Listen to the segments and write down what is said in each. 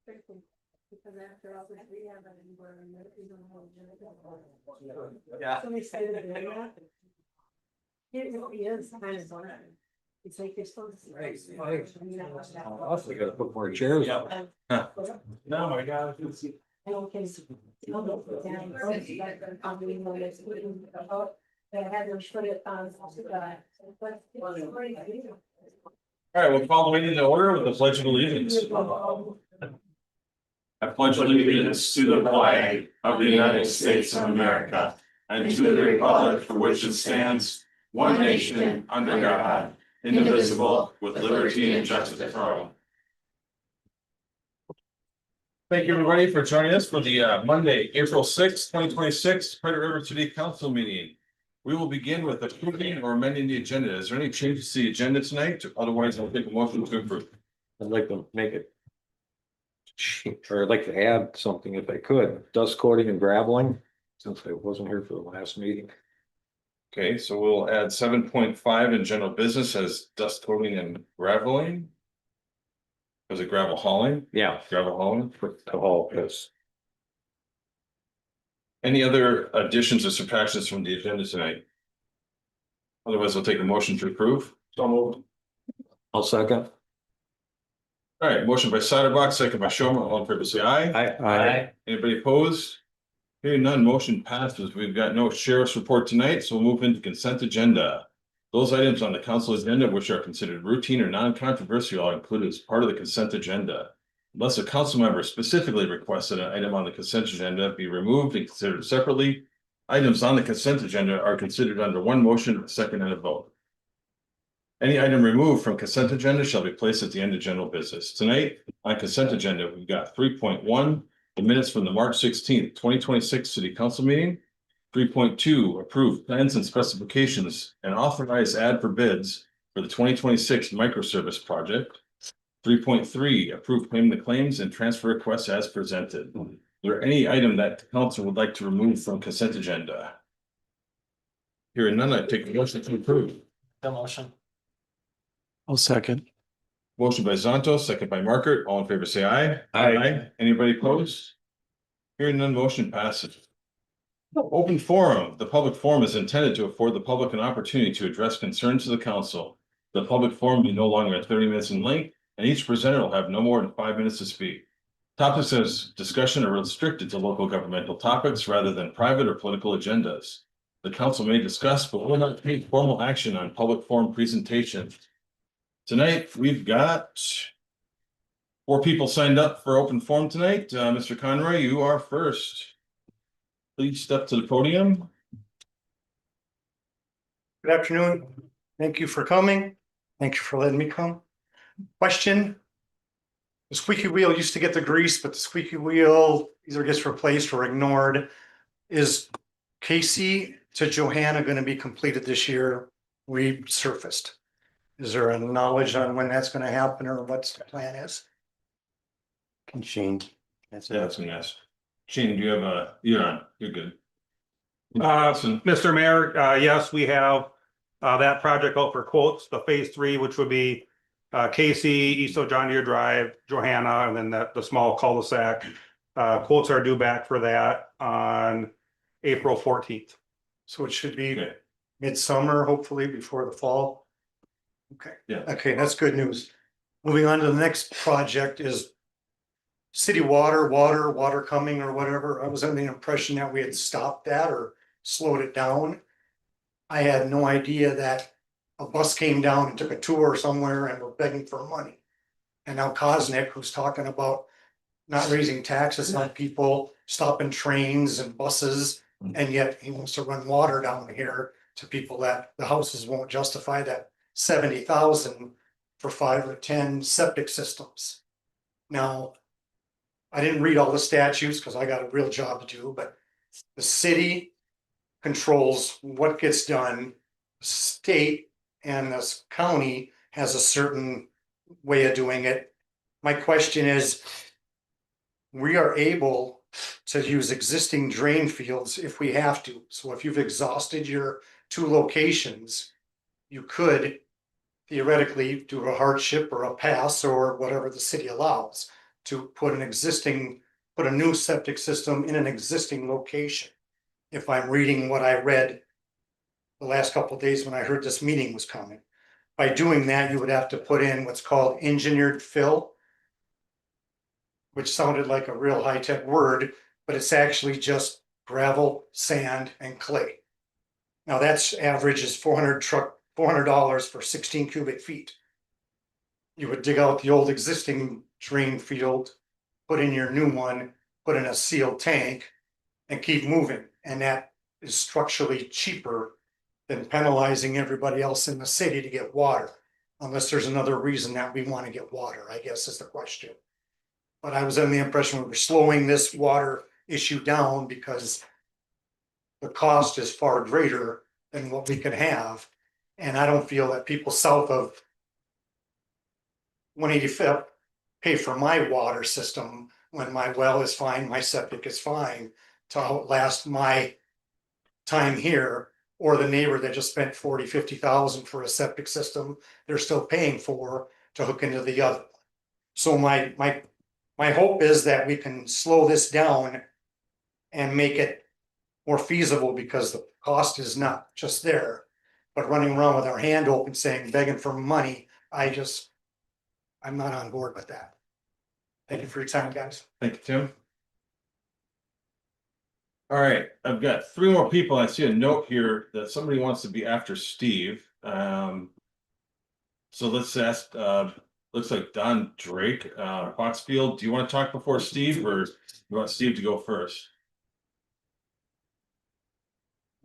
Because after all this, we have anywhere in there, we don't know. Yeah. Somebody said that. It really is kind of boring. It's like you're supposed to. Also gotta put more chairs up. No, my God. They had them put it on. All right, we'll call the meeting to order with the pledge of allegiance. I pledge allegiance to the flag of the United States of America and to the republic for which it stands, one nation, under God, indivisible, with liberty and justice for all. Thank you, everybody, for joining us for the Monday, April 6th, 2026 Credit River City Council meeting. We will begin with approving or amending the agenda. Is there any changes to the agenda tonight? Otherwise, I'll take a motion to approve. I'd like to make it. Or I'd like to add something if I could, dust coating and graveling, since I wasn't here for the last meeting. Okay, so we'll add 7.5 in general business as dust coating and graveling. Was it gravel hauling? Yeah, Gravel hauling? for the whole, yes. Any other additions or subtractions from the agenda tonight? Otherwise, I'll take a motion to approve. So moved. I'll second. All right, motion by Siderbock, second by Showman, all in favor, say aye. Aye. Anybody opposed? Hearing none, motion passes. We've got no sheriff's report tonight, so we'll move into consent agenda. Those items on the council agenda which are considered routine or non-controversial are included as part of the consent agenda. Unless a council member specifically requested an item on the consent agenda be removed and considered separately, items on the consent agenda are considered under one motion, a second, and a vote. Any item removed from consent agenda shall be placed at the end of general business. Tonight, on consent agenda, we've got 3.1, the minutes from the March 16th, 2026 City Council meeting. 3.2, approve plans and specifications and authorize ad for bids for the 2026 microservice project. 3.3, approve payment of claims and transfer requests as presented. Is there any item that the council would like to remove from consent agenda? Hearing none, I take a motion to approve. The motion. I'll second. Motion by Zonto, second by Markert. All in favor, say aye. Aye. Anybody opposed? Hearing none, motion passes. Open forum. The public forum is intended to afford the public an opportunity to address concerns to the council. The public forum will be no longer than 30 minutes in length, and each presenter will have no more than 5 minutes to speak. Topics of discussion are restricted to local governmental topics rather than private or political agendas. The council may discuss, but will not take formal action on public forum presentations. Tonight, we've got 4 people signed up for open forum tonight. Mr. Conroy, you are first. Please step to the podium. Good afternoon. Thank you for coming. Thank you for letting me come. Question. The squeaky wheel used to get the grease, but the squeaky wheel either gets replaced or ignored. Is Casey to Johanna going to be completed this year? Resurfaced. Is there a knowledge on when that's going to happen or what the plan is? Can Shane? That's a mess. Shane, do you have you're on, you're good. Mr. Mayor, yes, we have that project out for quotes, the phase 3, which would be Casey, East John Deere Drive, Johanna, and then the small cul-de-sac. Quotes are due back for that on April 14th. So it should be Okay. midsummer, hopefully before the fall. Okay. Yeah. Okay, that's good news. Moving on to the next project is city water coming or whatever. I was under the impression that we had stopped that or slowed it down. I had no idea that a bus came down and took a tour somewhere and were begging for money. And now Kosnick, who's talking about not raising taxes on people, stopping trains and buses, and yet he wants to run water down here to people that the houses won't justify that 70,000 for 5 or 10 septic systems. Now, I didn't read all the statutes because I got a real job to do, but the city controls what gets done. State and this county has a certain way of doing it. My question is, we are able to use existing drain fields if we have to. So if you've exhausted your 2 locations, you could theoretically do a hardship or a pass or whatever the city allows. to put a new septic system in an existing location. If I'm reading what I read the last couple of days when I heard this meeting was coming. By doing that, you would have to put in what's called engineered fill, which sounded like a real high-tech word, but it's actually just gravel, sand, and clay. Now that's average is $400 for 16 cubic feet. You would dig out the old existing drain field, put in your new one, put in a sealed tank, and keep moving. And that is structurally cheaper than penalizing everybody else in the city to get water. Unless there's another reason that we want to get water, I guess is the question. But I was under the impression we were slowing this water issue down because the cost is far greater than what we could have. And I don't feel that people south of 185th pay for my water system when my well is fine, my septic is fine, to outlast my time here, or the neighbor that just spent 40-50,000 for a septic system, they're still paying for to hook into the other. So my hope is that we can slow this down and make it more feasible, because the cost is not just there, but running around with our hand open saying, begging for money, I'm not on board with that. Thank you for your time, guys. Thank you, Tim. All right, I've got three more people. I see a note here that somebody wants to be after Steve. So let's ask, looks like Don Drake, Foxfield. Do you want to talk before Steve, or you want Steve to go first?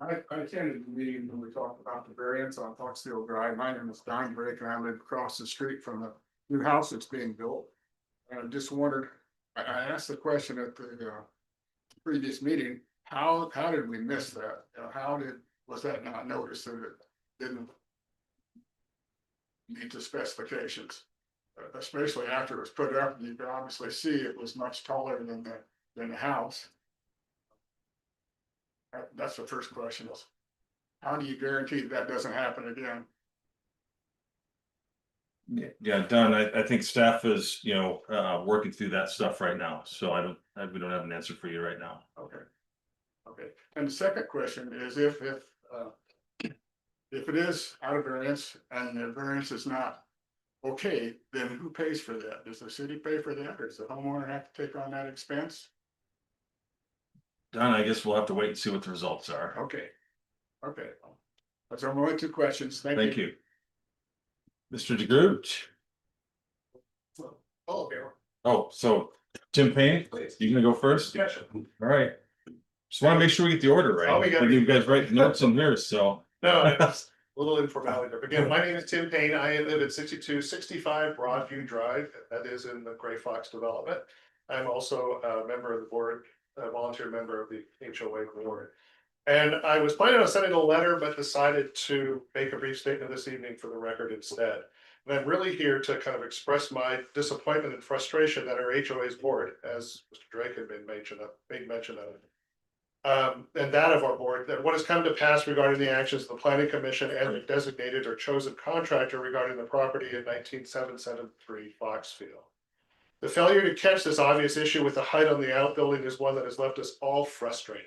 I attended the meeting when we talked about the variance on Foxfield Drive. My name is Don Drake, and I live across the street from the new house that's being built. And I just wondered, I asked the question at the previous meeting, how did we miss that? Was that not noticed that it didn't meet the specifications? Especially after it was put up, and you could obviously see it was much taller than the house. That's the first question is, how do you guarantee that doesn't happen again? Yeah, Don, I think staff is, working through that stuff right now, so we don't have an answer for you right now. Okay. Okay, and the second question is if it is out of variance and the variance is not okay, then who pays for that? Does the city pay for that, or does the homeowner have to take on that expense? Don, I guess we'll have to wait and see what the results are. Okay. Okay, that's our only two questions. Thank you. Mr. DeGroot? Oh, so Tim Payne, you gonna go first? Yeah, sure. All right. Just want to make sure we get the order right. Oh, we got- You guys write notes in here, so. No, it's a little informality, but again, my name is Tim Payne. I live at 6265 Broadview Drive. That is in the Gray Fox development. I'm also a member of the board, a volunteer member of the HOA board. And I was planning on sending a letter, but decided to make a brief statement this evening for the record instead. And I'm really here to kind of express my disappointment and frustration that our HOA's board, as Mr. Drake had made mention of, and that of our board, that what has come to pass regarding the actions of the planning commission and the designated or chosen contractor regarding the property at 19773 Foxfield. The failure to catch this obvious issue with the height on the outbuilding is one that has left us all frustrated.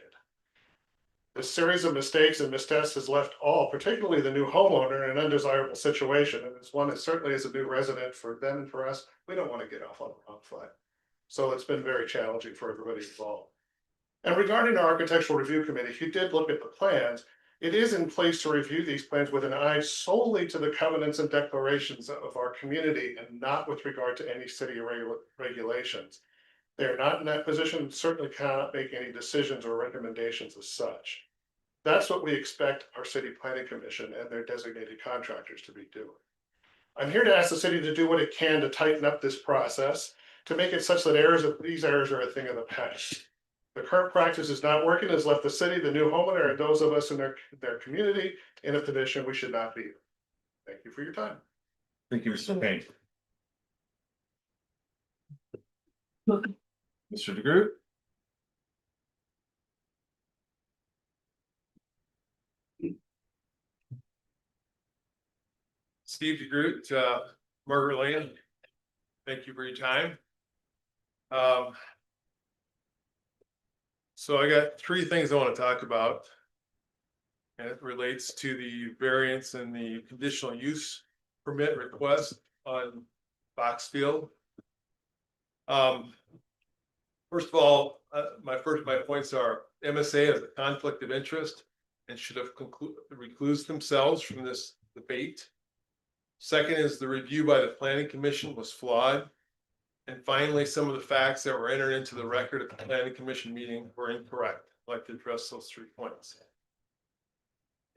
This series of mistakes and missteps has left all, particularly the new homeowner, in an undesirable situation, and it's one that certainly as a new resident for them and for us, we don't want to get off on the wrong foot. So it's been very challenging for everybody involved. And regarding our architectural review committee, who did look at the plans, it is in place to review these plans with an eye solely to the covenants and declarations of our community and not with regard to any city regulations. They're not in that position, certainly cannot make any decisions or recommendations as such. That's what we expect our city planning commission and their designated contractors to be doing. I'm here to ask the city to do what it can to tighten up this process, to make it such that these errors are a thing of the past. The current practice is not working, has left the city, the new homeowner, and those of us in their community in a position we should not be. Thank you for your time. Thank you, Mr. Payne. Mr. DeGroot? Steve DeGroot, Margaret Lane. Thank you for your time. So I got three things I want to talk about. And it relates to the variance and the conditional use permit request on Foxfield. First of all, my points are MSA has a conflict of interest and should have reclused themselves from this debate. Second is the review by the planning commission was flawed. And finally, some of the facts that were entered into the record at the planning commission meeting were incorrect. I'd like to address those 3 points.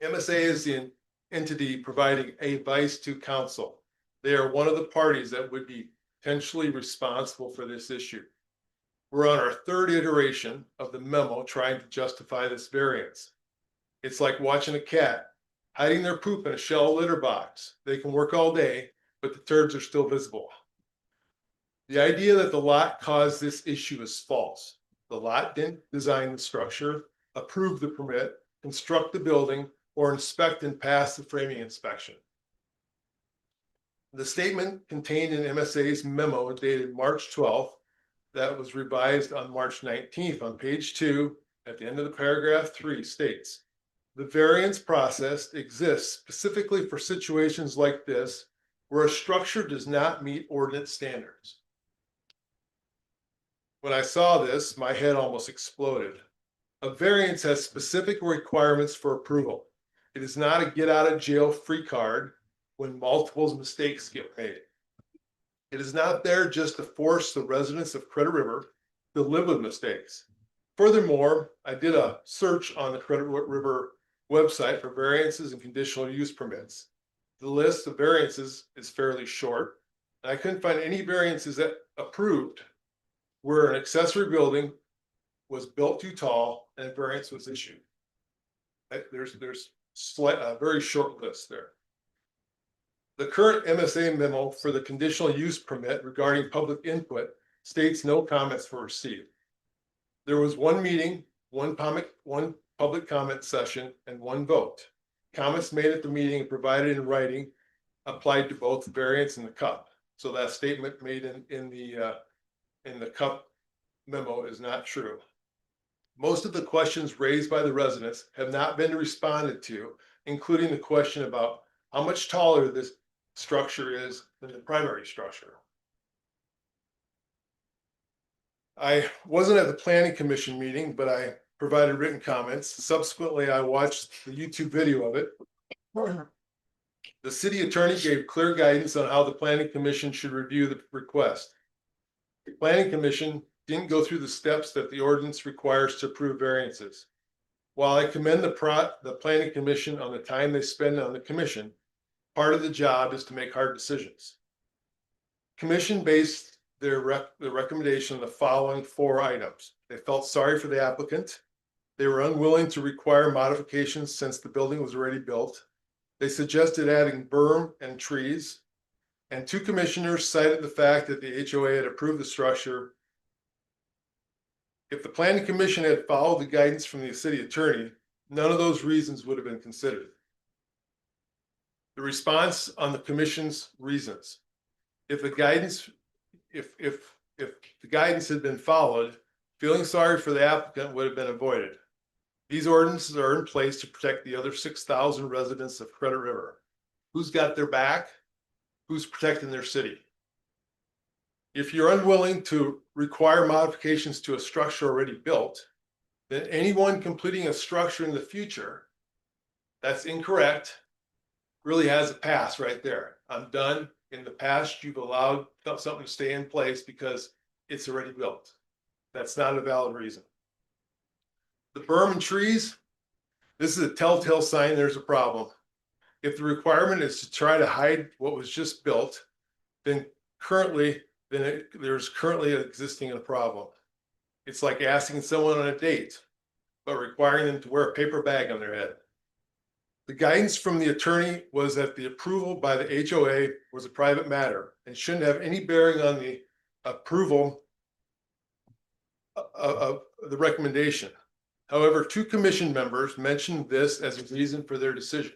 MSA is the entity providing advice to council. They are one of the parties that would be potentially responsible for this issue. We're on our 3rd iteration of the memo trying to justify this variance. It's like watching a cat hiding their poop in a shell litter box. They can work all day, but the turds are still visible. The idea that the lot caused this issue is false. The lot didn't design the structure, approve the permit, construct the building, or inspect and pass the framing inspection. The statement contained in MSA's memo dated March 12th that was revised on March 19th on page 2 at the end of the paragraph 3 states, the variance process exists specifically for situations like this where a structure does not meet ordinance standards. When I saw this, my head almost exploded. A variance has specific requirements for approval. It is not a get out of jail free card when multiple mistakes get made. It is not there just to force the residents of Credit River to live with mistakes. Furthermore, I did a search on the Credit River website for variances and conditional use permits. The list of variances is fairly short, and I couldn't find any variances that approved where an accessory building was built too tall and a variance was issued. There's a very short list there. The current MSA memo for the conditional use permit regarding public input states no comments were received. There was one meeting, one public comment session, and one vote. Comments made at the meeting and provided in writing applied to both the variance and the CUP. So that statement made in the CUP memo is not true. Most of the questions raised by the residents have not been responded to, including the question about how much taller this structure is than the primary structure. I wasn't at the planning commission meeting, but I provided written comments. Subsequently, I watched the YouTube video of it. The city attorney gave clear guidance on how the planning commission should review the request. The planning commission didn't go through the steps that the ordinance requires to approve variances. While I commend the planning commission on the time they spend on the commission, part of the job is to make hard decisions. Commission based the recommendation on the following 4 items. They felt sorry for the applicant. They were unwilling to require modifications since the building was already built. They suggested adding berm and trees. And 2 commissioners cited the fact that the HOA had approved the structure. If the planning commission had followed the guidance from the city attorney, none of those reasons would have been considered. The response on the commission's reasons. If the guidance had been followed, feeling sorry for the applicant would have been avoided. These ordinances are in place to protect the other 6,000 residents of Credit River. Who's got their back? Who's protecting their city? If you're unwilling to require modifications to a structure already built, then anyone completing a structure in the future that's incorrect really has a pass right there. I'm done. In the past, you've allowed something to stay in place because it's already built. That's not a valid reason. The berm and trees, this is a telltale sign there's a problem. If the requirement is to try to hide what was just built, then there's currently existing a problem. It's like asking someone on a date, but requiring them to wear a paper bag on their head. The guidance from the attorney was that the approval by the HOA was a private matter and shouldn't have any bearing on the approval of the recommendation. However, 2 commission members mentioned this as a reason for their decision.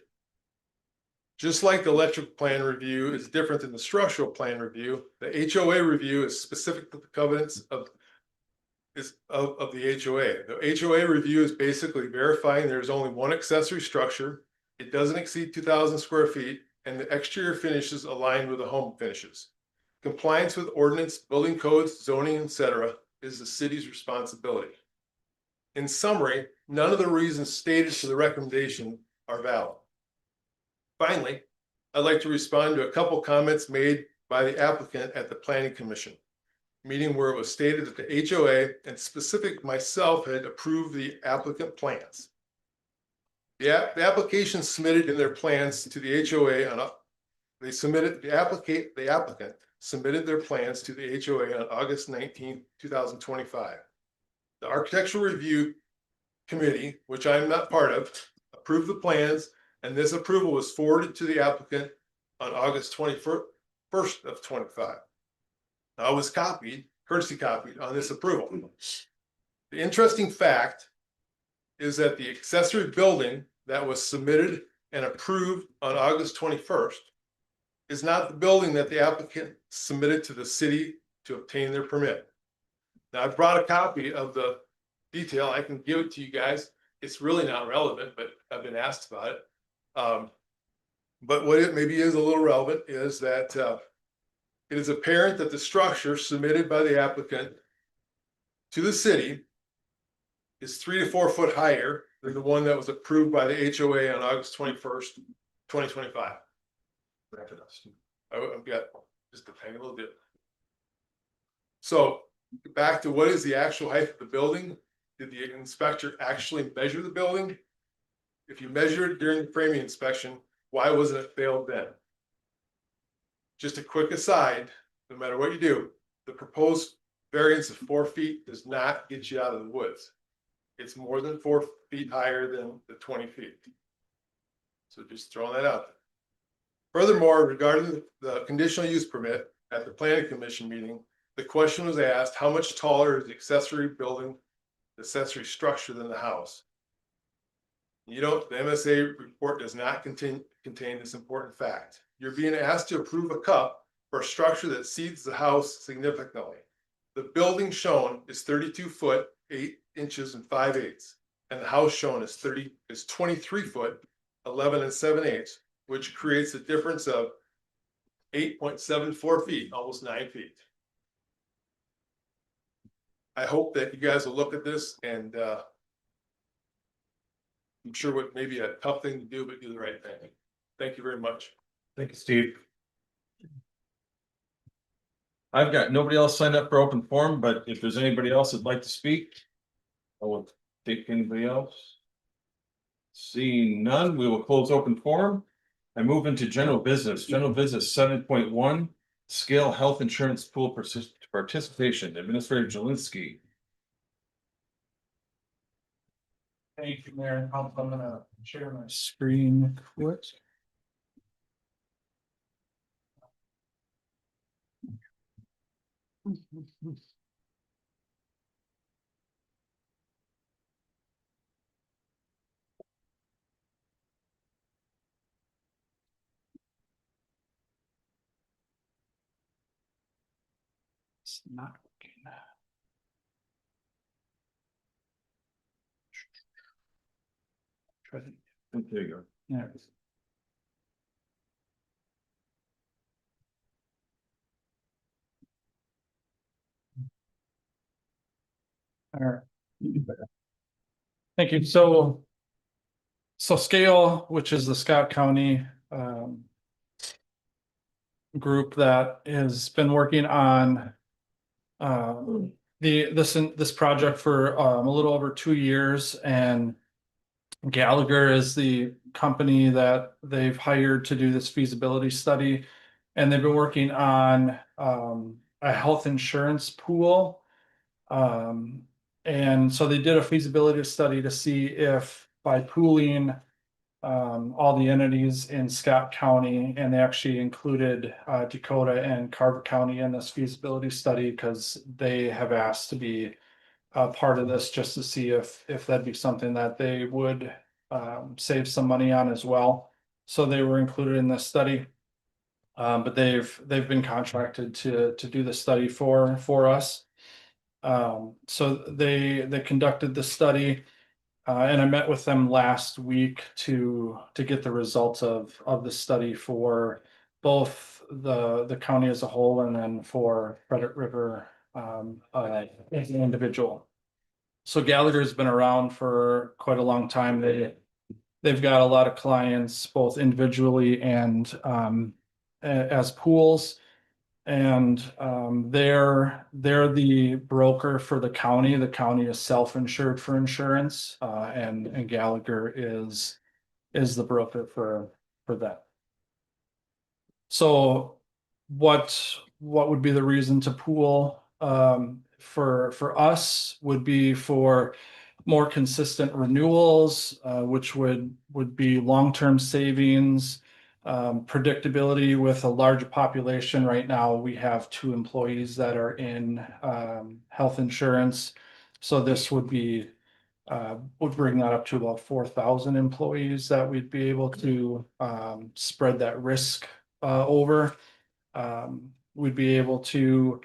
Just like the electric plan review is different than the structural plan review, the HOA review is specific to the covenants of the HOA. The HOA review is basically verifying there's only one accessory structure. It doesn't exceed 2,000 square feet, and the exterior finishes aligned with the home finishes. Compliance with ordinance, building codes, zoning, etc. is the city's responsibility. In summary, none of the reasons stated for the recommendation are valid. Finally, I'd like to respond to a couple comments made by the applicant at the Planning Commission meeting, where it was stated that the HOA and specific myself had approved the applicant plans. The application submitted in their plans to the HOA the applicant submitted their plans to the HOA on August 19, 2025. The Architectural Review Committee, which I'm not part of, approved the plans, and this approval was forwarded to the applicant on August 21st of 25. I was courtesy copied on this approval. The interesting fact is that the accessory building that was submitted and approved on August 21st is not the building that the applicant submitted to the city to obtain their permit. Now, I brought a copy of the detail. I can give it to you guys. It's really not relevant, but I've been asked about it. But what it maybe is a little relevant is that it is apparent that the structure submitted by the applicant to the city is 3 to 4 foot higher than the one that was approved by the HOA on August 21st, 2025. I've got just a tiny little bit. So back to what is the actual height of the building? Did the inspector actually measure the building? If you measured it during the framing inspection, why wasn't it failed then? Just a quick aside, no matter what you do, the proposed variance of 4 feet does not get you out of the woods. It's more than 4 feet higher than the 20 feet. So just throwing that out there. Furthermore, regarding the conditional use permit at the Planning Commission meeting, the question was asked, how much taller is the accessory building, the accessory structure than the house? The MSA report does not contain this important fact. You're being asked to approve a cup for a structure that exceeds the house significantly. The building shown is 32 foot, 8 inches and 5/8, and the house shown is 23 foot, 11 and 7/8, which creates a difference of 8.74 feet, almost 9 feet. I hope that you guys will look at this, and I'm sure what may be a tough thing to do, but do the right thing. Thank you very much. Thank you, Steve. I've got nobody else signed up for open forum, but if there's anybody else that'd like to speak, I will take anybody else. Seeing none, we will close open forum and move into general business. General business 7.1, scale health insurance pool participation. Administrator Jelinski. Thank you, Mayor. I'm gonna share my screen quick. It's not working. Try to, There you go. yeah. All right. Thank you. So Scale, which is the Scott County group that has been working on this project for a little over 2 years, and Gallagher is the company that they've hired to do this feasibility study, and they've been working on a health insurance pool. And so they did a feasibility study to see if by pooling all the entities in Scott County, and they actually included Dakota and Carver County in this feasibility study because they have asked to be part of this, just to see if that'd be something that they would save some money on as well. so they were included in this study. But they've been contracted to do the study for us. So they conducted the study. And I met with them last week to get the results of the study for both the county as a whole and then for Credit River as an individual. So Gallagher's been around for quite a long time. They've got a lot of clients, both individually and as pools. And they're the broker for the county. The county is self-insured for insurance, and Gallagher is the broker for that. So what would be the reason to pool? For us would be for more consistent renewals, which would be long-term savings. Predictability with a larger population. Right now, we have 2 employees that are in health insurance. So this would bring that up to about 4,000 employees that we'd be able to spread that risk over. We'd be able to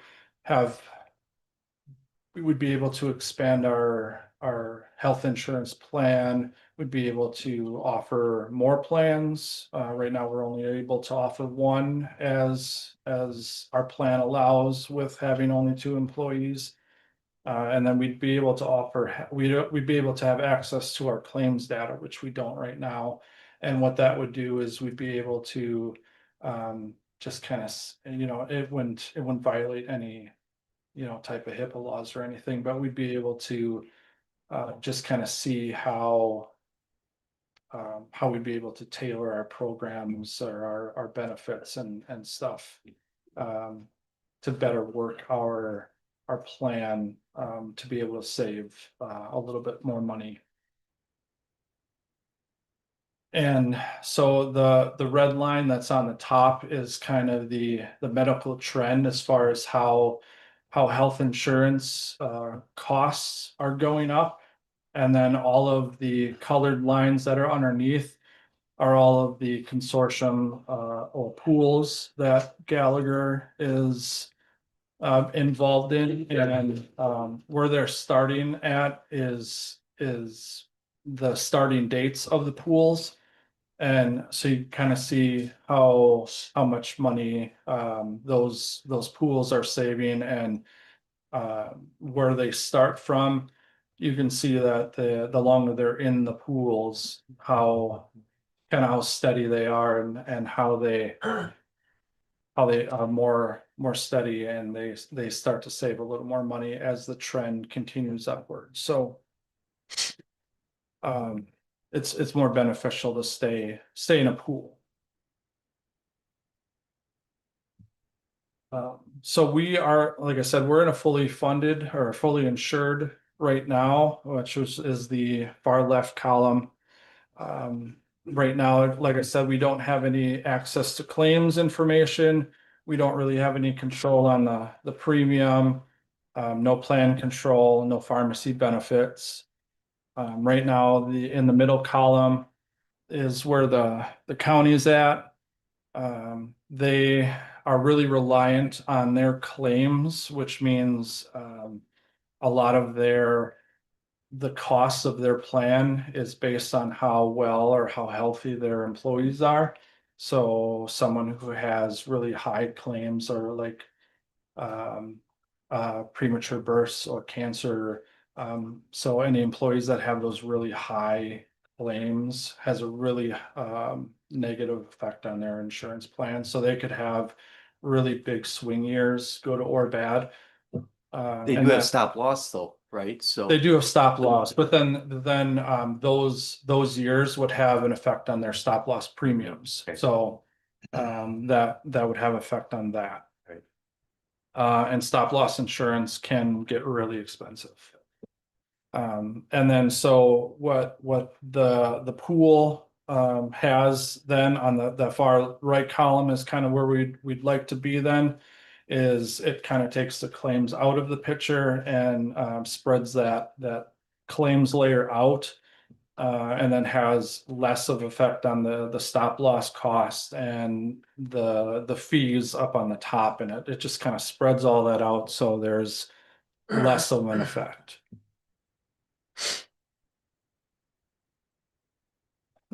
expand our health insurance plan. We'd be able to offer more plans. Right now, we're only able to offer one as our plan allows with having only 2 employees. And then we'd be able to we'd be able to have access to our claims data, which we don't right now. And what that would do is we'd be able to just kind of, it wouldn't violate any, type of HIPAA laws or anything, but we'd be able to just kind of see how we'd be able to tailor our programs or our benefits and stuff to better work our plan to be able to save a little bit more money. And so the red line that's on the top is kind of the medical trend as far as how health insurance costs are going up. And then all of the colored lines that are underneath are all of the consortium or pools that Gallagher is involved in. And where they're starting at is the starting dates of the pools. And so you kind of see how much money those pools are saving and where they start from. You can see that the longer they're in the pools, how steady they are and how they are more steady, and they start to save a little more money as the trend continues upward. So it's more beneficial to stay in a pool. So we are, like I said, we're in a fully funded or fully insured right now, which is the far left column. Right now, like I said, we don't have any access to claims information. We don't really have any control on the premium, no plan control, no pharmacy benefits. Right now, in the middle column is where the county is at. They are really reliant on their claims, which means a lot of the costs of their plan is based on how well or how healthy their employees are. So someone who has really high claims or like premature births or cancer. So any employees that have those really high claims has a really negative effect on their insurance plan. So they could have really big swing years, go to or bad. They do have stop loss though, right? So they do have stop loss, but then those years would have an effect on their stop loss premiums. Okay. So that would have effect on that. Right. And stop loss insurance can get really expensive. And then so what the pool has then on the far right column is kind of where we'd like to be then. Is it kind of takes the claims out of the picture and spreads that claims layer out. and then has less of effect on the stop loss cost and the fees up on the top, and it just kind of spreads all that out, so there's less of an effect.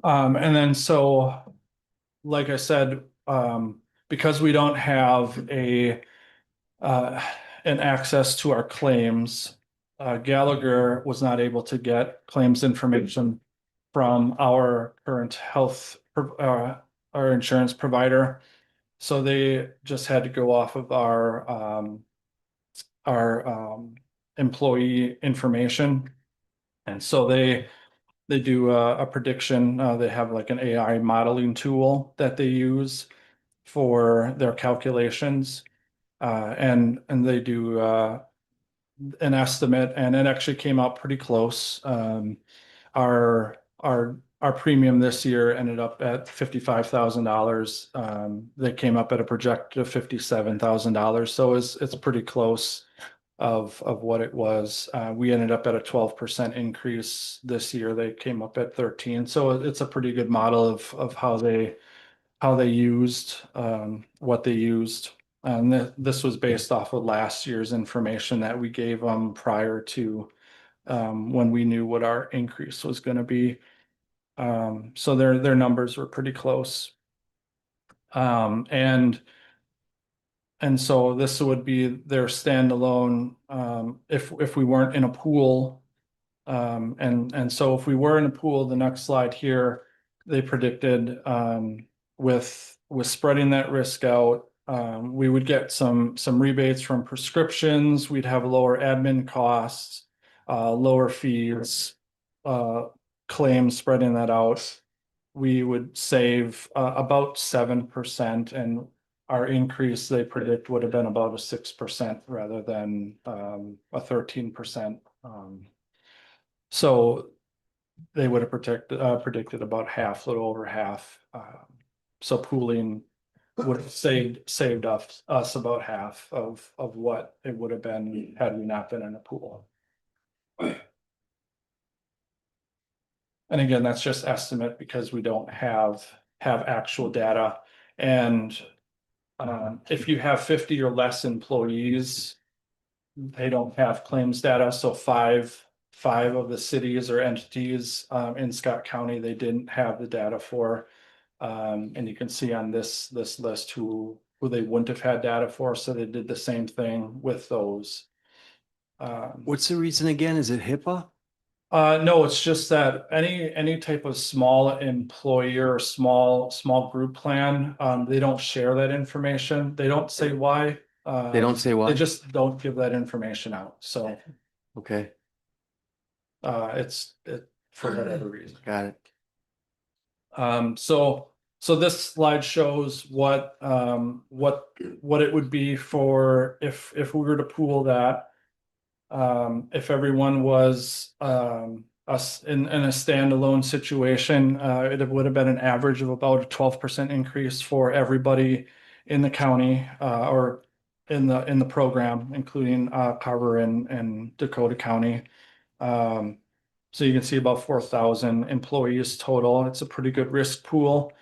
And then so, like I said, because we don't have an access to our claims, Gallagher was not able to get claims information from our current our insurance provider. So they just had to go off of our employee information. And so they do a prediction. They have like an AI modeling tool that they use for their calculations. And they do an estimate, and it actually came out pretty close. Our premium this year ended up at $55,000. They came up at a projected of $57,000, so it's pretty close of what it was. We ended up at a 12% increase this year. They came up at 13, so it's a pretty good model of how they used what they used. And this was based off of last year's information that we gave them prior to when we knew what our increase was going to be. So their numbers were pretty close. And so this would be their standalone if we weren't in a pool. And so if we were in a pool, the next slide here, they predicted with spreading that risk out, we would get some rebates from prescriptions. We'd have lower admin costs, lower fees, claims, spreading that out. We would save about 7%, and our increase they predict would have been about a 6% rather than a 13%. So they would have predicted about half, a little over half. So pooling would have saved us about half of what it would have been had we not been in a pool. And again, that's just estimate because we don't have actual data. And if you have 50 or less employees, they don't have claims data. So five of the cities or entities in Scott County, they didn't have the data for. And you can see on this list who they wouldn't have had data for. So they did the same thing with those. What's the reason again? Is it HIPAA? No, it's just that any type of small employer or small group plan, they don't share that information. They don't say why. They don't say why? They just don't give that information out. So Okay, it's for whatever reason. got it. So this slide shows what it would be for if we were to pool that. If everyone was us in a standalone situation, it would have been an average of about a 12% increase for everybody in the county or in the program, including Carver and Dakota County. So you can see about 4,000 employees total. It's a pretty good risk pool.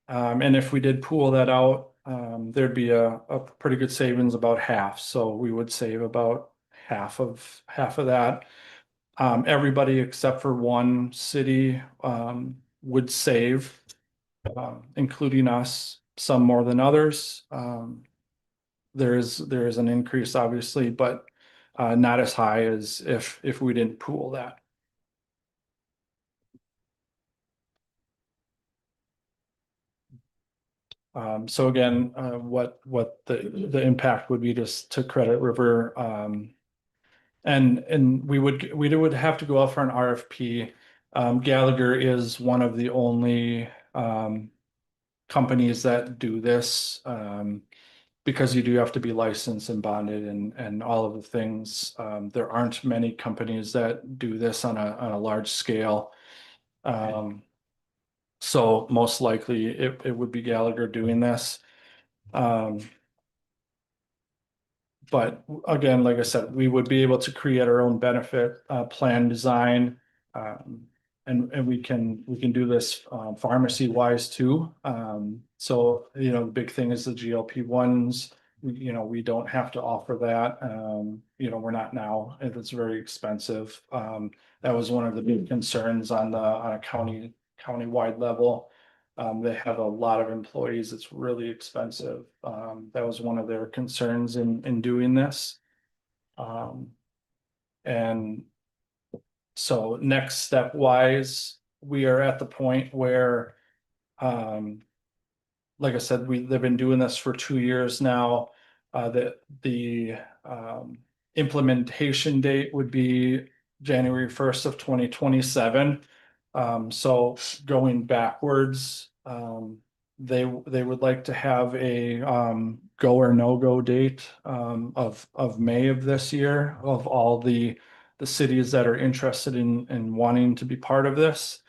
And if we did pool that out, there'd be a pretty good savings, about half. So we would save about half of that. Everybody except for one city would save, including us, some more than others. There is an increase, obviously, but not as high as if we didn't pool that. So again, what the impact would be just to Credit River, and we would have to go out for an RFP. Gallagher is one of the only companies that do this, because you do have to be licensed and bonded and all of the things. There aren't many companies that do this on a large scale. So most likely it would be Gallagher doing this. But again, like I said, we would be able to create our own benefit plan design, and we can do this pharmacy wise too. So, you know, the big thing is the GLP-1s. We don't have to offer that. We're not now, and it's very expensive. That was one of the big concerns on a county-wide level. They have a lot of employees. It's really expensive. That was one of their concerns in doing this. And so next step wise, we are at the point where, like I said, they've been doing this for 2 years now. The implementation date would be January 1st of 2027. So going backwards, they would like to have a go or no go date of May of this year of all the cities that are interested in wanting to be part of this.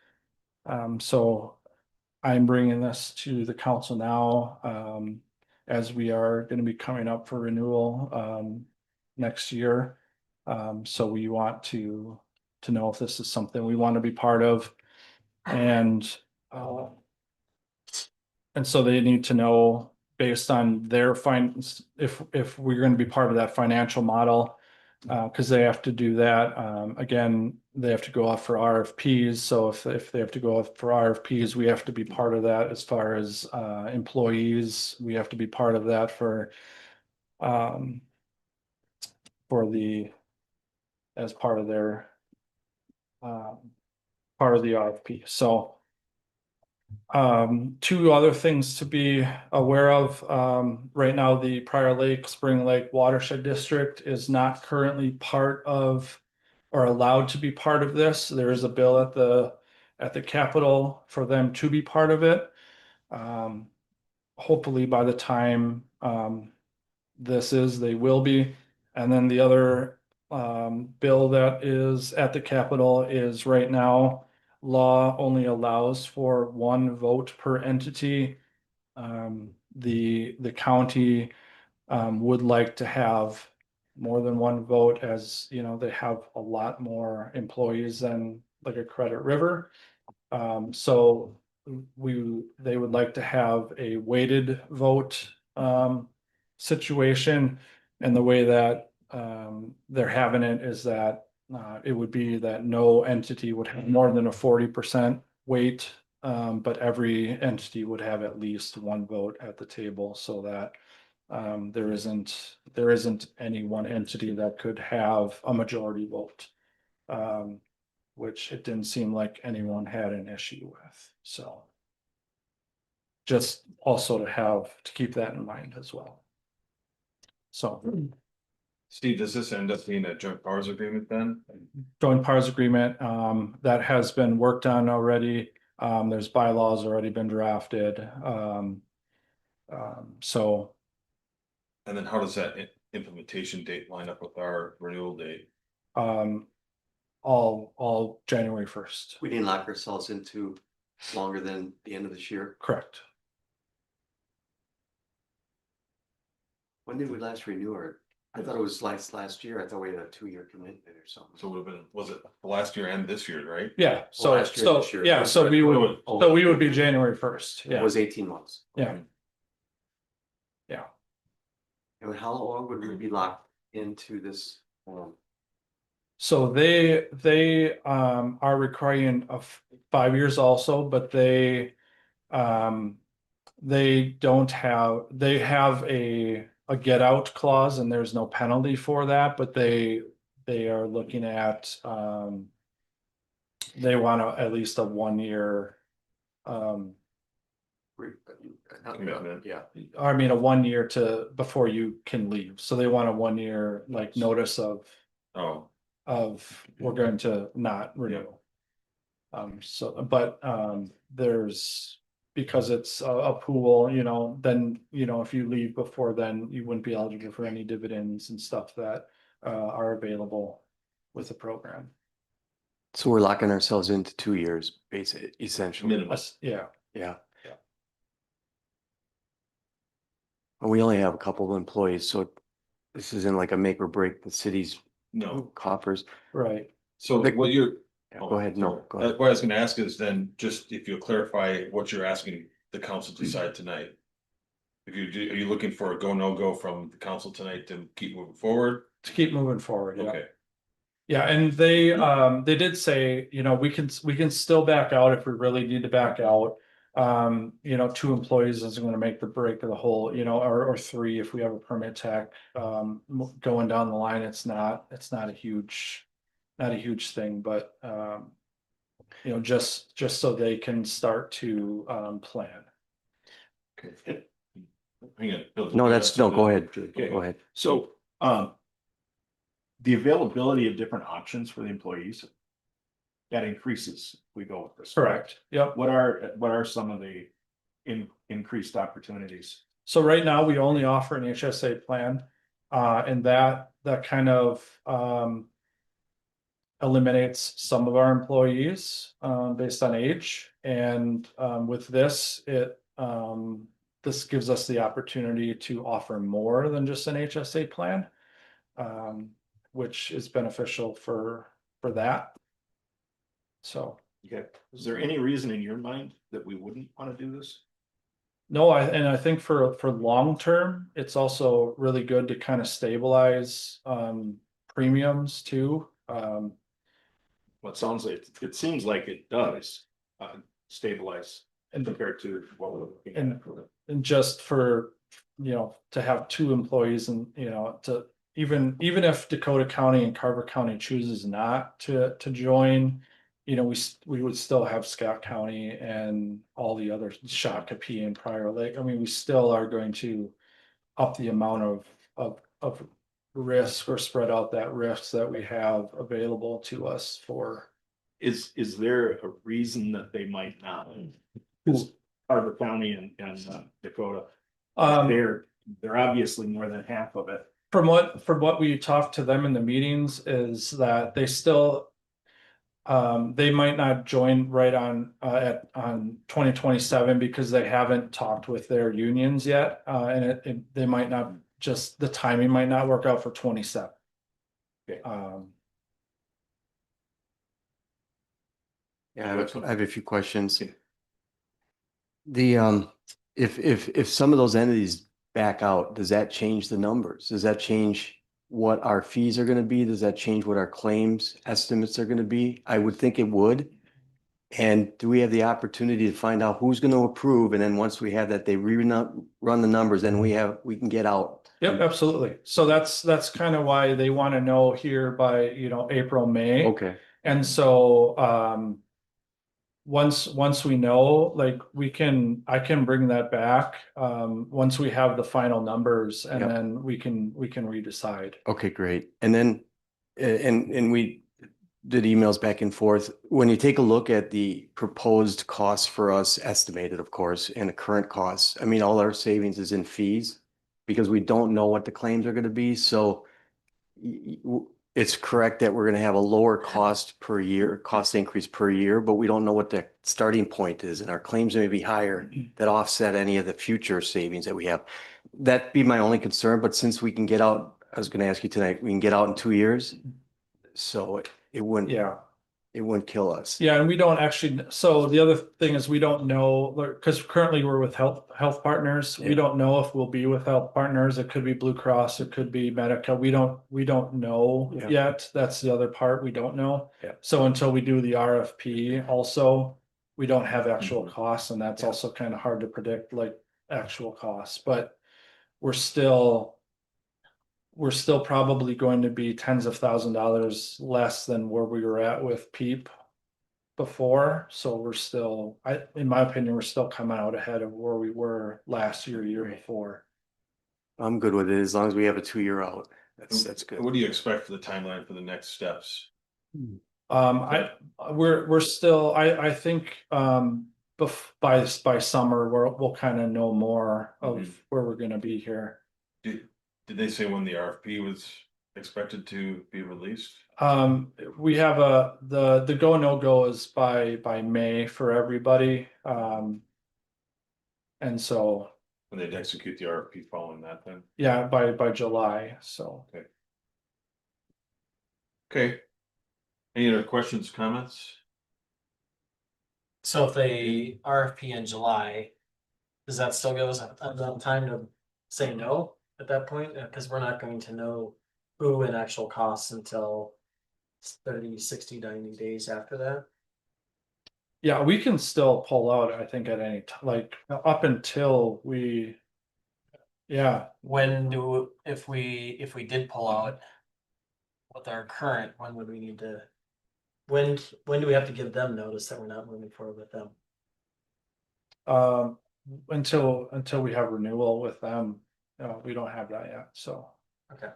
So I'm bringing this to the council now, as we are going to be coming up for renewal next year. So we want to know if this is something we want to be part of. And so they need to know based on their if we're going to be part of that financial model, because they have to do that. Again, they have to go out for RFPs. So if they have to go out for RFPs, we have to be part of that as far as employees. We have to be part of that as part of their part of the RFP. So two other things to be aware of. Right now, the Prior Lake, Spring Lake Watershed District is not currently part of or allowed to be part of this. There is a bill at the Capitol for them to be part of it. Hopefully by the time they will be. And then the other bill that is at the Capitol is right now law only allows for one vote per entity. The county would like to have more than one vote, as you know, they have a lot more employees than like a Credit River. So they would like to have a weighted vote situation, and the way that they're having it is that it would be that no entity would have more than a 40% weight, but every entity would have at least one vote at the table, so that there isn't any one entity that could have a majority vote, which it didn't seem like anyone had an issue with. So just also to keep that in mind as well. So Steve, does this end up being a joint powers agreement then? joint powers agreement, that has been worked on already. There's bylaws already been drafted. So. And then how does that implementation date line up with our renewal date? All January 1st. We didn't lock ourselves into longer than the end of this year. Correct. When did we last renew it? I thought it was last year. I thought we had a 2-year commitment or something. So it would have been, was it last year and this year, right? Yeah, so, last year, this year. yeah, so we would be January 1st. It Yeah, was 18 months. yeah. Yeah. And how long would we be locked into this? So they are requiring 5 years also, but they have a get out clause, and there's no penalty for that, but they are looking at they want at least a 1 year Commitment. Yeah. I mean a 1 year before you can leave. So they want a 1 year like notice of we're going to not renew. There's, because it's a pool, then, if you leave before then, you wouldn't be eligible for any dividends and stuff that are available with the program. So we're locking ourselves into 2 years, basically, essentially. Minimum. Yeah. Yeah. Yeah. And we only have a couple of employees, so this isn't like a make or break the city's No, coffers. Right. so what Go ahead, no, go ahead. What I was gonna ask is then, just if you'll clarify what you're asking the council to decide tonight. If you do, are you looking for a go, no go from the council tonight to keep moving forward? To keep moving forward, yeah. Okay, Yeah, and they did say, you know, we can still back out if we really need to back out. You know, 2 employees isn't gonna make the break of the whole, you know, or 3 if we have a permit tech. Going down the line, it's not a huge, thing, but you know, just so they can start to plan. okay. Hang on. Bill, No, go ahead, Okay. go ahead. So, the availability of different options for the employees. That increases, if we go with this. Correct, yep. What are some of the increased opportunities? So right now, we only offer an HSA plan, and that kind of eliminates some of our employees based on age. And with this, this gives us the opportunity to offer more than just an HSA plan, which is beneficial for that. So. Okay, is there any reason in your mind that we wouldn't want to do this? No, I think for long term, it's also really good to kind of stabilize premiums too. Well, it seems like it does stabilize And compared to what we're looking and- at. and just for, you know, to have 2 employees and, you know, to even if Dakota County and Carver County chooses not to join, you know, we would still have Scott County and all the other Shakopee and Prior Lake. I mean, we still are going to up the amount of risk or spread out that risk that we have available to us for. Is there a reason that they might not? Because Carver County and Dakota, they're obviously more than half of it. From what we talked to them in the meetings is that they still. They might not join right on 2027 because they haven't talked with their unions yet. And they might not, just the timing might not work out for 27. Okay. Yeah, I have a few questions. The if some of those entities back out, does that change the numbers? Does that change what our fees are gonna be? Does that change what our claims estimates are gonna be? I would think it would. And do we have the opportunity to find out who's gonna approve? And then once we have that, they run the numbers, then we can get out. Yep, absolutely. So that's kind of why they want to know here by, you know, April, May. Okay, And so once we know, like I can bring that back once we have the final numbers, and Yep. then we can redecide. okay, great. And then, and we did emails back and forth. When you take a look at the proposed costs for us, estimated, of course, and the current costs, I mean, all our savings is in fees because we don't know what the claims are going to be. So it's correct that we're going to have a lower cost increase per year, but we don't know what the starting point is, and our claims may be higher that offset any of the future savings that we have. That'd be my only concern, but since we can get out, I was going to ask you tonight, we can get out in 2 years. So it wouldn't kill us. Yeah, and we don't actually, so the other thing is we don't know, because currently we're with health partners. We Yeah. don't know if we'll be with health partners. It could be Blue Cross, it could be Medica. We don't know Yeah. yet. That's the other part we don't know. Yeah. So until we do the RFP also, we don't have actual costs, and that's Yeah. also kind of hard to predict, like actual costs, but we're still probably going to be tens of $1,000s less than where we were at with PEEP before. So we're still, in my opinion, we're still coming out ahead of where we were last year before. I'm good with it as long as we have a 2-year out. That's good. What do you expect for the timeline for the next steps? We're still, I think, by summer, we'll kind of know more of where we're gonna be here. Did they say when the RFP was expected to be released? We have the go, no go is by May for everybody. And so, When they'd execute the RFP following that then? yeah, by July, so. Okay. Any other questions, comments? So if they RFP in July, does that still give us enough time to say no at that point? Because we're not going to know who and actual costs until 30, 60, 90 days after that. Yeah, we can still pull out, I think, at any time, like up until we. Yeah, If we did pull out with our current, when would we need to? When do we have to give them notice that we're not moving forward with them? until we have renewal with them, we don't have that yet, so. Okay.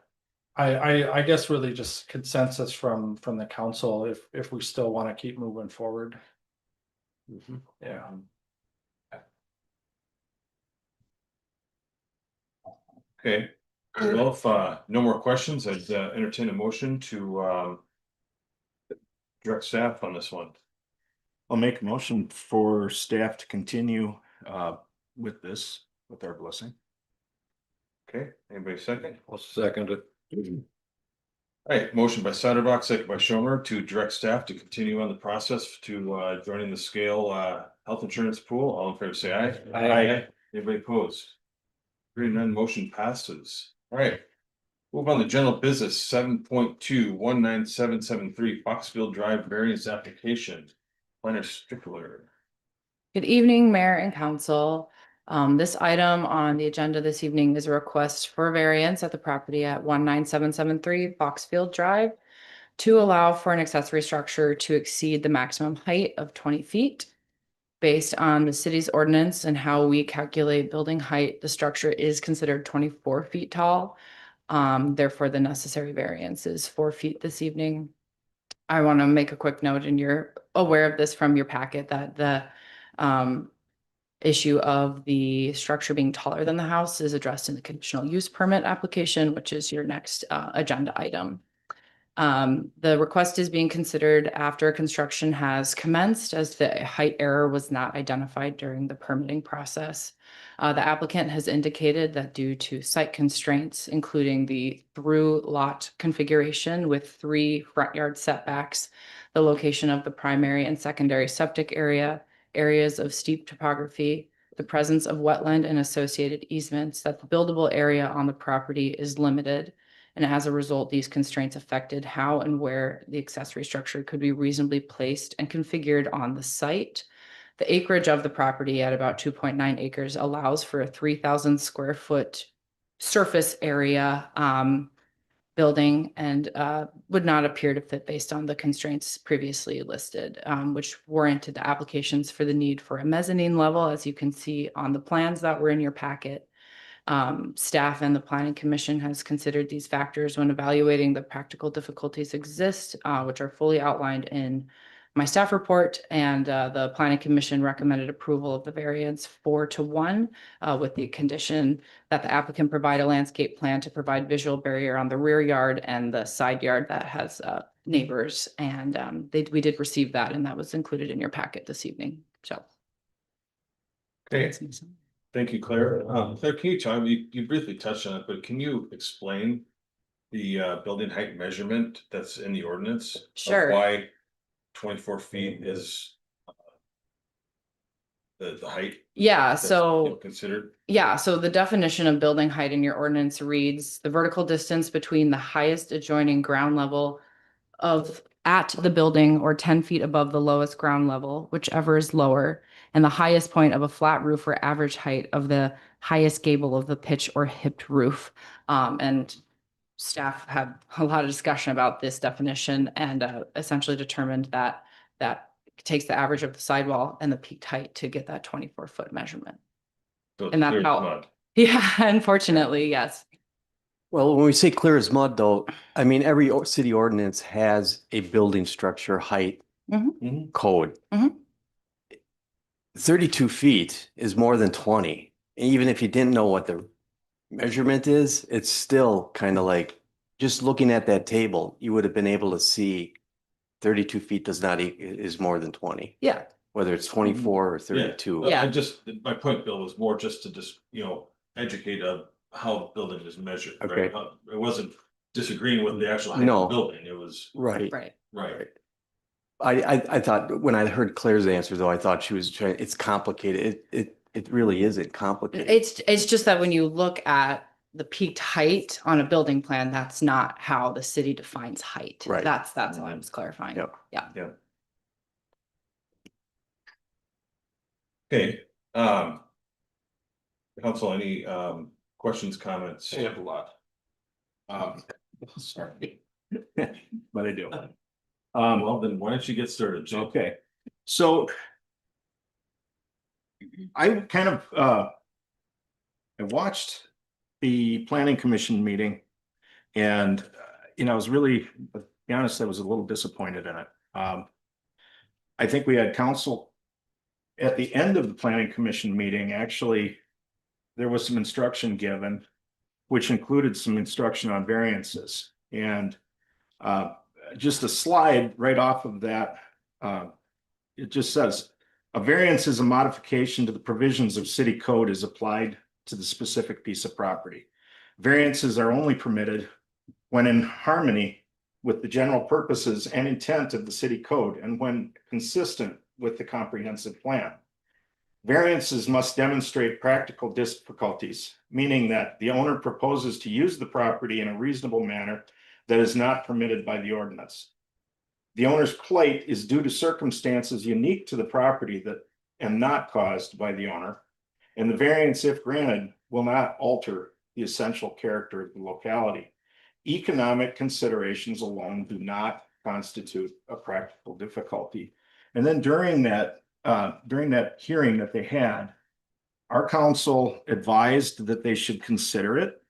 I guess really just consensus from the council if we still want to keep moving forward. Yeah. Okay, well, if no more questions, I'd entertain a motion to direct staff on this one. I'll make a motion for staff to continue with this, with our blessing. Okay, anybody second? I'll second it. All right, motion by Satterbach, second by Schomer to direct staff to continue on the process to joining the scale health insurance pool. All in favor, say aye. Aye. Anybody opposed? Hearing none, motion passes. All right. Move on to general business 7.2 19773 Foxfield Drive variance application. Planner Strickler. Good evening, Mayor and Council. This item on the agenda this evening is a request for variance at the property at 19773 Foxfield Drive to allow for an accessory structure to exceed the maximum height of 20 feet. Based on the city's ordinance and how we calculate building height, the structure is considered 24 feet tall. Therefore, the necessary variance is 4 feet this evening. I want to make a quick note, and you're aware of this from your packet, that the issue of the structure being taller than the house is addressed in the conditional use permit application, which is your next agenda item. The request is being considered after construction has commenced, as the height error was not identified during the permitting process. The applicant has indicated that due to site constraints, including the through lot configuration with 3 front yard setbacks, the location of the primary and secondary septic area, areas of steep topography, the presence of wetland and associated easements, that the buildable area on the property is limited. And as a result, these constraints affected how and where the accessory structure could be reasonably placed and configured on the site. The acreage of the property at about 2.9 acres allows for a 3,000 square foot surface area building, and would not appear to fit based on the constraints previously listed, which warranted the applications for the need for a mezzanine level, as you can see on the plans that were in your packet. Staff and the Planning Commission has considered these factors when evaluating the practical difficulties exist, which are fully outlined in my staff report, and the Planning Commission recommended approval of the variance 4-1 with the condition that the applicant provide a landscape plan to provide visual barrier on the rear yard and the side yard that has neighbors. And we did receive that, and that was included in your packet this evening. So. Okay. Thank you, Claire. Claire, can you tell me, you briefly touched on it, but can you explain the building height measurement that's in the ordinance? Sure. Why 24 feet is the height? Yeah, that's, so considered? Yeah, so the definition of building height in your ordinance reads the vertical distance between the highest adjoining ground level at the building or 10 feet above the lowest ground level, whichever is lower, and the highest point of a flat roof or average height of the highest gable of the pitch or hipped roof. And staff had a lot of discussion about this definition, and essentially determined that takes the average of the sidewall and the peaked height to get that 24-foot measurement. So it's And that's clear as how- mud. Yeah, unfortunately, yes. Well, when we say clear as mud, though, I mean, every city ordinance has a building structure height code. 32 feet is more than 20. Even if you didn't know what the measurement is, it's still kind of like, just looking at that table, you would have been able to see 32 feet is more than 20, Yeah. whether it's 24 or 32. Yeah. I just, my point, Bill, was more just to educate how the building is measured. Right? Okay. It wasn't disagreeing with the actual height of No. the building. It was Right. Right. right. I thought, when I heard Claire's answer, though, I thought she was trying, it's complicated. It really isn't complicated. It's just that when you look at the peaked height on a building plan, that's not how the city defines height. Right. That's all I was clarifying. Yep. Yeah. Okay, council, any questions, comments? I have a lot. Sorry. But I do. Well, then why don't you get started, Jake? Okay, so I kind of, I watched the planning commission meeting and, I was really, to be honest, I was a little disappointed in it. I think we had council at the end of the planning commission meeting, actually, there was some instruction given, which included some instruction on variances. And just a slide right off of that, it just says, a variance is a modification to the provisions of city code as applied to the specific piece of property. Variances are only permitted when in harmony with the general purposes and intent of the city code and when consistent with the comprehensive plan. Variances must demonstrate practical difficulties, meaning that the owner proposes to use the property in a reasonable manner that is not permitted by the ordinance. The owner's plight is due to circumstances unique to the property and not caused by the owner. And the variance, if granted, will not alter the essential character of the locality. Economic considerations alone do not constitute a practical difficulty. And then during that hearing that they had, our council advised that they should consider it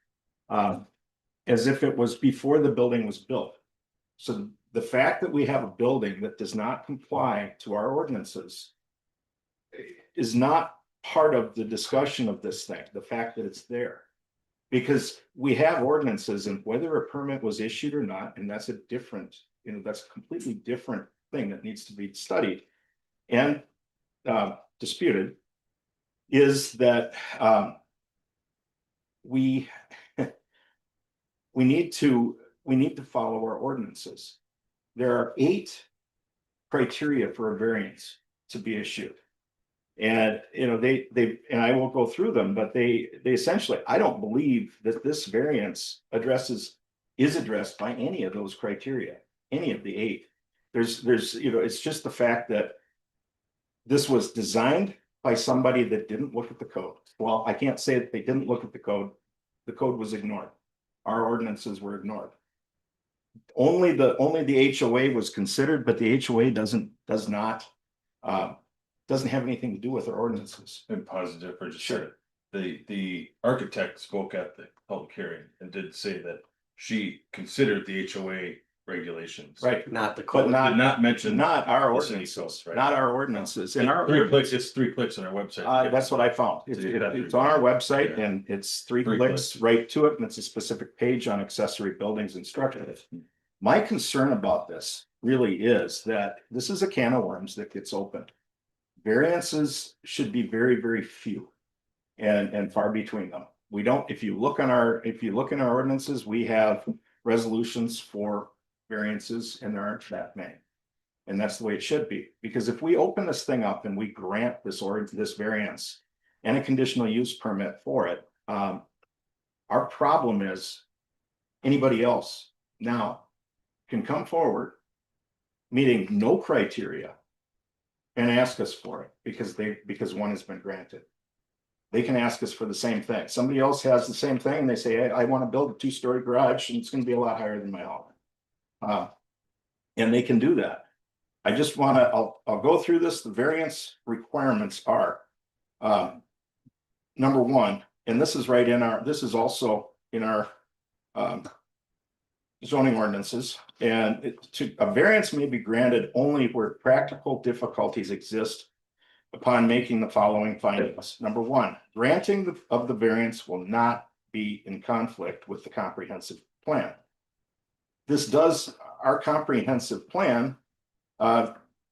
as if it was before the building was built. So the fact that we have a building that does not comply to our ordinances is not part of the discussion of this thing, the fact that it's there. Because we have ordinances and whether a permit was issued or not, and that's a different, that's a completely different thing that needs to be studied and disputed, is that we need to follow our ordinances. There are 8 criteria for a variance to be issued. And they and I won't go through them, but they essentially, I don't believe that this variance is addressed by any of those criteria, any of the 8. There's it's just the fact that this was designed by somebody that didn't look at the code. Well, I can't say that they didn't look at the code. The code was ignored. Our ordinances were ignored. Only the HOA was considered, but the HOA doesn't have anything to do with our ordinances. And positive for just sure. The architect spoke at the public hearing and did say that she considered the HOA regulations. Right, not the But code, did not mention. Not our the city ordinances, codes, right? not our ordinances. And our It's 3 clicks on our website. that's what I found. It's on our website and it's 3 3 clicks clicks. right to it, and it's a specific page on accessory buildings and structures. My concern about this really is that this is a can of worms that gets opened. Variances should be very, very few and far between them. We don't, if you look in our ordinances, we have resolutions for variances and there aren't that many. And that's the way it should be, because if we open this thing up and we grant this variance and a conditional use permit for it, our problem is anybody else now can come forward meeting no criteria and ask us for it because one has been granted. They can ask us for the same thing. Somebody else has the same thing and they say, hey, I want to build a 2-story garage and it's going to be a lot higher than my house. And they can do that. I just want to, I'll go through this. The variance requirements are number 1, and this is right in this is also in our zoning ordinances, and a variance may be granted only where practical difficulties exist upon making the following findings. Number 1, granting of the variance will not be in conflict with the comprehensive plan. Our comprehensive plan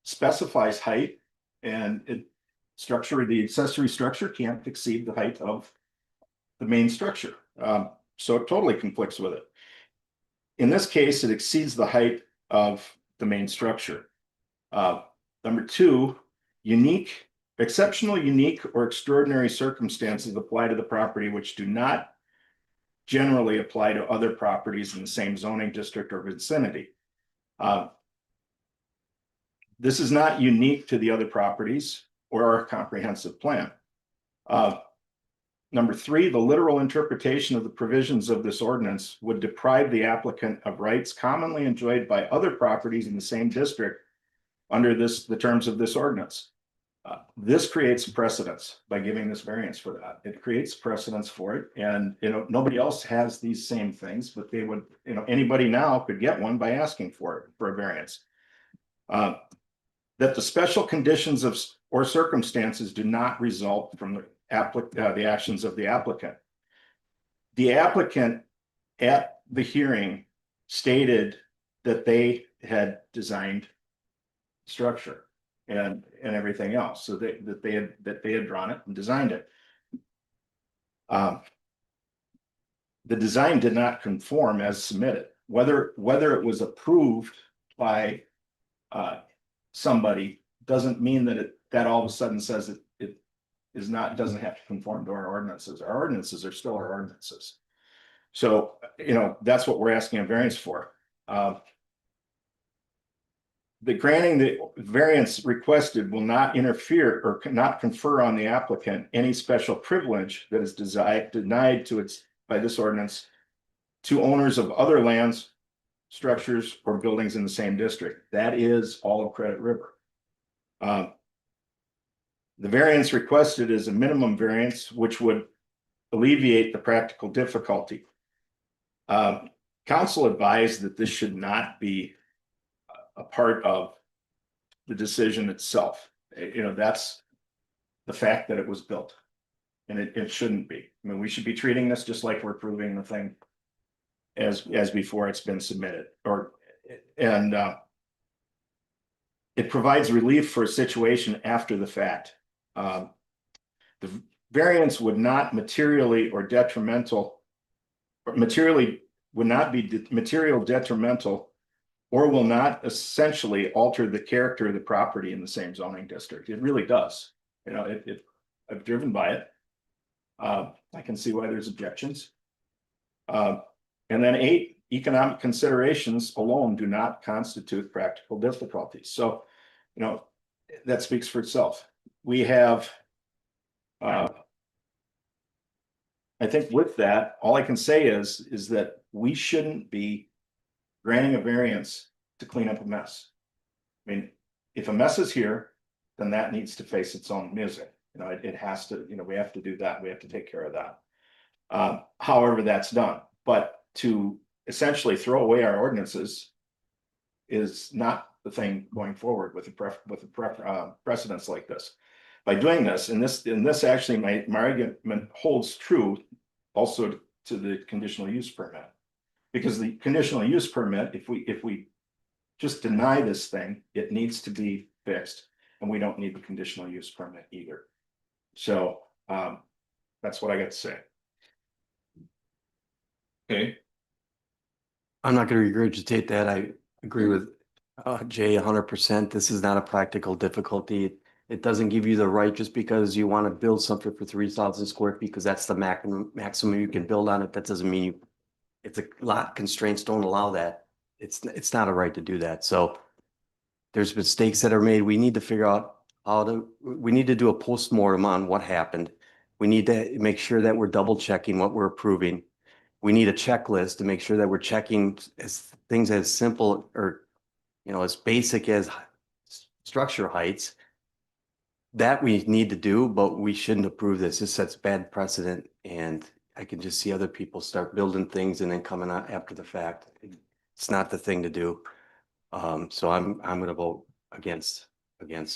specifies height, and the accessory structure can't exceed the height of the main structure. So it totally conflicts with it. In this case, it exceeds the height of the main structure. Number two, exceptional, unique, or extraordinary circumstances apply to the property which do not generally apply to other properties in the same zoning district or vicinity. This is not unique to the other properties or our comprehensive plan. Number three, the literal interpretation of the provisions of this ordinance would deprive the applicant of rights commonly enjoyed by other properties in the same district under the terms of this ordinance. This creates precedence by giving this variance for that. It creates precedence for it, and nobody else has these same things, but they would, anybody now could get one by asking for it for a variance. That the special conditions or circumstances do not result from the actions of the applicant. The applicant at the hearing stated that they had designed structure and everything else, so that they had drawn it and designed it. The design did not conform as submitted. Whether it was approved by somebody doesn't mean that all of a sudden says it doesn't have to conform to our ordinances. Our ordinances are still our ordinances. So, that's what we're asking a variance for. The granting the variance requested will not interfere or not confer on the applicant any special privilege that is denied by this ordinance to owners of other lands, structures, or buildings in the same district. That is all of Credit River. The variance requested is a minimum variance, which would alleviate the practical difficulty. Council advised that this should not be a part of the decision itself. That's the fact that it was built, and it shouldn't be. I mean, we should be treating this just like we're approving the thing as before it's been submitted, it provides relief for a situation after the fact. The variance would not materially be detrimental, or will not essentially alter the character of the property in the same zoning district. It really does. I've driven by it. I can see why there's objections. And then 8, economic considerations alone do not constitute practical difficulties. So, that speaks for itself. We have, I think with that, all I can say is that we shouldn't be granting a variance to clean up a mess. I mean, if a mess is here, then that needs to face its own music. It has to, we have to do that. We have to take care of that. However that's done, but to essentially throw away our ordinances is not the thing going forward with a precedence like this. By doing this, and this actually, my argument holds true also to the conditional use permit. Because the conditional use permit, if we just deny this thing, it needs to be fixed, and we don't need the conditional use permit either. So that's what I got to say. Okay. I'm not going to regurgitate that. I agree with Jay 100%. This is not a practical difficulty. It doesn't give you the right just because you want to build something for 3,000 square feet because that's the maximum you can build on it. That doesn't mean it's a lot. Constraints don't allow that. It's not a right to do that. So there's mistakes that are made. We need to figure out we need to do a postmortem on what happened. We need to make sure that we're double checking what we're approving. We need a checklist to make sure that we're checking things as simple or, as basic as structure heights. That we need to do, but we shouldn't approve this. This sets bad precedent, and I can just see other people start building things and then coming out after the fact. It's not the thing to do. So I'm going to vote against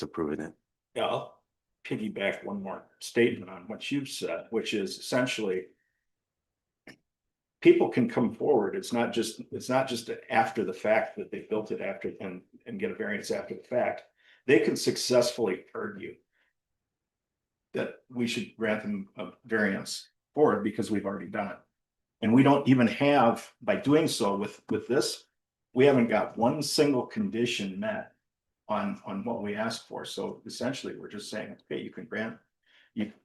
approving it. Yeah, I'll piggyback one more statement on what you've said, which is essentially people can come forward. It's not just after the fact that they built it after and get a variance after the fact. They can successfully argue that we should grant them a variance for it because we've already done it. And we don't even have, by doing so with this, we haven't got one single condition met on what we asked for. So essentially, we're just saying, okay, you can grant.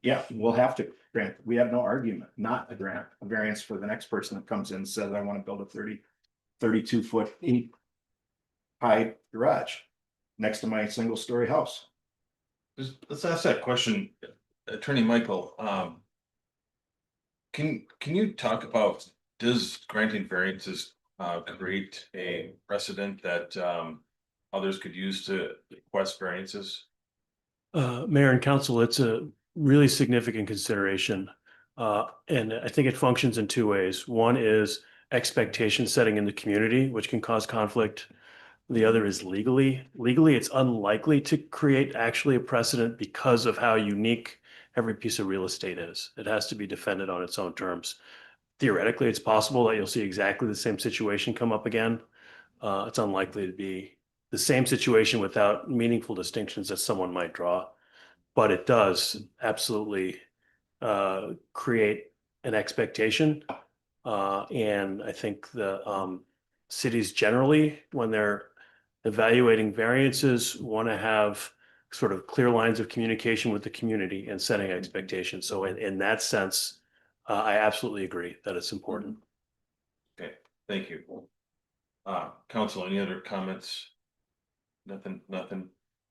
Yeah, we'll have to grant, we have no argument, not a grant, a variance for the next person that comes in and says, I want to build a 32 foot high garage next to my single story house. Let's ask that question, Attorney Michael, can you talk about, does granting variances create a precedent that others could use to request variances? Mayor and council, it's a really significant consideration. And I think it functions in two ways. One is expectation setting in the community, which can cause conflict. The other is legally. Legally, it's unlikely to create actually a precedent because of how unique every piece of real estate is. It has to be defended on its own terms. Theoretically, it's possible that you'll see exactly the same situation come up again. It's unlikely to be the same situation without meaningful distinctions that someone might draw. But it does absolutely create an expectation. And I think the cities generally, when they're evaluating variances, want to have sort of clear lines of communication with the community and setting expectations. So in that sense, I absolutely agree that it's important. Okay, thank you. Council, any other comments? Nothing.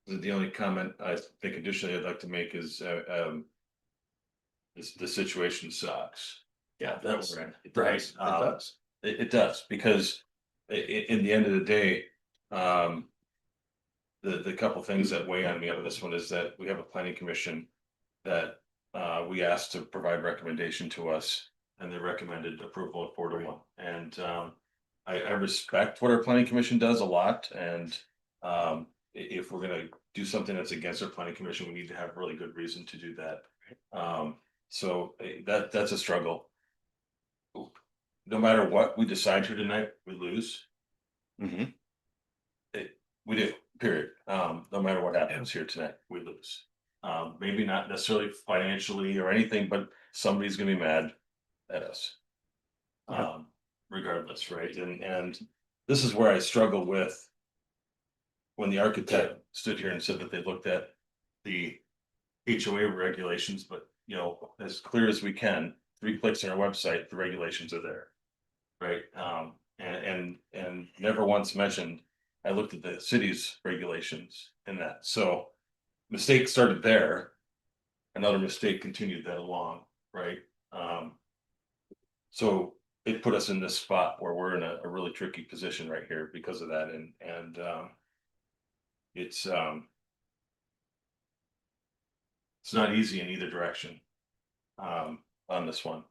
The only comment I think additionally I'd like to make is the situation sucks. Yeah, That we're in, it right? does. It does. It does, because in the end of the day, the couple things that weigh on me on this one is that we have a planning commission that we asked to provide recommendation to us, and they recommended approval of 4-1. And I respect what our planning commission does a lot, and if we're gonna do something that's against our planning commission, we need to have really good reason to do that. So that's a struggle. No matter what we decide here tonight, we lose. Mhm. We do, period. No matter what happens here tonight, we lose. Maybe not necessarily financially or anything, but somebody's gonna be mad at us. Regardless, right? And this is where I struggle with when the architect stood here and said that they looked at the HOA regulations, but you know, as clear as we can, 3 clicks on our website, the regulations are there. Right? And never once mentioned, I looked at the city's regulations in that. So mistake started there. Another mistake continued that along, right? So it put us in this spot where we're in a really tricky position right here because of that. And it's not easy in either direction on this one.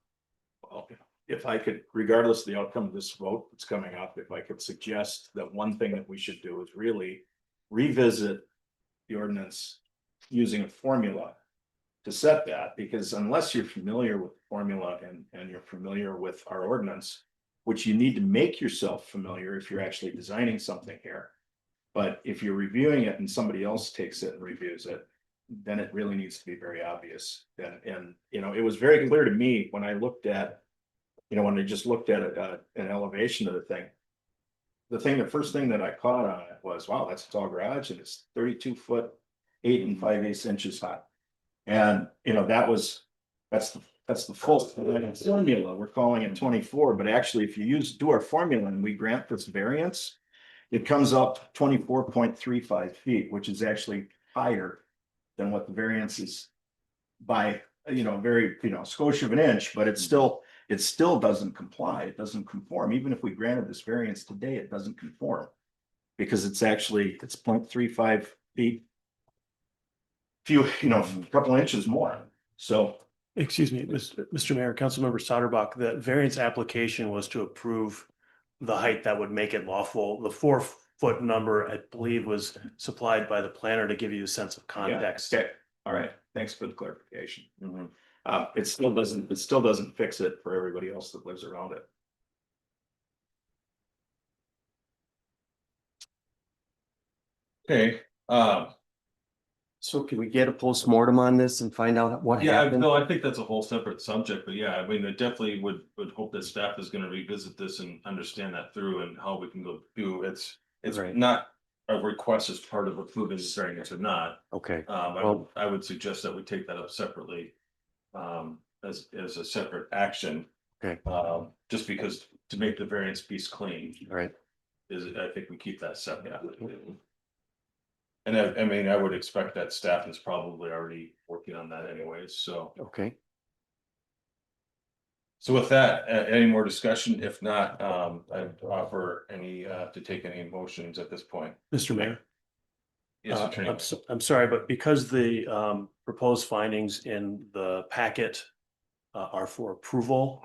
Well, if I could, regardless of the outcome of this vote that's coming up, if I could suggest that one thing that we should do is really revisit the ordinance using a formula to set that, because unless you're familiar with the formula and you're familiar with our ordinance, which you need to make yourself familiar if you're actually designing something here. But if you're reviewing it and somebody else takes it and reviews it, then it really needs to be very obvious. And you know, it was very clear to me when I looked at, you know, when I just looked at an elevation of the thing. The first thing that I caught on it was, wow, that's a tall garage and it's 32 foot, 8 5/8 inches high. And you know, that's the full formula. We're calling it 24, but actually, if you do our formula and we grant this variance, it comes up 24.35 feet, which is actually higher than what the variance is by, you know, very, you know, skosh of an inch, but it still doesn't comply. It doesn't conform. Even if we granted this variance today, it doesn't conform because it's 0.35 feet. A couple inches more. So. Excuse me, Mr. Mayor, Councilmember Soderbach, the variance application was to approve the height that would make it lawful. The 4-foot number, I believe, was supplied by the planner to give you a sense of context. Okay, all right, thanks for the clarification. It still doesn't fix it for everybody else that lives around it. Okay, So can we get a postmortem on this and find out what yeah, happened? no, I think that's a whole separate subject, but yeah, I mean, I definitely would hope that staff is gonna revisit this and understand that through and how we can go through. It's Right. not a request as part of approving the variance or not. Okay, Well, I would suggest that we take that up separately. As a separate action. Okay. Just because to make the variance piece clean all right. I think we keep that separate. And I mean, I would expect that staff is probably already working on that anyways, so. Okay. So with that, any more discussion? If not, I'd offer any, to take any motions at this point. Mr. Mayor. Yes, Attorney. I'm sorry, but because the proposed findings in the packet are for approval,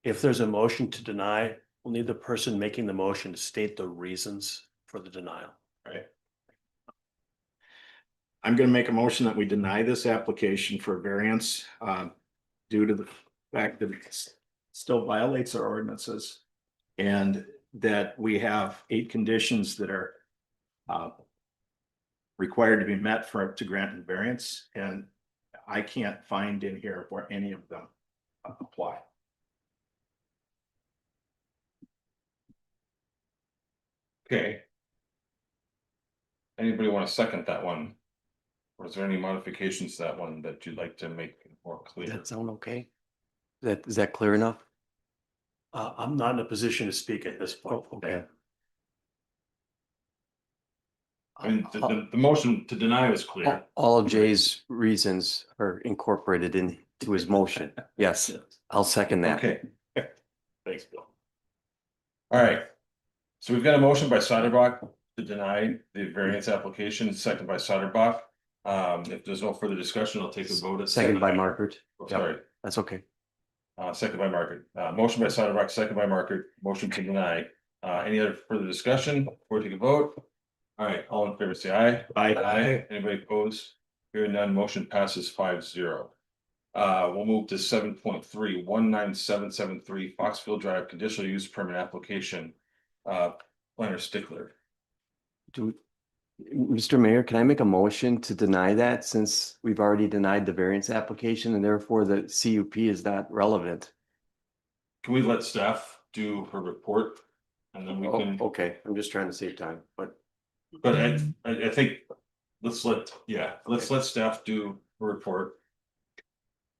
if there's a motion to deny, we'll need the person making the motion to state the reasons for the denial. Right. I'm gonna make a motion that we deny this application for variance due to the fact that it still violates our ordinances. And that we have 8 conditions that are required to be met for to grant a variance, and I can't find in here where any of them apply. Okay. Anybody want to second that one? Or is there any modifications to that one that you'd like to make more Does clear? that sound okay? Is that clear enough? I'm not in a position to speak at this point. Okay. I mean, the motion to deny was clear. All of Jay's reasons are incorporated into his motion. Yes, I'll second that. Okay, Thanks, Bill. all right. So we've got a motion by Soderbach to deny the variance application, second by Soderbach. If there's no further discussion, I'll take a vote. Second by Margaret. Oh, sorry, That's okay. second by Margaret. Motion by Soderbach, second by Margaret, motion to deny. Any other further discussion before we take a vote? All right, all in favor, say aye. Aye. Anybody opposed? Hearing none, motion passes 5-0. We'll move to 7.3 19773 Foxfield Drive conditional use permit application. Planner Stickler. Mr. Mayor, can I make a motion to deny that since we've already denied the variance application and therefore the CUP is not relevant? Can we let staff do her report? And then we Oh, can, okay, I'm just trying to save time, but but I think, let's let staff do a report.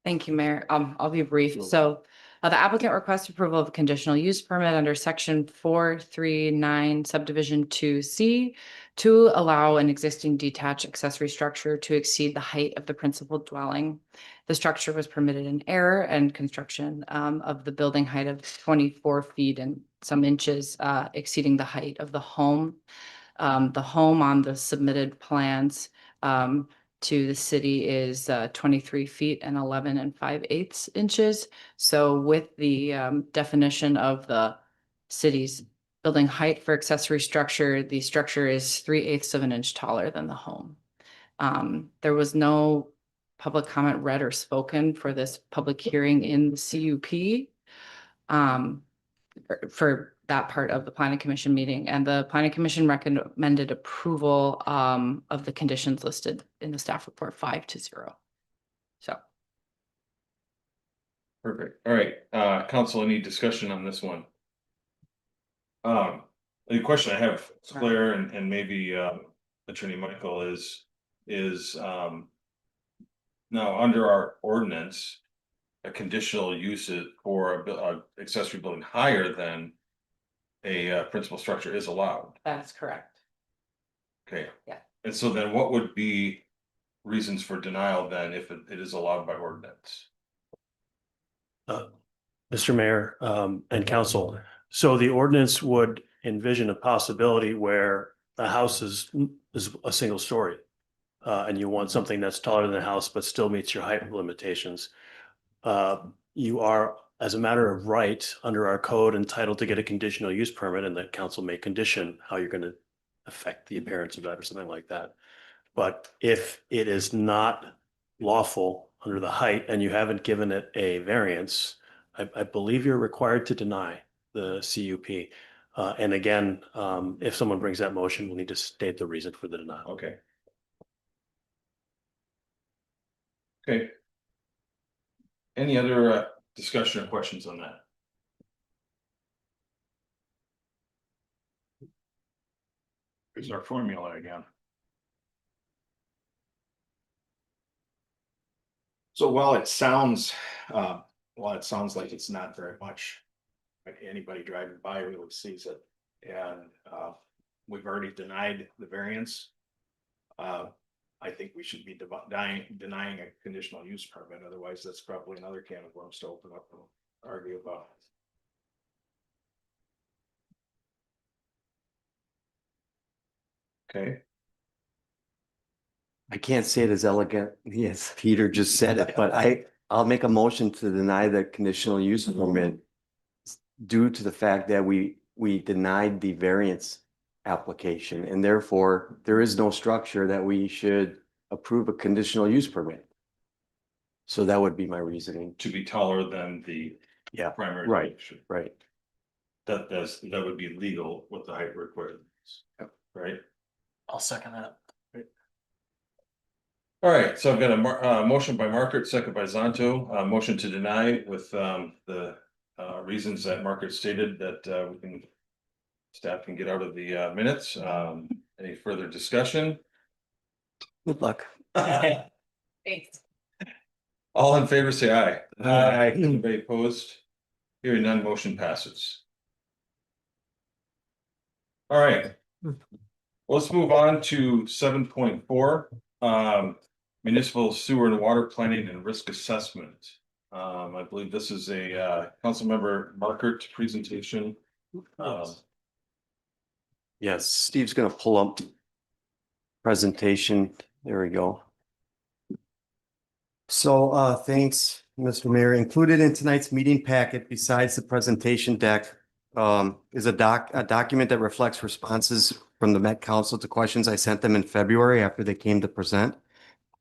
Thank you, Mayor. I'll be brief. So the applicant requests approval of a conditional use permit under section 439 subdivision 2C to allow an existing detached accessory structure to exceed the height of the principal dwelling. The structure was permitted in error and construction of the building height of 24 feet and some inches exceeding the height of the home. The home on the submitted plans to the city is 23 feet and 11 5/8 inches. So with the definition of the city's building height for accessory structure, the structure is 3/8 of an inch taller than the home. There was no public comment read or spoken for this public hearing in the CUP for that part of the planning commission meeting, and the planning commission recommended approval of the conditions listed in the staff report 5-0. So. Perfect. All right, council, any discussion on this one? The question I have, Claire, and maybe Attorney Michael is now under our ordinance, a conditional use for a accessory building higher than a principal structure is allowed. That is correct. Okay. Yeah. And so then what would be reasons for denial then if it is allowed by ordinance? Mr. Mayor, and council, so the ordinance would envision a possibility where the house is a single story. And you want something that's taller than the house, but still meets your height limitations. You are, as a matter of right, under our code, entitled to get a conditional use permit, and the council may condition how you're going to affect the appearance of that or something like that. But if it is not lawful under the height and you haven't given it a variance, I believe you're required to deny the CUP. And again, if someone brings that motion, we'll need to state the reason for the denial. Okay. Okay. Any other discussion or questions on that? Here's our formula again. So while it sounds like it's not very much, like anybody driving by really sees it, and we've already denied the variance. I think we should be denying a conditional use permit, otherwise that's probably another can of worms to open up and argue about. Okay, I can't say it as elegantly as Peter just said it, but I'll make a motion to deny the conditional use permit due to the fact that we denied the variance application, and therefore there is no structure that we should approve a conditional use permit. So that would be my reasoning. To be taller than the Yeah, primary. right, elevation. right. That would be legal with the height requirements, right? I'll second that. All right, so I've got a motion by Markert, second by Zonto, motion to deny with the reasons that Markert stated that staff can get out of the minutes. Any further discussion? Good luck. Thanks. All in favor, say aye. Aye. Anybody opposed? Hearing none, motion passes. All right. Let's move on to 7.4, municipal sewer and water planning and risk assessment. I believe this is a council member Markert presentation. Yes, Steve's gonna pull up presentation. There we go. So thanks, Mr. Mayor. Included in tonight's meeting packet, besides the presentation deck, is a document that reflects responses from the Met Council to questions I sent them in February after they came to present.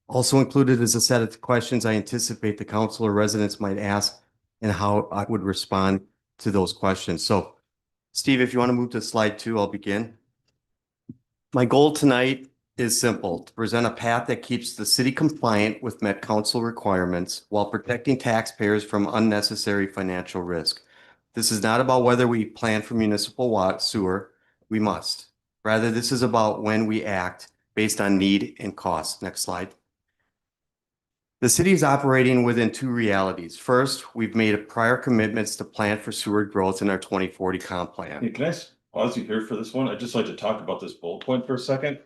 Also included is a set of questions I anticipate the council or residents might ask and how I would respond to those questions. So Steve, if you want to move to slide 2, I'll begin. My goal tonight is simple: to present a path that keeps the city compliant with Met Council requirements while protecting taxpayers from unnecessary financial risk. This is not about whether we plan for municipal water sewer. We must. Rather, this is about when we act based on need and cost. Next slide. The city is operating within 2 realities. First, we've made prior commitments to plan for sewer growth in our 2040 comp plan. Hey, can I pause you here for this one? I'd just like to talk about this bullet point for a second.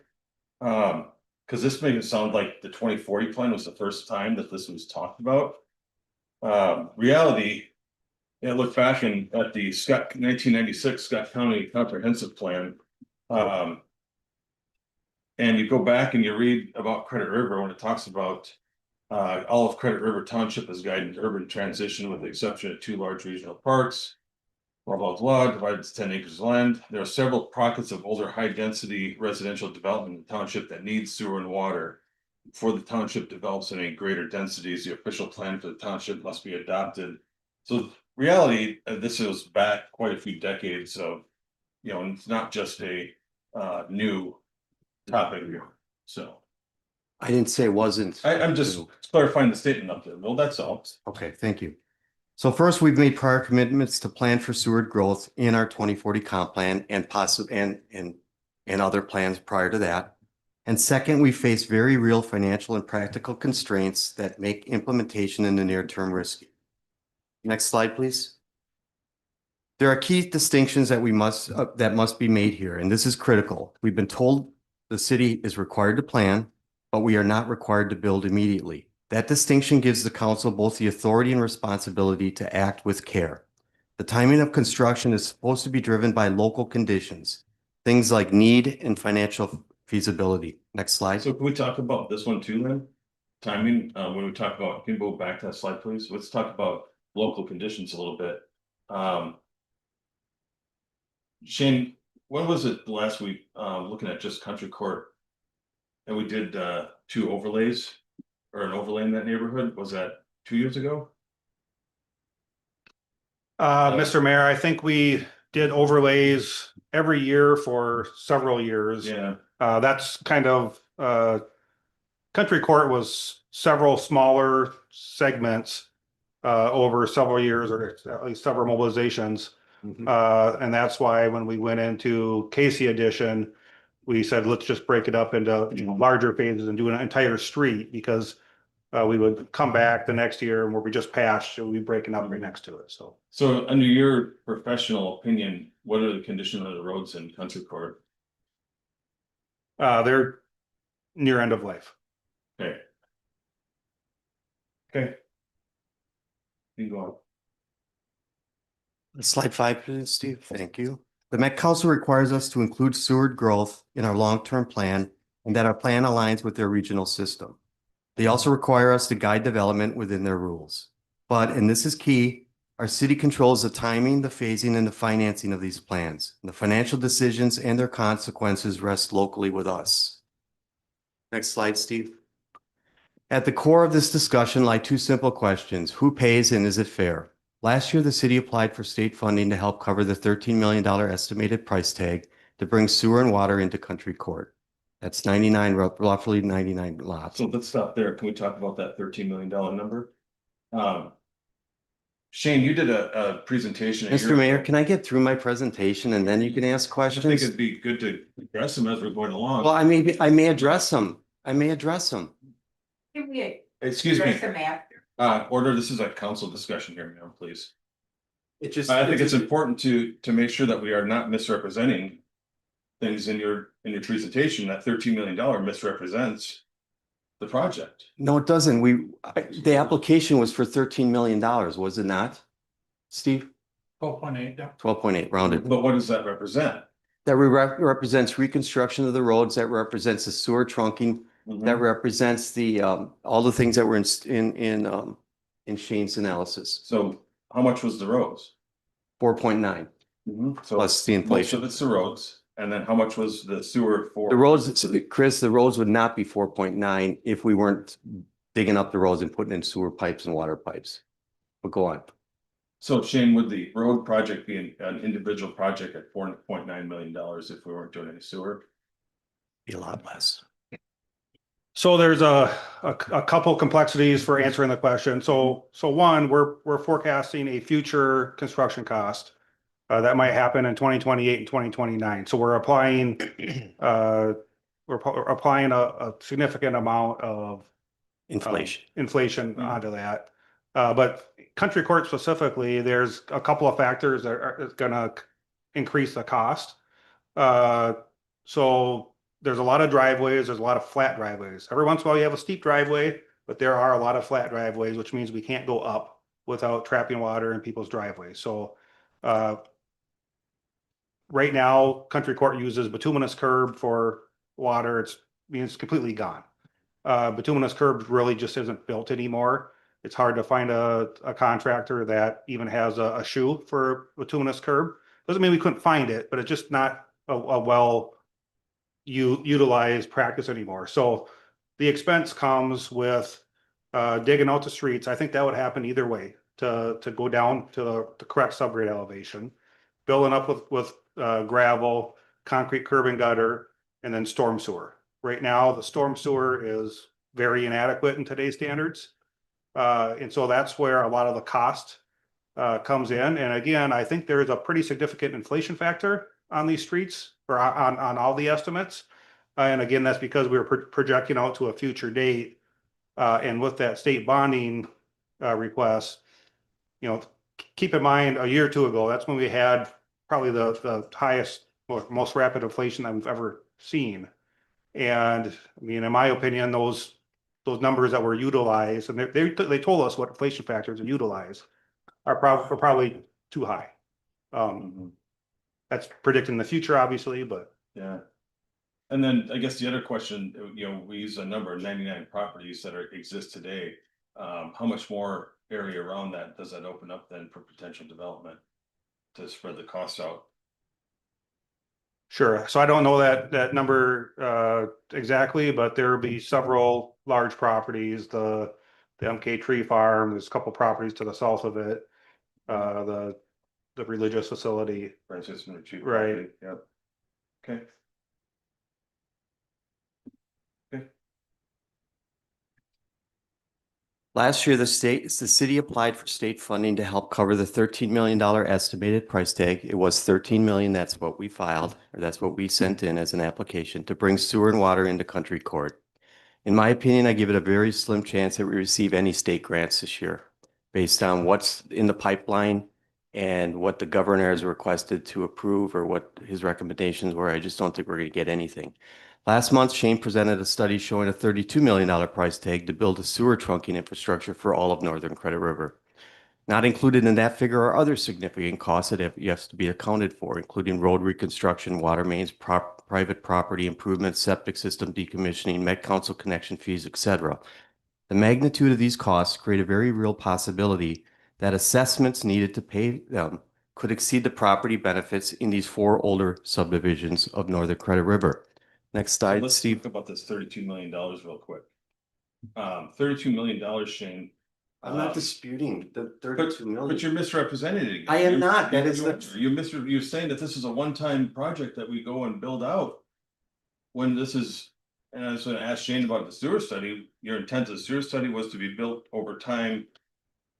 Because this makes it sound like the 2040 plan was the first time that this was talked about. Reality, look back at the 1996 Scott County Comprehensive Plan. And you go back and you read about Credit River when it talks about all of Credit River Township is guiding urban transition with the exception of 2 large regional parks. Blah, blah, blah, divided to 10 acres of land. There are several pockets of older high-density residential development in the township that needs sewer and water. Before the township develops any greater densities, the official plan for the township must be adopted. So reality, this is back quite a few decades of, and it's not just a new topic here, so. I didn't say it wasn't. I'm just clarifying the statement up there, Well, that's all. Okay, thank you. So first, we've made prior commitments to plan for sewer growth in our 2040 comp plan and and other plans prior to that. And second, we face very real financial and practical constraints that make implementation in the near term risky. Next slide, please. There are key distinctions that must be made here, and this is critical. We've been told the city is required to plan, but we are not required to build immediately. That distinction gives the council both the authority and responsibility to act with care. The timing of construction is supposed to be driven by local conditions, things like need and financial feasibility. Next slide. So can we talk about this one too, then? Timing, when we talk about, can you go back to that slide, please? Let's talk about local conditions a little bit. Shane, when was it last week, looking at just Country Court? And we did 2 overlays or an overlay in that neighborhood? Was that 2 years ago? Mr. Mayor, I think we did overlays every year for several years. Yeah. That's kind of, Country Court was several smaller segments over several years, or at least several mobilizations. And that's why when we went into Casey Edition, we said, let's just break it up into, you know, larger phases and do an entire street because we would come back the next year and where we just passed, we'll be breaking up right next to it, so. So under your professional opinion, what are the condition of the roads in Country Court? They're near end of life. Okay. Okay. You go on. Slide 5, please, Steve. Thank you. The Met Council requires us to include sewer growth in our long-term plan and that our plan aligns with their regional system. They also require us to guide development within their rules. But, and this is key, our city controls the timing, the phasing, and the financing of these plans. The financial decisions and their consequences rest locally with us. Next slide, Steve. At the core of this discussion lie two simple questions. Who pays and is it fair? Last year, the city applied for state funding to help cover the $13 million estimated price tag to bring sewer and water into Country Court. That's roughly 99 lots. So let's stop there. Can we talk about that $13 million number? Shane, you did a presentation. Mr. Mayor, can I get through my presentation and then you can ask I questions? think it'd be good to address them as we're going along. Well, I may address them. I may address them. Can we Excuse me, address them after? order, this is a council discussion here, ma'am, please. It just. I think it's important to make sure that we are not misrepresenting things in your presentation. That $13 million misrepresents the project. No, it doesn't. The application was for $13 million, was it not? Steve? 12.8, yeah. 12.8 rounded. But what does that represent? That represents reconstruction of the roads, that represents the sewer trunking, that represents the, all the things that were in Shane's analysis. So how much was the roads? 4.9 So plus the most inflation. of it's the roads, and then how much was the sewer for? The roads, Chris, the roads would not be 4.9 if we weren't digging up the roads and putting in sewer pipes and water pipes. But go on. So Shane, would the road project be an individual project at $4.9 million if we weren't doing any sewer? Be a lot less. So there's a couple complexities for answering the question. So one, we're forecasting a future construction cost that might happen in 2028 and 2029. So we're applying a significant amount of inflation onto that. But Country Court specifically, there's a couple of factors that are gonna increase the cost. So there's a lot of driveways, there's a lot of flat driveways. Every once in a while you have a steep driveway, but there are a lot of flat driveways, which means we can't go up without trapping water in people's driveways. So right now, Country Court uses bituminous curb for water. It's completely gone. Bituminous curb really just isn't built anymore. It's hard to find a contractor that even has a shoe for bituminous curb. Doesn't mean we couldn't find it, but it's just not a well utilized practice anymore. So the expense comes with digging out the streets. I think that would happen either way to go down to the correct subgrade elevation, filling up with gravel, concrete curb and gutter, and then storm sewer. Right now, the storm sewer is very inadequate in today's standards. And so that's where a lot of the cost comes in. And again, I think there is a pretty significant inflation factor on these streets or on all the estimates. And again, that's because we were projecting out to a future date. And with that state bonding request, you know, keep in mind a year or two ago, that's when we had probably the highest or most rapid inflation that we've ever seen. And I mean, in my opinion, those numbers that were utilized, and they told us what inflation factors are utilized, are probably too high. That's predicting the future, obviously, but. Yeah. And then I guess the other question, you know, we use a number of 99 properties that exist today. How much more area around that does that open up then for potential development to spread the costs out? Sure. So I don't know that number exactly, but there will be several large properties, the MK Tree Farm, there's a couple properties to the south of it. The religious facility. Francis Tree. Right. Yep. Okay. Okay. Last year, the city applied for state funding to help cover the $13 million estimated price tag. It was 13 million. That's what we filed, or that's what we sent in as an application to bring sewer and water into Country Court. In my opinion, I give it a very slim chance that we receive any state grants this year based on what's in the pipeline and what the governor has requested to approve or what his recommendations were. I just don't think we're going to get anything. Last month, Shane presented a study showing a $32 million price tag to build a sewer trunking infrastructure for all of Northern Credit River. Not included in that figure are other significant costs that have to be accounted for, including road reconstruction, water mains, private property improvements, septic system decommissioning, Met Council connection fees, etc. The magnitude of these costs create a very real possibility that assessments needed to pay them could exceed the property benefits in these 4 older subdivisions of Northern Credit River. Next So slide, let's Steve. talk about this $32 million real quick. $32 million, Shane. I'm not disputing the 32 million. But you're misrepresenting it again. I am not. That is You're saying that this is a one-time project that we go and build out. When this is, and I was gonna ask Shane about the sewer study, your intent of the sewer study was to be built over time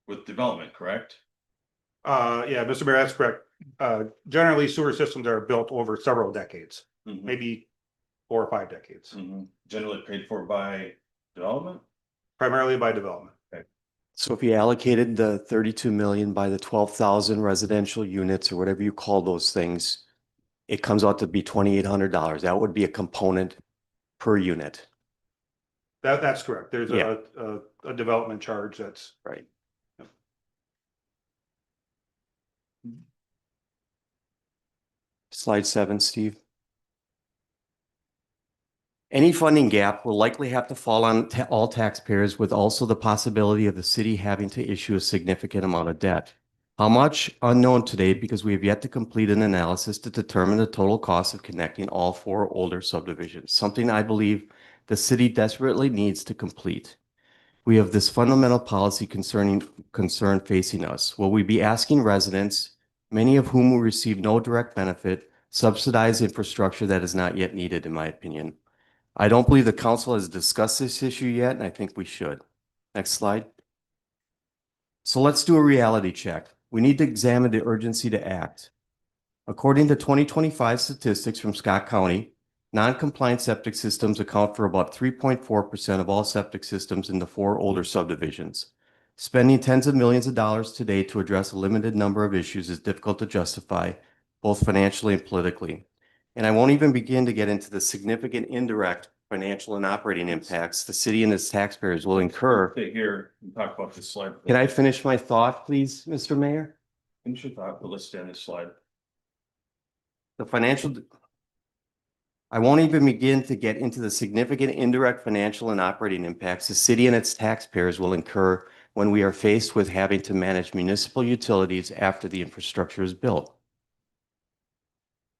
with development, correct? Yeah, Mr. Mayor, that's correct. Generally sewer systems are built over several decades, Mhm. maybe 4 or 5 decades, Generally paid for by development? primarily by development. So if you allocated the 32 million by the 12,000 residential units or whatever you call those things, it comes out to be $2,800. That would be a component per unit. That's correct. There's Yeah. a development charge that's Right. Slide 7, Steve. Any funding gap will likely have to fall on all taxpayers, with also the possibility of the city having to issue a significant amount of debt. How much? Unknown today, because we have yet to complete an analysis to determine the total cost of connecting all 4 older subdivisions, something I believe the city desperately needs to complete. We have this fundamental policy concern facing us. Will we be asking residents, many of whom will receive no direct benefit, subsidize infrastructure that is not yet needed, in my opinion? I don't believe the council has discussed this issue yet, and I think we should. Next slide. So let's do a reality check. We need to examine the urgency to act. According to 2025 statistics from Scott County, non-compliant septic systems account for about 3.4% of all septic systems in the 4 older subdivisions. Spending tens of millions of dollars today to address a limited number of issues is difficult to justify, both financially and politically. And I won't even begin to get into the significant indirect financial and operating impacts the city and its taxpayers will incur. Stay here and talk about this slide. Can I finish my thought, please, Mr. Mayor? Finish your thought, but let's stay on this slide. I won't even begin to get into the significant indirect financial and operating impacts the city and its taxpayers will incur when we are faced with having to manage municipal utilities after the infrastructure is built.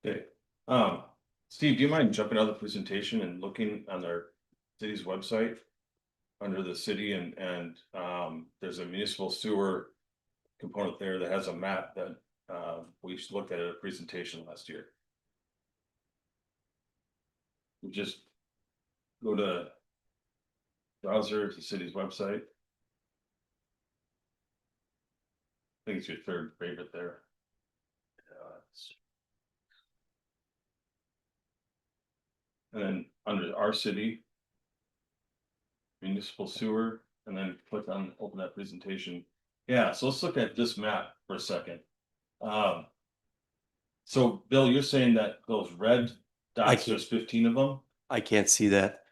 Okay, Steve, do you mind jumping out of the presentation and looking on their city's website? Under the city and there's a municipal sewer component there that has a map that we looked at a presentation last year. You just go to browser to the city's website. I think it's your 3rd favorite there. And then under our city, municipal sewer, and then click on open that presentation. Yeah, so let's look at this map for a second. So Bill, you're saying that those red dots, there's 15 of them? I can't see that.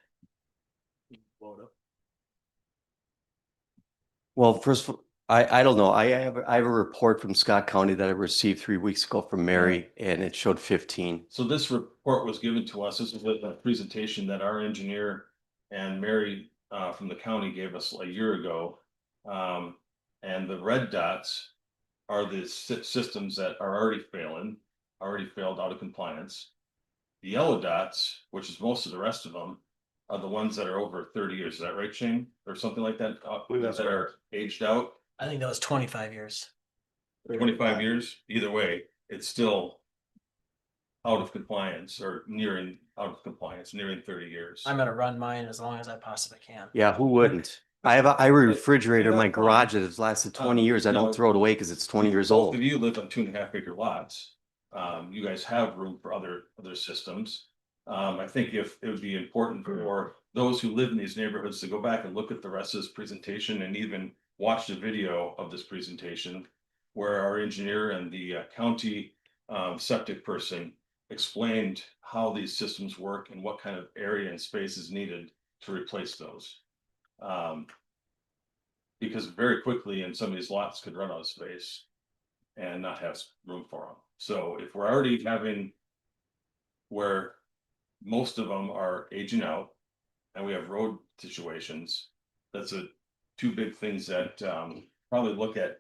Well, first of all, I don't know. I have a report from Scott County that I received 3 weeks ago from Mary, and it showed 15. So this report was given to us. This is a presentation that our engineer and Mary from the county gave us a year ago. And the red dots are the systems that are already failed out of compliance. The yellow dots, which is most of the rest of them, are the ones that are over 30 years. Is that right, Shane? Or something like that? That are aged out? I think that was 25 years. 25 years? Either way, it's still out of compliance or nearing out of compliance, nearing 30 years. I'm gonna run mine as long as I possibly can. Yeah, who wouldn't? I have a refrigerator in my garage that has lasted 20 years. I no. don't throw it away because it's 20 years Both old. of you live on 2.5 acre lots. You guys have room for other systems. I think if it would be important for those who live in these neighborhoods to go back and look at the rest of this presentation and even watch the video of this presentation, where our engineer and the county septic person explained how these systems work and what kind of area and space is needed to replace those. Because very quickly, and some of these lots could run out of space and not have room for them. So if we're already having where most of them are aging out and we have road situations, that's two big things that probably look at,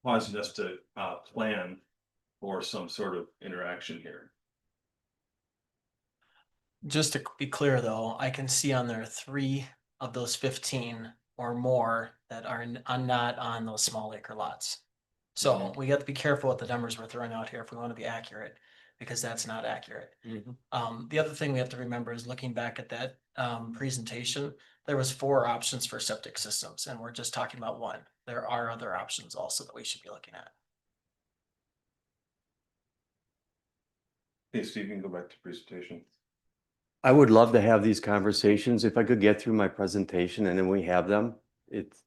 causing us to plan for some sort of interaction here. Just to be clear though, I can see on there 3 of those 15 or more that are not on those small acre lots. So we got to be careful with the numbers we're throwing out here if we want to be accurate, because that's not accurate. The other thing we have to remember is looking back at that presentation, there was 4 options for septic systems, and we're just talking about 1. There are other options also that we should be looking at. Hey, Steve, you can go back to presentation. I would love to have these conversations if I could get through my presentation and then we have them. It's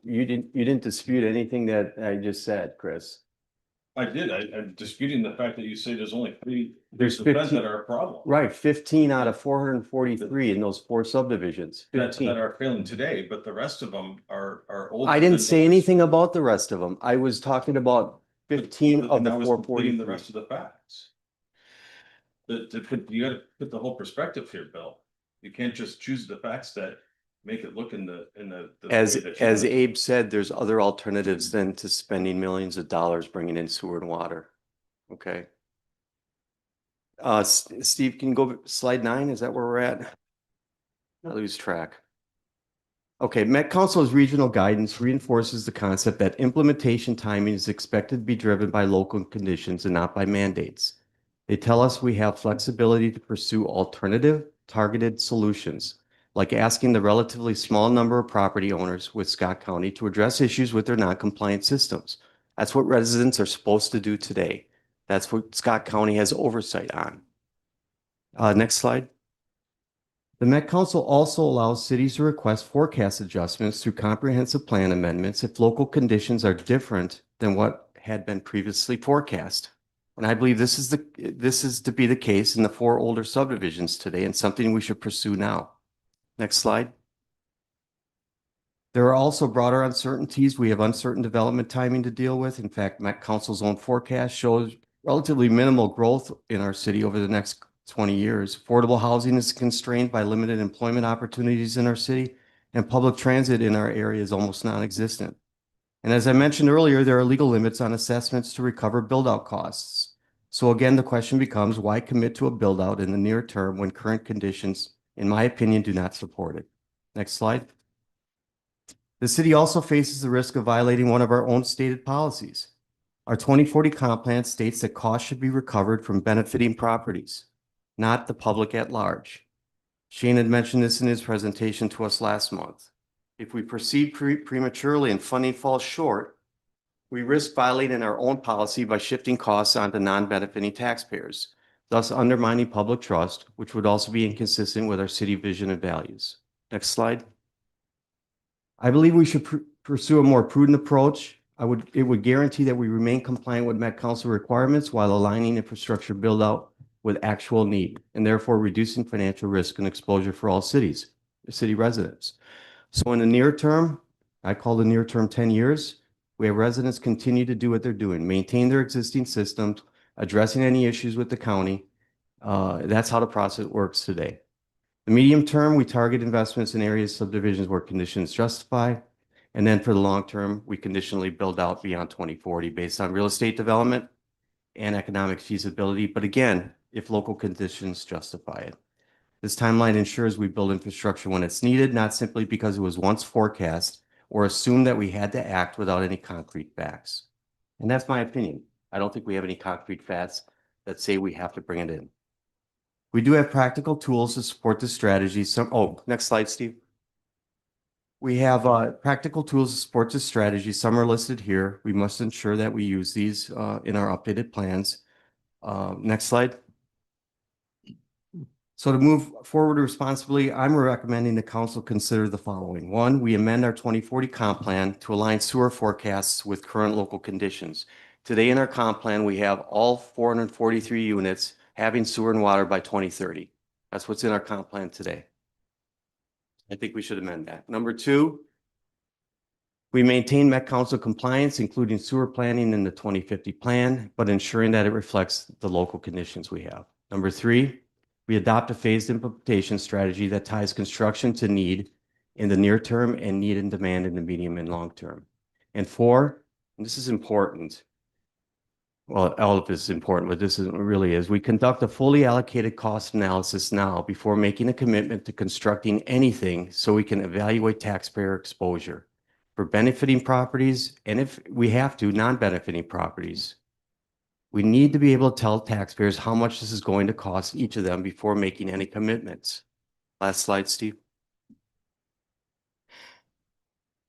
you didn't dispute anything that I just said, Chris. I did. I'm disputing the fact that you say there's only 3 There's pieces of fence 15 that are a problem. Right, 15 out of 443 in those 4 subdivisions. That 15. are failing today, but the rest of them are old. I didn't say anything about the rest of them. I was talking about 15 of the 443. The rest of the facts. You gotta put the whole perspective here, Bill. You can't just choose the facts that make it look in the As way that you as want. Abe said, there's other alternatives than to spending millions of dollars bringing in sewer and water. Okay. Steve, can you go slide 9? Is that where we're at? I lose track. Okay, Met Council's regional guidance reinforces the concept that implementation timing is expected to be driven by local conditions and not by mandates. They tell us we have flexibility to pursue alternative targeted solutions, like asking the relatively small number of property owners with Scott County to address issues with their non-compliant systems. That's what residents are supposed to do today. That's what Scott County has oversight on. Next slide. The Met Council also allows cities to request forecast adjustments through comprehensive plan amendments if local conditions are different than what had been previously forecast. And I believe this is to be the case in the 4 older subdivisions today, and something we should pursue now. Next slide. There are also broader uncertainties. We have uncertain development timing to deal with. In fact, Met Council's own forecast shows relatively minimal growth in our city over the next 20 years. Affordable housing is constrained by limited employment opportunities in our city, and public transit in our area is almost non-existent. And as I mentioned earlier, there are legal limits on assessments to recover build-out costs. So again, the question becomes, why commit to a build-out in the near term when current conditions, in my opinion, do not support it? Next slide. The city also faces the risk of violating one of our own stated policies. Our 2040 comp plan states that costs should be recovered from benefiting properties, not the public at large. Shane had mentioned this in his presentation to us last month. If we proceed prematurely and funding falls short, we risk violating our own policy by shifting costs onto non-benefiting taxpayers, thus undermining public trust, which would also be inconsistent with our city vision and values. Next slide. I believe we should pursue a more prudent approach. It would guarantee that we remain compliant with Met Council requirements while aligning infrastructure build out with actual need, and therefore reducing financial risk and exposure for all city residents. So in the near term, I call the near term 10 years, we have residents continue to do what they're doing, maintain their existing systems, addressing any issues with the county. That's how the process works today. The medium term, we target investments in areas, subdivisions where conditions justify. And then for the long term, we conditionally build out beyond 2040 based on real estate development and economic feasibility. But again, if local conditions justify it. This timeline ensures we build infrastructure when it's needed, not simply because it was once forecast or assumed that we had to act without any concrete facts. And that's my opinion. I don't think we have any concrete facts that say we have to bring it in. We do have practical tools to support this strategy. Next slide, Steve. We have practical tools to support this strategy. Some are listed here. We must ensure that we use these in our updated plans. Next slide. So to move forward responsibly, I'm recommending the council consider the following. One, we amend our 2040 comp plan to align sewer forecasts with current local conditions. Today in our comp plan, we have all 443 units having sewer and water by 2030. That's what's in our comp plan today. I think we should amend that. Number two, we maintain Met Council compliance, including sewer planning in the 2050 plan, but ensuring that it reflects the local conditions we have. Number three, we adopt a phased implementation strategy that ties construction to need in the near term and need and demand in the medium and long term. And four, and this is important. Well, all of this is important, but this really is. We conduct a fully allocated cost analysis now before making a commitment to constructing anything so we can evaluate taxpayer exposure for benefiting properties and, if we have to, non-benefiting properties. We need to be able to tell taxpayers how much this is going to cost each of them before making any commitments. Last slide, Steve.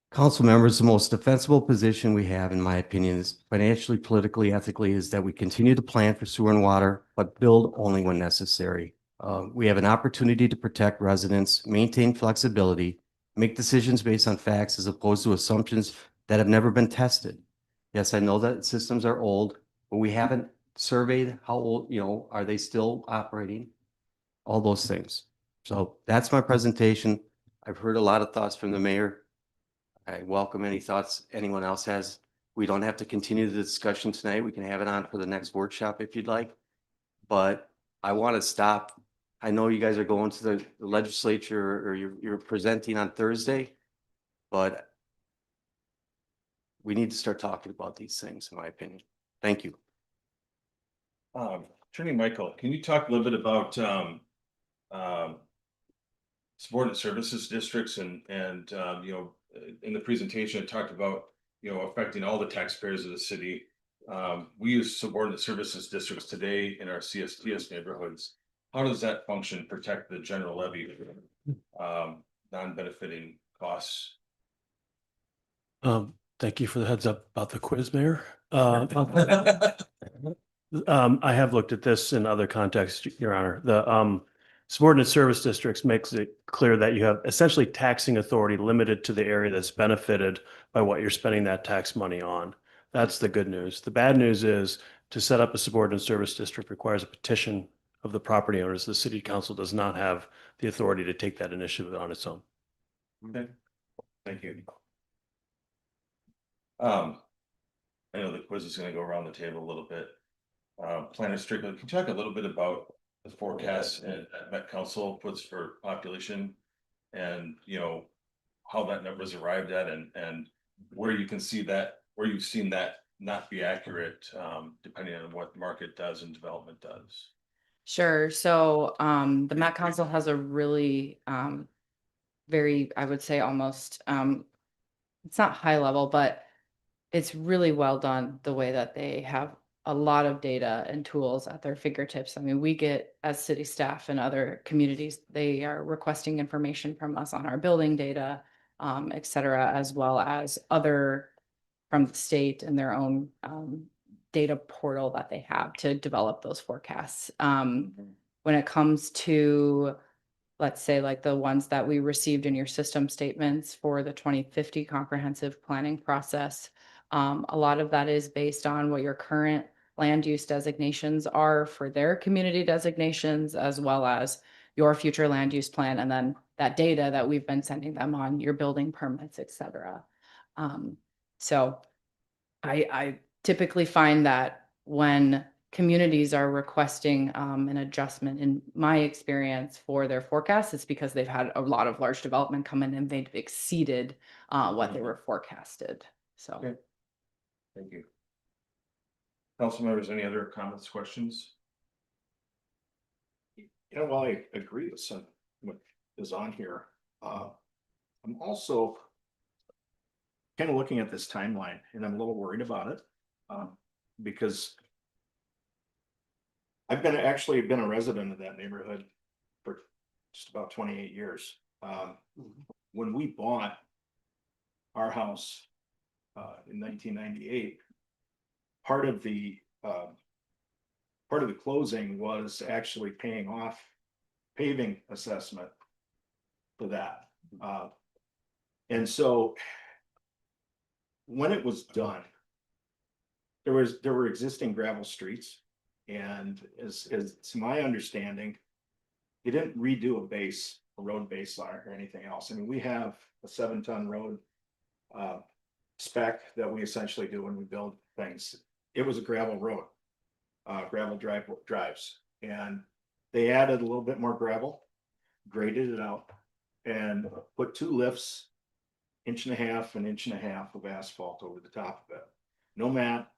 Council members, the most defensible position we have, in my opinion, is financially, politically, ethically, is that we continue to plan for sewer and water, but build only when necessary. We have an opportunity to protect residents, maintain flexibility, make decisions based on facts as opposed to assumptions that have never been tested. Yes, I know that systems are old, but we haven't surveyed how old, are they still operating? All those things. So that's my presentation. I've heard a lot of thoughts from the mayor. I welcome any thoughts anyone else has. We don't have to continue the discussion tonight. We can have it on for the next workshop if you'd like. But I want to stop. I know you guys are going to the legislature, or you're presenting on Thursday, but we need to start talking about these things, in my opinion. Thank you. Attorney Michael, can you talk a little bit about subordinate services districts and in the presentation it talked about affecting all the taxpayers of the city. We use subordinate services districts today in our CSTS neighborhoods. How does that function protect the general levy non-benefiting costs? Thank you for the heads up about the quiz, Mayor. I have looked at this in other contexts, Your Honor. The subordinate service districts makes it clear that you have essentially taxing authority limited to the area that's benefited by what you're spending that tax money on. That's the good news. The bad news is, to set up a subordinate service district requires a petition of the property owners. The city council does not have the authority to take that initiative on its own. Okay, thank you. I know the quiz is going to go around the table a little bit. Planner Strickland, can you talk a little bit about the forecast and Met Council puts for population, and how that number is arrived at, and where you can see that, where you've seen that not be accurate, depending on what the market does and development does? Sure. So the Met Council has a really very, I would say almost, it's not high level, but it's really well done the way that they have a lot of data and tools at their fingertips. I mean, we get, as city staff and other communities, they are requesting information from us on our building data, et cetera, as well as other from the state and their own data portal that they have to develop those forecasts. When it comes to, let's say, like the ones that we received in your system statements for the 2050 comprehensive planning process, a lot of that is based on what your current land use designations are for their community designations, as well as your future land use plan, and then that data that we've been sending them on your building permits, et cetera. So I typically find that when communities are requesting an adjustment, in my experience, for their forecasts, it's because they've had a lot of large development come in and they've exceeded what they were forecasted. So. Okay. Thank you. Council members, any other comments, questions? Well, I agree with some what is on here. I'm also kind of looking at this timeline, and I'm a little worried about it, because actually been a resident of that neighborhood for just about 28 years. When we bought our house in 1998, part of the closing was actually paying off paving assessment for that. And so when it was done, there were existing gravel streets, and as to my understanding, they didn't redo a road base on it or anything else. I mean, we have a 7-ton road spec that we essentially do when we build things. It was a gravel road, gravel drives, and they added a little bit more gravel, graded it out, and put 2 lifts, 1.5 inches of asphalt over the top of it. No mat,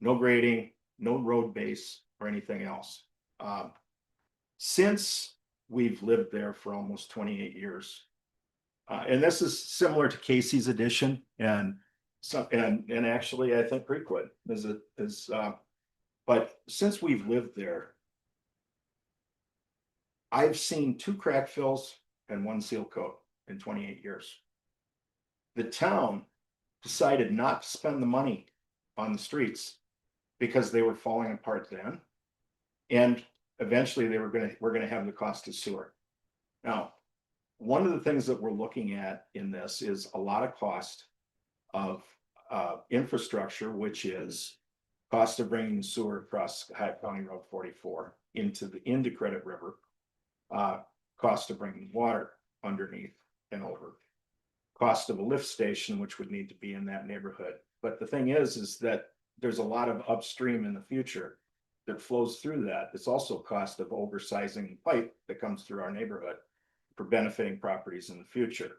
no grading, no road base or anything else. Since we've lived there for almost 28 years, and this is similar to Casey's addition, and actually I think Creekwood is but since we've lived there, I've seen 2 crack fills and 1 seal coat in 28 years. The town decided not to spend the money on the streets because they were falling apart then. And eventually we're gonna have the cost of sewer. Now, one of the things that we're looking at in this is a lot of cost of infrastructure, which is cost of bringing the sewer across Hyatt County Road 44 into Credit River, cost of bringing water underneath and over, cost of a lift station, which would need to be in that neighborhood. But the thing is that there's a lot of upstream in the future that flows through that. It's also cost of oversizing pipe that comes through our neighborhood for benefiting properties in the future.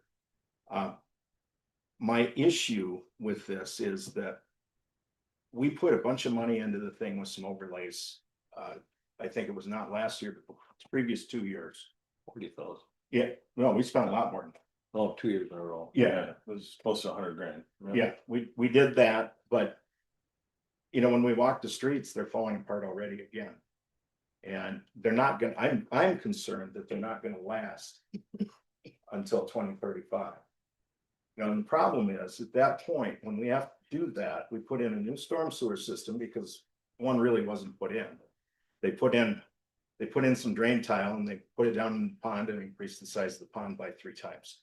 My issue with this is that we put a bunch of money into the thing with some overlays. I think it was not last year, but the previous 2 years. 40,000. Yeah, no, we spent a lot more than that. Oh, 2 years in a row. Yeah, It was close to 100 grand. yeah, we did that, but you know, when we walk the streets, they're falling apart already again. And they're not gonna, I'm concerned that they're not gonna last until 2035. Now, the problem is, at that point, when we have to do that, we put in a new storm sewer system because one really wasn't put in. They put in some drain tile and they put it down in the pond and increased the size of the pond by 3 times.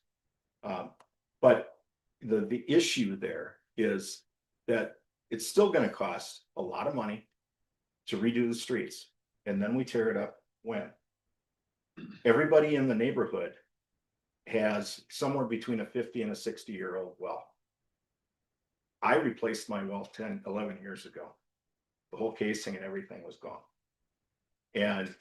But the issue there is that it's still gonna cost a lot of money to redo the streets, and then we tear it up when everybody in the neighborhood has somewhere between a 50 and a 60-year-old well. I replaced my well 11 years ago. The whole casing and everything was gone. And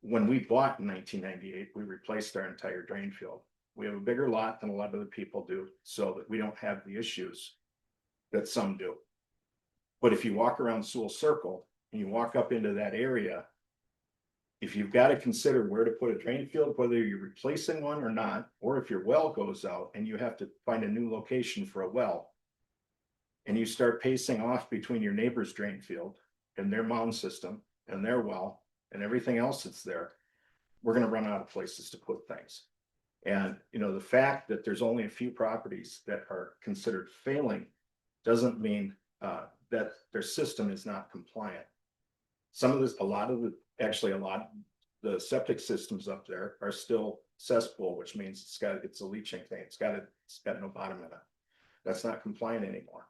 when we bought in 1998, we replaced our entire drain field. We have a bigger lot than a lot of other people do, so that we don't have the issues that some do. But if you walk around Sewell Circle and you walk up into that area, if you've got to consider where to put a drain field, whether you're replacing one or not, or if your well goes out and you have to find a new location for a well, and you start pacing off between your neighbor's drain field and their mound system and their well and everything else that's there, we're going to run out of places to put things. And, you know, the fact that there's only a few properties that are considered failing doesn't mean that their system is not compliant. Some of this, the septic systems up there are still cesspool, which means it's a leaching thing. It's got no bottom in it. That's not compliant anymore.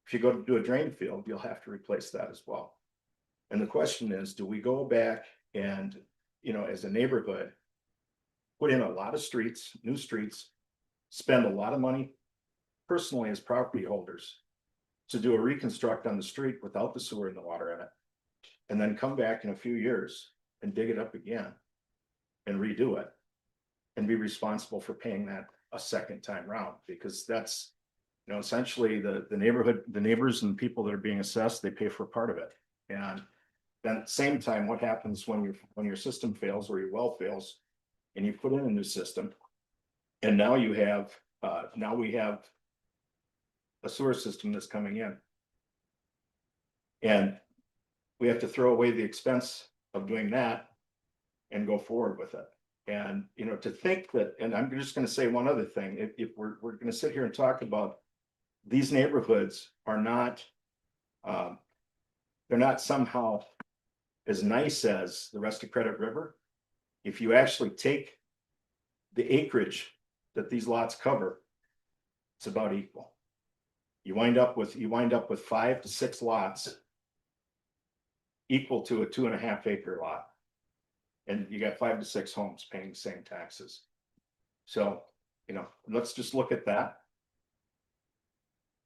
If you go to do a drain field, you'll have to replace that as well. And the question is, do we go back and, you know, as a neighborhood, put in a lot of streets, new streets, spend a lot of money personally as property holders to do a reconstruct on the street without the sewer and the water in it, and then come back in a few years and dig it up again and redo it and be responsible for paying that a second time round? Because that's, you know, essentially the neighbors and people that are being assessed, they pay for part of it. And then at the same time, what happens when your system fails or your well fails and you put in a new system, and now we have a sewer system that's coming in, and we have to throw away the expense of doing that and go forward with it. And, you know, to think that, and I'm just gonna say one other thing, if we're gonna sit here and talk about these neighborhoods are not, they're not somehow as nice as the rest of Credit River. If you actually take the acreage that these lots cover, it's about equal. You wind up with 5 to 6 lots equal to a 2.5 acre lot. And you got 5 to 6 homes paying the same taxes. So, you know, let's just look at that.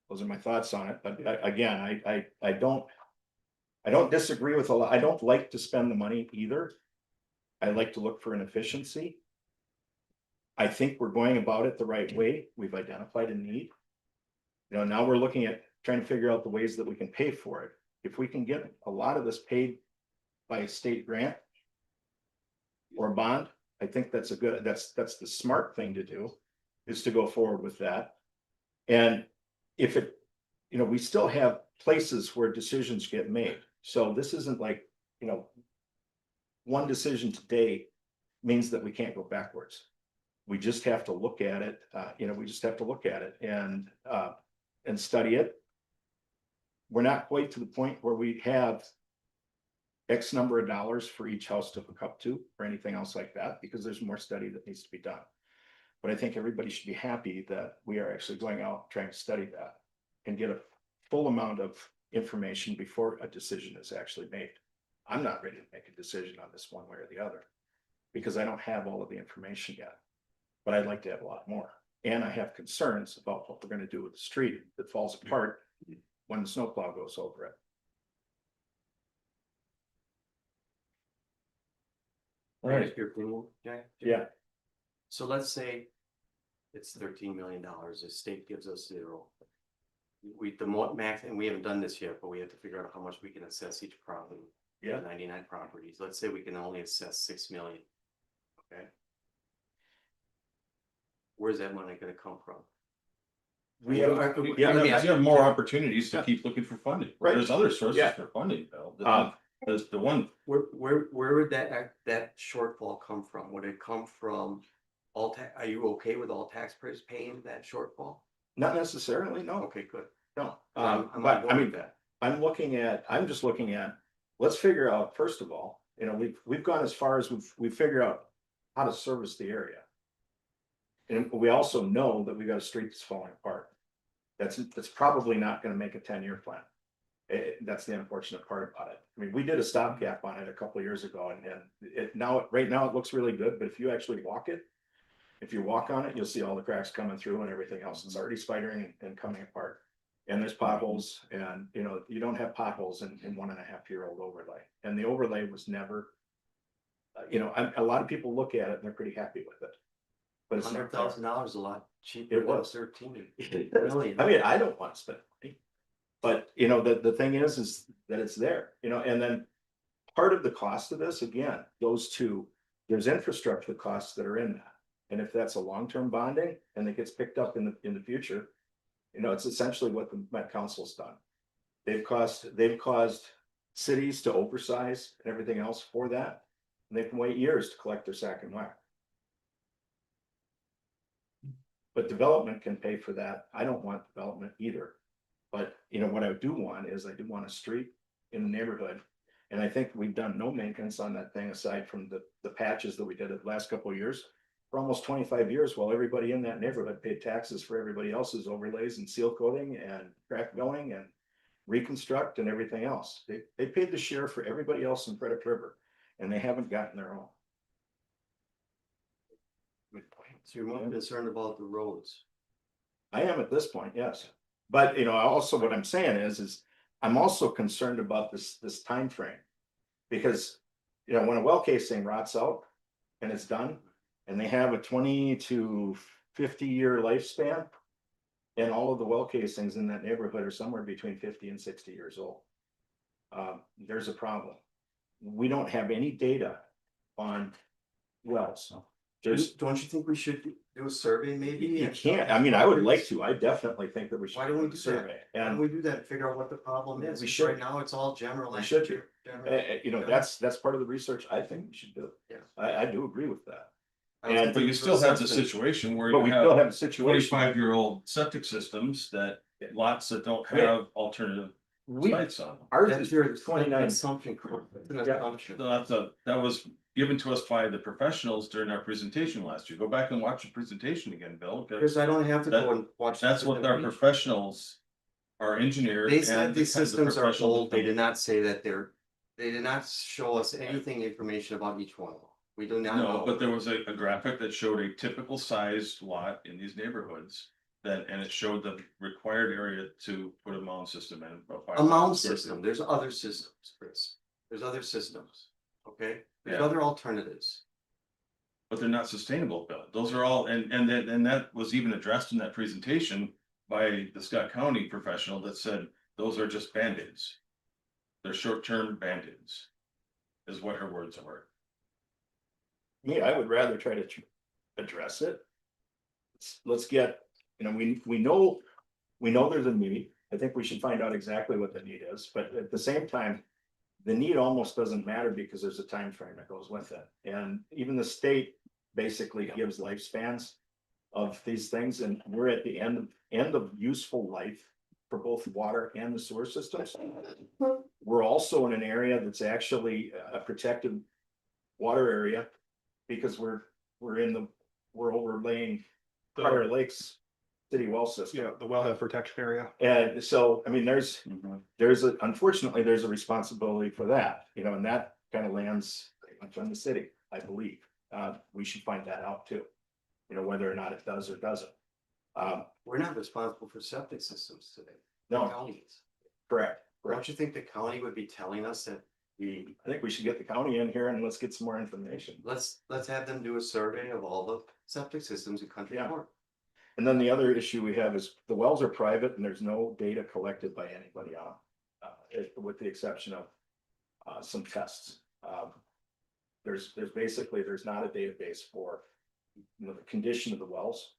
Those are my thoughts on it, but again, I don't disagree with a lot. I don't like to spend the money either. I like to look for an efficiency. I think we're going about it the right way. We've identified a need. You know, now we're looking at trying to figure out the ways that we can pay for it. If we can get a lot of this paid by a state grant or a bond, I think that's that's the smart thing to do, is to go forward with that. And if it, you know, we still have places where decisions get made. So this isn't like, you know, one decision today means that we can't go backwards. We just have to look at it, you know, we just have to look at it and study it. We're not quite to the point where we have X number of dollars for each house to hook up to or anything else like that, because there's more study that needs to be done. But I think everybody should be happy that we are actually going out trying to study that and get a full amount of information before a decision is actually made. I'm not ready to make a decision on this one way or the other, because I don't have all of the information yet. But I'd like to have a lot more. And I have concerns about what we're going to do with the street that falls apart when the snowplow goes over it. Right. Your approval, Jack? Yeah. So let's say it's $13 million, the state gives us 0. The max, and we haven't done this yet, but we have to figure out how much we can assess each property. Yeah. 99 properties. Let's say we can only assess 6 million. Okay. Where's that money gonna come from? We have more opportunities to keep looking for funding. Right. There's other sources Yeah. for funding, Bill. There's the one. Where would that shortfall come from? Would it come from are you okay with all taxpayers paying that shortfall? Not necessarily, no. Okay, good. No. I'm But on board I mean, with that. I'm just looking at, let's figure out, first of all, you know, we've gone as far as we've figured out how to service the area. And we also know that we got a street that's falling apart. That's probably not gonna make a 10-year plan. That's the unfortunate part about it. I mean, we did a stopgap on it a couple of years ago, and right now it looks really good, but if you actually walk it, if you walk on it, you'll see all the cracks coming through and everything else. It's already spidering and coming apart. And there's potholes, and you know, you don't have potholes in 1.5-year-old overlay. And the overlay was never, you know, a lot of people look at it and they're pretty happy with it. But it's not $100,000 a lot cheaper. It was 13 million. I mean, I don't want to spend money. But you know, the thing is that it's there, you know, and then part of the cost of this, again, goes to, there's infrastructure costs that are in that. And if that's a long-term bonding and it gets picked up in the future, you know, it's essentially what the Met Council's done. They've caused cities to oversize and everything else for that. And they can wait years to collect their sack and whack. But development can pay for that. I don't want development either. But you know, what I do want is, I do want a street in the neighborhood. And I think we've done no maintenance on that thing aside from the patches that we did the last couple of years. For almost 25 years, while everybody in that neighborhood paid taxes for everybody else's overlays and seal coating and crack filling and reconstruct and everything else. They paid the share for everybody else in Credit River, and they haven't gotten their own. Good point. So you're more concerned about the roads. I am at this point, yes. But you know, also what I'm saying is I'm also concerned about this time frame. Because you know, when a well casing rots out and it's done, and they have a 20 to 50 year lifespan, and all of the well casings in that neighborhood are somewhere between 50 and 60 years old. There's a problem. We don't have any data on wells, There's, don't you think we should do a survey maybe? You can't, I mean, I would like to, I definitely think that we should. Why don't we do a do that? survey. Why don't And, we do that and figure out what the problem is? We Because should. Right now, it's all general. We should. general- you know, that's part of the research I think we should do. Yeah. I do agree with that. I don't And- But think you it's still have the assessment. situation where But you we still have have a situation. 25-year-old septic systems that lots that don't have alternative We, sites on them. ours That's is your 29. assumption, Chris. It's an Yeah. assumption. That was given to us by the professionals during our presentation last year. Go back and watch the presentation again, Bill, because Because I don't have to go and watch. that's what our professionals, our engineer. They said and these the systems are professionals old. They that- did not say that they did not show us anything, information about each one. We do not No, know. but there was a graphic that showed a typical sized lot in these neighborhoods. And it showed the required area to put a mound system in. about A mound 5,000 square system, feet. there's other systems, Chris. There's other systems, okay? There's Yeah. other alternatives. But they're not sustainable, Bill. Those are all, and that was even addressed in that presentation by the Scott County professional that said, those are just Band-Aids. They're short-term Band-Aids, is what her words were. me, I would rather try to address it. Let's get, you know, we know there's a need. I think we should find out exactly what the need is, but at the same time, the need almost doesn't matter because there's a time frame that goes with it. And even the state basically gives lifespans of these things, and we're at the end of useful life for both water and the sewer systems. We're also in an area that's actually a protected water area because we're overlaying Prior Lakes city well system. Yeah, the wellhead protection area. And so, I mean, there's unfortunately, there's a responsibility for that, you know, and that kind of lands pretty much on the city, I believe. We should find that out too, you know, whether or not it does or doesn't. We're not responsible for septic systems today. No. The county is. Correct. Don't you think the county would be telling us that I think we should get the county in here and let's get some more information. let's have them do a survey of all the septic systems in Country Yeah. Park? And then the other issue we have is the wells are private and there's no data collected by anybody on, with the exception of some tests. There's basically, there's not a database for, you know, the condition of the wells.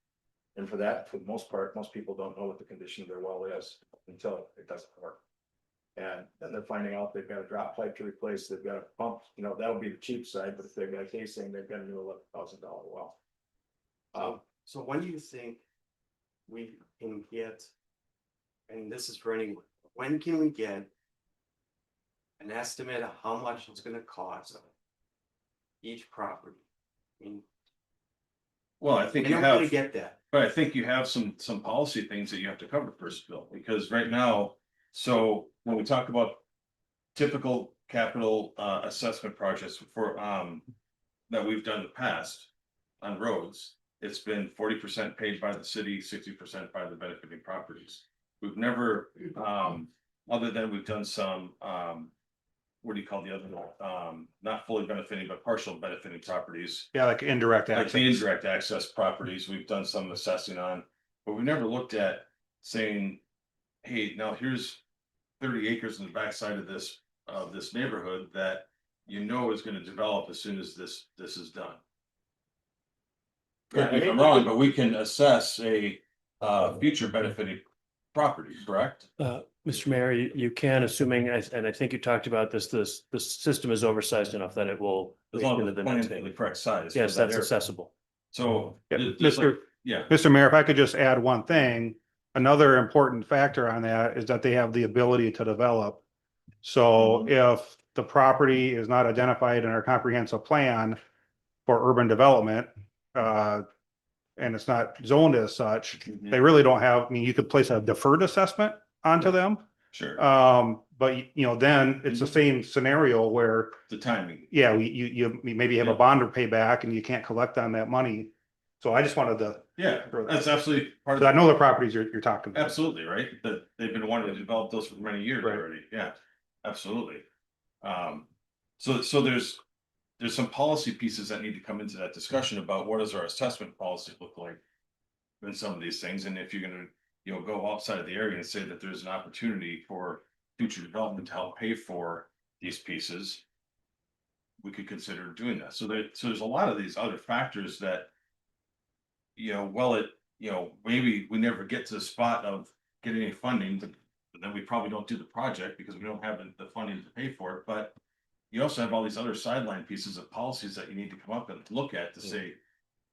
And for that, for the most part, most people don't know what the condition of their well is until it doesn't work. And then they're finding out they've got a drop pipe to replace, they've got a pump, you know, that'll be the cheap side, but if they've got a casing, they've got a new $11,000 well. So when do you think we can get, and this is for anyone, when can we get an estimate of how much it's gonna cost each property? I mean, Well, I think we're you not gonna have, get that. but I think you have some policy things that you have to cover first, Bill, because right now, so when we talk about typical capital assessment projects for that we've done in the past on roads, it's been 40% paid by the city, 60% by the benefiting properties. We've never, other than we've done some, what do you call the other one? Not fully benefiting, but partial benefiting properties. Yeah, like indirect Like access. the indirect access properties, we've done some assessing on, but we've never looked at saying, hey, now here's 30 acres in the backside of this neighborhood that you know is gonna develop as soon as this is done. Correct me if I'm wrong, but we can assess a future benefiting property, correct? Mr. Mayor, you can, assuming, and I think you talked about this, the system is oversized enough that it will. As long into as the the plans next are the phase. correct size. for Yes, that that's area. accessible. So. Yeah, just like- Mr. Yeah, Mr. Mayor, if I could just add one thing, another important factor on that is that they have the ability to develop. So if the property is not identified in our comprehensive plan for urban development, and it's not zoned as such, they really don't have, I mean, you could place a deferred assessment onto them. sure, But you know, then it's the same scenario where, the timing. yeah, you maybe have a bond or payback and you can't collect on that money. So I just wanted to, Yeah, that's absolutely part of. because I know the properties you're talking about. Absolutely, right? That they've been wanting to develop those for many years Right. already. Yeah, absolutely. So there's some policy pieces that need to come into that discussion about what does our assessment policy look like in some of these things, and if you're gonna, you know, go outside of the area and say that there's an opportunity for future development to help pay for these pieces. we could consider doing that. So there's a lot of these other factors that. Maybe we never get to the spot of getting any funding, but then we probably don't do the project because we don't have the funding to pay for it, but. You also have all these other sideline pieces of policies that you need to come up and look at to say.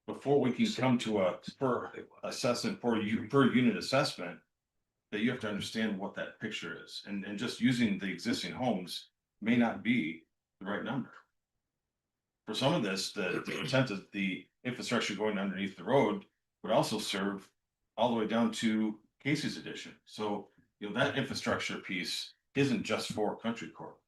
Before we can come to a per assessment per unit assessment. That you have to understand what that picture is, and just using the existing homes may not be the right number. For some of this, the intent of the infrastructure going underneath the road would also serve all the way down to Casey's addition. So, that infrastructure piece isn't just for Country Corp.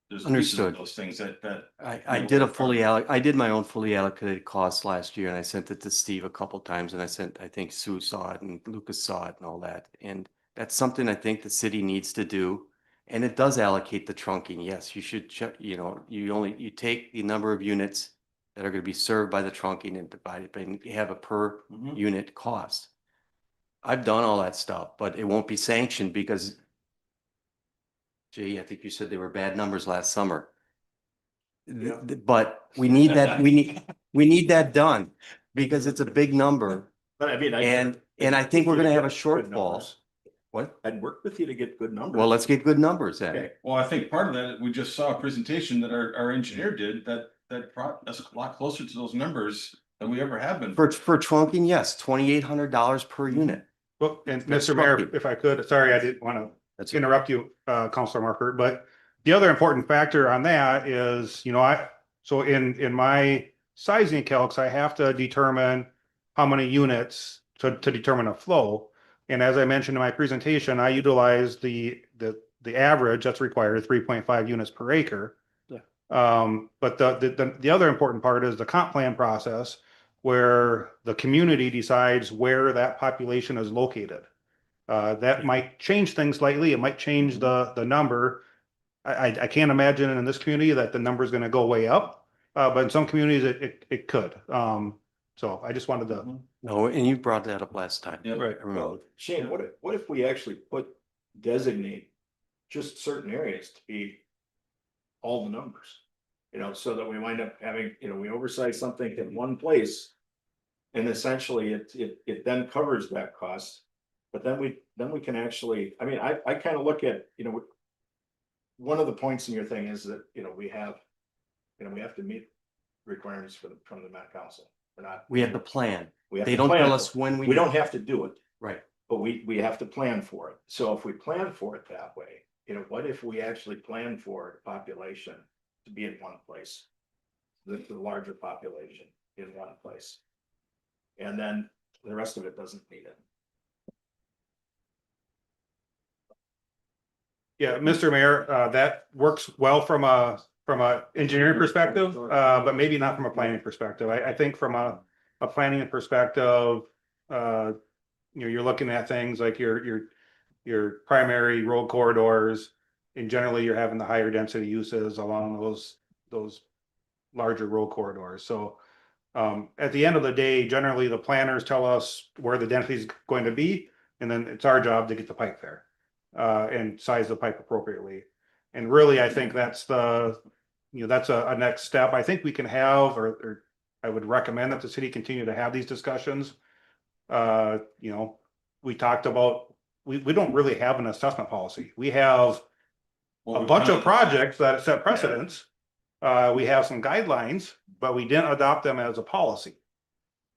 There's pieces of Understood. those things that. I did I did my own fully allocated costs last year and I sent it to Steve a couple times and I think Sue saw it and Lucas saw it and all that. And that's something I think the city needs to do. And it does allocate the trunking. Yes, you should check, you take the number of units that are going to be served by the trunking and divide it, and you have a per unit cost. I've done all that stuff, but it won't be sanctioned because Jay, I think you said they were bad numbers last summer. But we need that, we need that done because it's a big number. But I mean, And I think we're gonna have a shortfall. What? I'd work with you to get good numbers. Well, let's get good numbers then. Okay. Well, I think part of that, we just saw a presentation that our engineer did that brought us a lot closer to those numbers than we ever have been. For trunking, yes, $2,800 per unit. Well, and That's Mr. Mayor, lucky. if I could, sorry, I didn't want That's to interrupt you, Counselor Marker, but the other important factor on that is, so in my sizing calcs, I have to determine how many units to determine a flow. And as I mentioned in my presentation, I utilize the average that's required, 3.5 units per acre. Yeah. But the other important part is the comp plan process, where the community decides where that population is located. That might change things slightly. It might change the number. I can't imagine in this community that the number is going to go way up, but in some communities it could. So I just wanted to. No, and you brought that up last time. Yeah. Right. I remember. Well, Shane, what if we actually designate just certain areas to be all the numbers? So that we wind up having, we oversize something in one place. And essentially it then covers that cost. But then we can actually, I mean, I kind of look at, one of the points in your thing is that, we have to meet requirements from the Met Council. We're not. We have the plan. We have They to don't plan tell for us it. when We don't have to do it, Right. but we have to plan for it. So if we plan for it that way, what if we actually plan for the population to be in one place? The larger population in one place. And then the rest of it doesn't need it. Yeah, Mr. Mayor, that works well from a engineering perspective, but maybe not from a planning perspective. I think from a planning perspective, you're looking at things like your primary road corridors, and generally you're having the higher density uses along those larger road corridors. So at the end of the day, generally the planners tell us where the density is going to be, and then it's our job to get the pipe there and size the pipe appropriately. And really, I think that's that's a next step. I think we can have, or I would recommend that the city continue to have these discussions. We talked about, we don't really have an assessment policy. We have a bunch of projects that set precedents. We have some guidelines, but we didn't adopt them as a policy.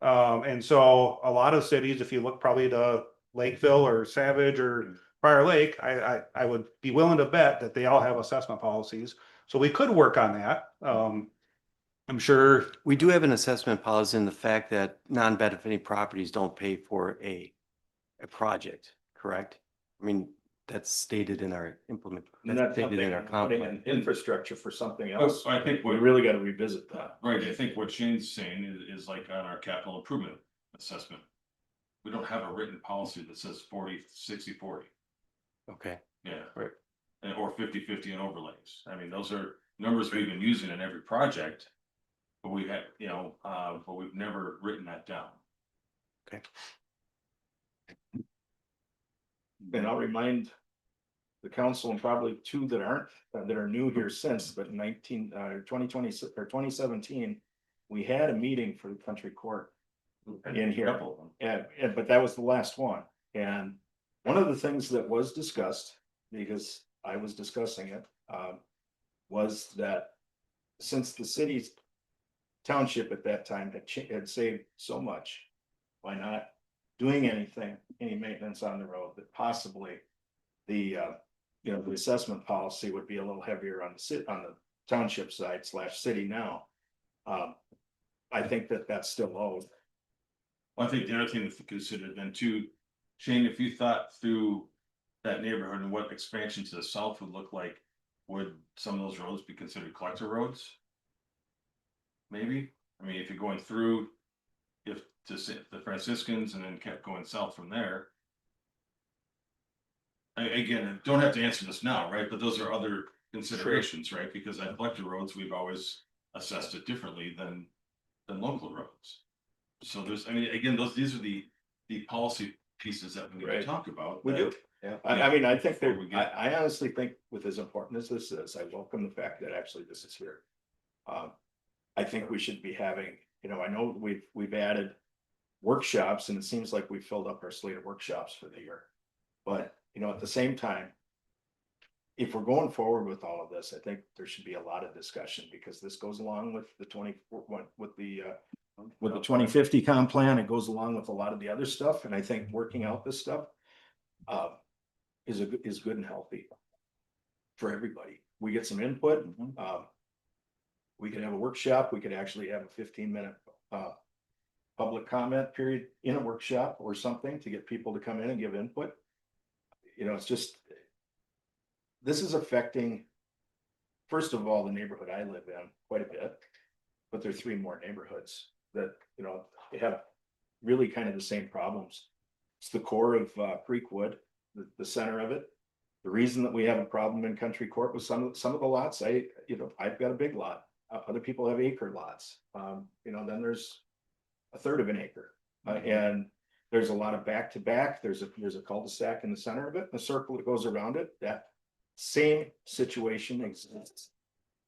And so a lot of cities, if you look probably to Lakeville or Savage or Prior Lake, I would be willing to bet that they all have assessment policies. So we could work on that. I'm sure. We do have an assessment policy in the fact that non-benefiting properties don't pay for a project, correct? I mean, that's stated in our And that's stated in our comp putting plan. in infrastructure for something else. I think We really got to revisit that. Right, I think what Shane's saying is like on our capital improvement assessment. We don't have a written policy that says 40, 60, 40. Okay. Yeah. Right. Or 50-50 in overlays. I mean, those are numbers we've been using in every project. But we have, but we've never written that down. And I'll remind the council and probably two that aren't, that are new here since, but 2020 or 2017. We had a meeting for the country court in here, but that was the last one. And one of the things that was discussed, because I was discussing it, was that since the city's township at that time had saved so much by not doing anything, any maintenance on the road, that possibly the the assessment policy would be a little heavier on the township side / city now. I think that that's still low. I think the other thing to consider then too, Shane, if you thought through that neighborhood and what expansion to the south would look like, would some of those roads be considered collector roads? Maybe, I mean, if you're going through, if to the Franciscans and then kept going south from there. Again, don't have to answer this now, right? But those are other considerations, right? Because at collector roads, we've always assessed it differently than local roads. So there's, I mean, again, these are the policy pieces that we need to talk about. We do. Yeah, I mean, I think that I honestly think with as important as this is, I welcome the fact that actually this is here. I think we should be having, I know we've added workshops and it seems like we filled up our slate of workshops for the year. But, at the same time, if we're going forward with all of this, I think there should be a lot of discussion because this goes along with the 2050 comp plan. It goes along with a lot of the other stuff. And I think working out this stuff is good and healthy for everybody. We get some input. We could have a workshop. We could actually have a 15-minute public comment period in a workshop or something to get people to come in and give input. It's just, this is affecting, first of all, the neighborhood I live in quite a bit, but there are 3 more neighborhoods that, they have really kind of the same problems. It's the core of Creekwood, the center of it. The reason that we have a problem in Country Court with some of the lots, I've got a big lot. Other people have acre lots. Then there's a third of an acre. And there's a lot of back to back. There's a cul-de-sac in the center of it, and a circle that goes around it. That same situation exists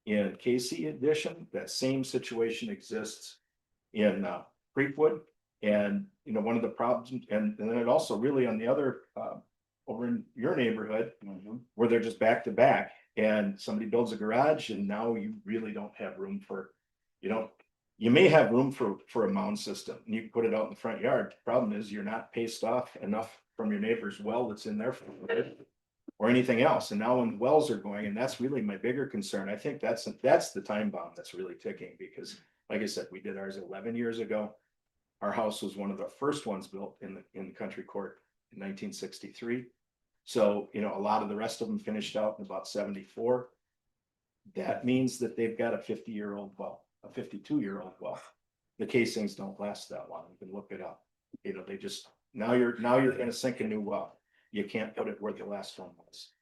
in Casey Edition. That same situation exists in Creekwood. And one of the problems, and then it also really on the other over in your neighborhood, where they're just back to back, and somebody builds a garage, and now you really don't have room for, you may have room for a mound system, and you can put it out in the front yard. The problem is you're not paced off enough from your neighbor's well that's in there or anything else. And now when wells are going, and that's really my bigger concern. I think that's the time bomb that's really ticking, because like I said, we did ours 11 years ago. Our house was one of the first ones built in Country Court in 1963. So, a lot of the rest of them finished out in about 74. That means that they've got a 50-year-old well, a 52-year-old well. The casings don't last that long. You can look it up. They just, now you're going to sink a new well. You can't put it where the last one was.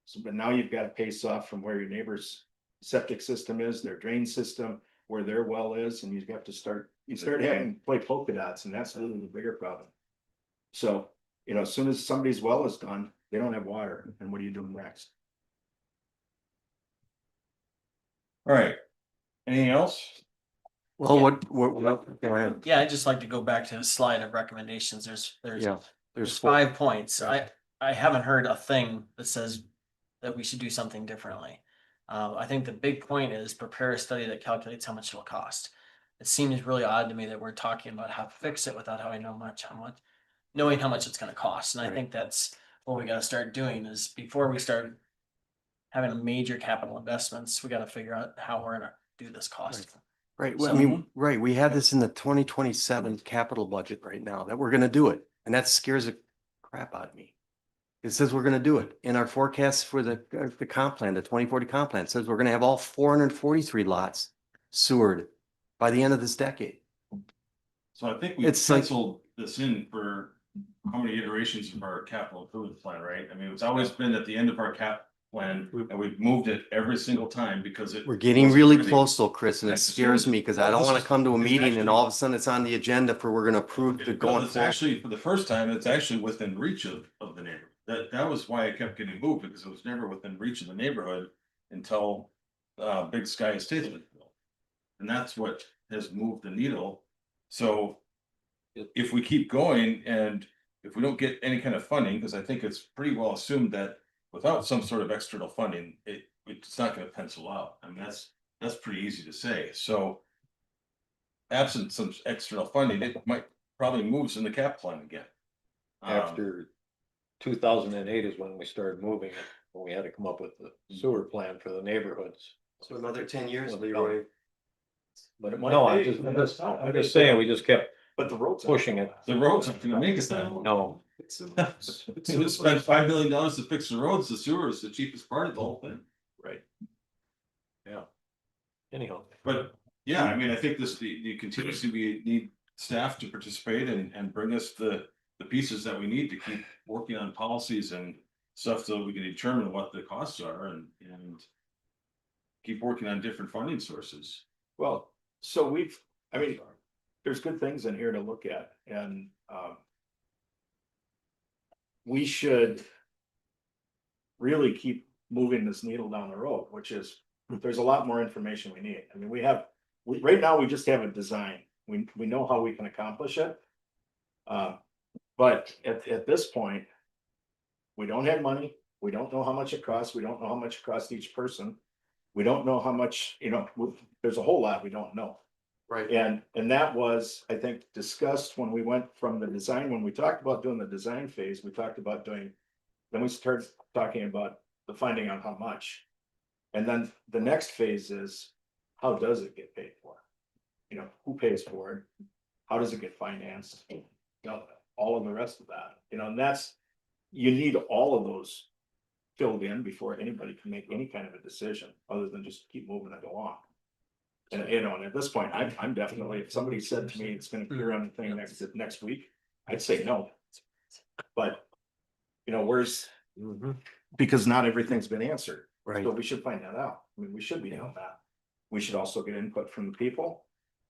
So, but now you've got to pace off from where your neighbor's septic system is, their drain system, where their well is, and you start having to play polka dots, and that's really the bigger problem. So, as soon as somebody's well is done, they don't have water, and what are you doing next? All right. Anything else? Well, what, go ahead. Yeah, I'd just like to go back to the slide of recommendations. There's Yeah, there's 5 points. I haven't heard a thing that says that we should do something differently. I think the big point is prepare a study that calculates how much it'll cost. It seems really odd to me that we're talking about how to fix it without knowing how much it's gonna cost. And I think that's what we gotta start doing is before we start having a major capital investments, we gotta figure out how we're gonna do this cost. Right, well, I mean, right, we have this in the 2027 capital budget right now, that we're gonna do it, and that scares the crap out of me. It says we're gonna do it, in our forecast for the comp plan, the 2040 comp plan, says we're gonna have all 443 lots sewered by the end of this decade. So I think we penciled this in for how many iterations of our capital improvement plan, right? I mean, it's always been at the end of our cap plan, and we've moved it every single time because we're getting really close though, Chris, and it scares me because I don't want to come to a meeting and all of a sudden it's on the agenda for we're going to approve the going forward. Actually, for the first time, it's actually within reach of the neighborhood. that was why it kept getting moved, because it was never within reach of the neighborhood until Big Sky Estates was built. And that's what has moved the needle. So if we keep going and if we don't get any kind of funding, because I think it's pretty well assumed that without some sort of external funding, it's not gonna pencil out. I mean, that's pretty easy to say. So absent some external funding, it might probably moves in the cap plan again. After 2008 is when we started moving it, when we had to come up with the sewer plan for the neighborhoods. So another 10 years, Well, Leroy. But it might No, be. I'm just saying, we just kept But the roads. pushing it. The roads aren't gonna make us that. No, So we spent $5 million to fix the roads, the sewer is the cheapest part of the whole thing. Right. yeah. Anyhow, But yeah, I mean, I think the continuously we need staff to participate and bring us the pieces that we need to keep working on policies and stuff so we can determine what the costs are and keep working on different funding sources. Well, so I mean, there's good things in here to look at and, we should really keep moving this needle down the road, which is, there's a lot more information we need. I mean, right now, we just have a design. We know how we can accomplish it. But at this point, we don't have money. We don't know how much it costs. We don't know how much it costs each person. We don't know how much, there's a whole lot we don't know. Right. And that was, I think, discussed when we went from the design, when we talked about doing the design phase, we talked about then we started talking about the finding out how much. And then the next phase is, how does it get paid for? Who pays for it? How does it get financed? All of the rest of that, and you need all of those filled in before anybody can make any kind of a decision, other than just keep moving it along. And and at this point, I'm definitely, if somebody said to me it's gonna clear on the thing next week, I'd say no. But, where's, because not everything's been answered. Right. So we should find that out. I mean, we should be doing that. We should also get input from the people.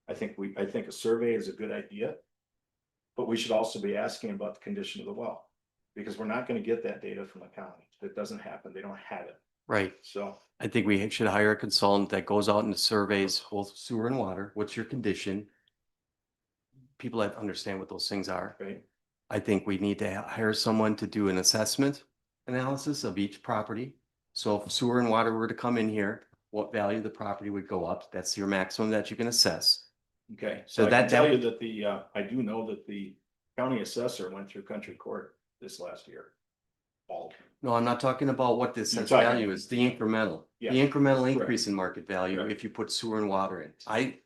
I think a survey is a good idea. But we should also be asking about the condition of the well. Because we're not gonna get that data from the county. That doesn't happen. They don't have it. Right. So, I think we should hire a consultant that goes out and surveys both sewer and water. What's your condition? People that understand what those things are. right, I think we need to hire someone to do an assessment analysis of each property. So if sewer and water were to come in here, what value the property would go up? That's your maximum that you can assess. okay. So So I can that- tell you that I do know that the county assessor went through country court this last year. All. No, I'm not talking about what the assessed talking- value is, the incremental, Yeah, the incremental correct. increase in market value Correct. if you put sewer and water in. I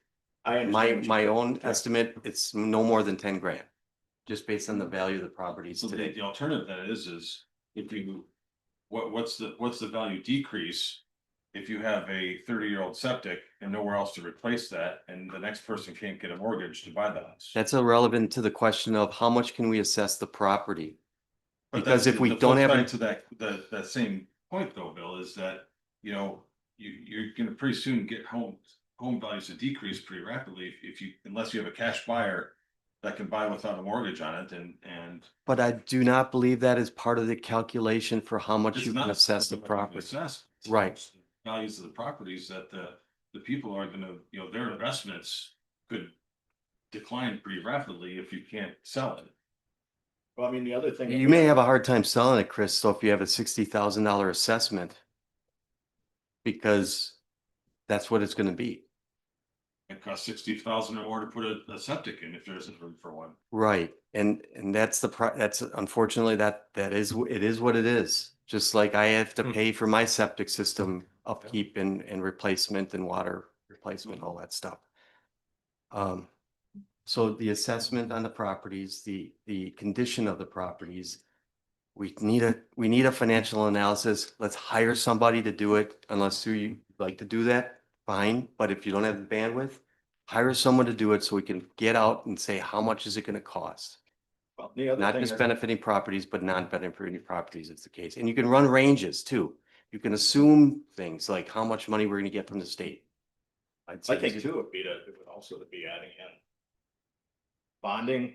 My understand. what you're- own yeah. estimate, it's no more than 10 grand. Just based on the value of the properties So today. the alternative then is if you, what's the value decrease? If you have a 30-year-old septic and nowhere else to replace that, and the next person can't get a mortgage to buy the house. That's irrelevant to the question of how much can we assess the property? But Because that's if we the don't flip have, side to that same point though, Bill, is that, you're gonna pretty soon get home values to decrease pretty rapidly unless you have a cash buyer that can buy without a mortgage on it and. but I do not believe that is part of the calculation for how much It's you can not assess the something that you can property. assess. Right. Values of the properties that the people are gonna, their investments could decline pretty rapidly if you can't sell it. Well, I mean, the other thing. You may have a hard time selling it, Chris, so if you have a $60,000 assessment. Because that's what it's gonna be. It costs 60,000 or more to put a septic in if there isn't room for one. Right, and that's that's unfortunately it is what it is. Just like I have to pay for my septic system upkeep and replacement and water replacement, all that stuff. So the assessment on the properties, the condition of the properties. We need a financial analysis. Let's hire somebody to do it unless you like to do that, fine. But if you don't have the bandwidth, hire someone to do it so we can get out and say, how much is it gonna cost? Well, the other Not thing just is- benefiting properties, but non-benefiting properties is the case. And you can run ranges too. You can assume things like how much money we're gonna get from the state. I think too, it would also be adding in bonding,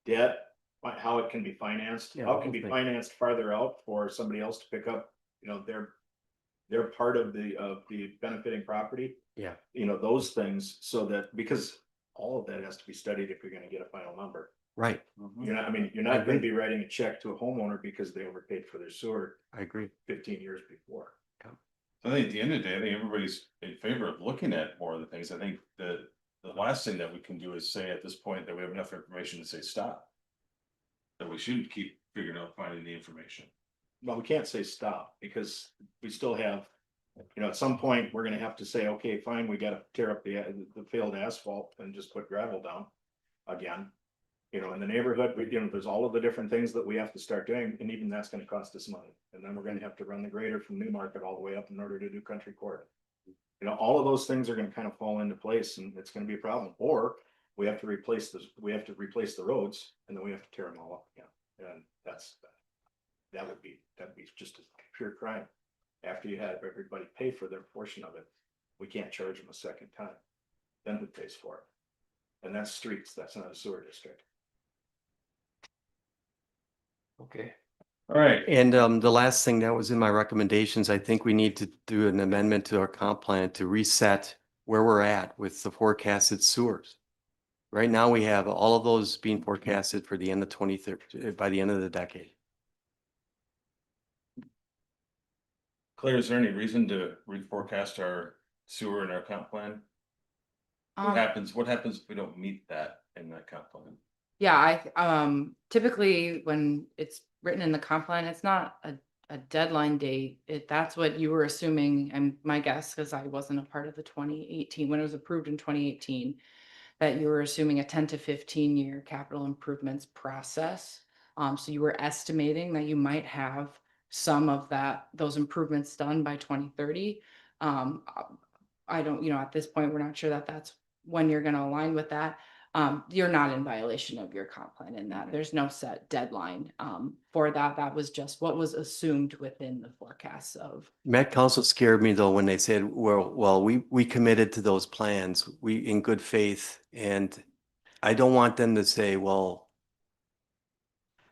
debt, how it can be financed, Yeah, how it can be okay. financed farther out for somebody else to pick up, they're part of the benefiting property. Yeah. Those things, so that, because all of that has to be studied if you're gonna get a final number. Right. You're I not gonna agree. be writing a check to a homeowner because they overpaid for their sewer I agree. 15 years before. I think at the end of the day, I think everybody's in favor of looking at more of the things. I think the last thing that we can do is say at this point that we have enough information to say stop. That we shouldn't keep figuring out finding the information. Well, we can't say stop because we still have, at some point, we're gonna have to say, okay, fine, we gotta tear up the failed asphalt and just put gravel down again. In the neighborhood, there's all of the different things that we have to start doing, and even that's gonna cost us money. And then we're gonna have to run the grader from Newmarket all the way up in order to do Country Court. All of those things are gonna kind of fall into place, and it's gonna be a problem. Or we have to replace the roads, and then we have to tear them all up again. And that'd be just a pure crime. After you have everybody pay for their portion of it, we can't charge them a second time. Then who pays for it? And that's streets, that's not a sewer district. Okay. All right, And the last thing that was in my recommendations, I think we need to do an amendment to our comp plan to reset where we're at with the forecasted sewers. Right now, we have all of those being forecasted for the end of 2030, by the end of the decade. Claire, is there any reason to reforecast our sewer and our comp plan? What Um, happens if we don't meet that in that comp plan? Yeah, typically when it's written in the comp plan, it's not a deadline date. That's what you were assuming, and my guess, because I wasn't a part of the 2018, when it was approved in 2018, that you were assuming a 10 to 15-year capital improvements process. So you were estimating that you might have some of those improvements done by 2030. I don't, at this point, we're not sure that that's when you're going to align with that. You're not in violation of your comp plan in that there's no set deadline for that. That was just what was assumed within the forecasts of. Met Council scared me though when they said, well, we committed to those plans, we in good faith, and I don't want them to say, well,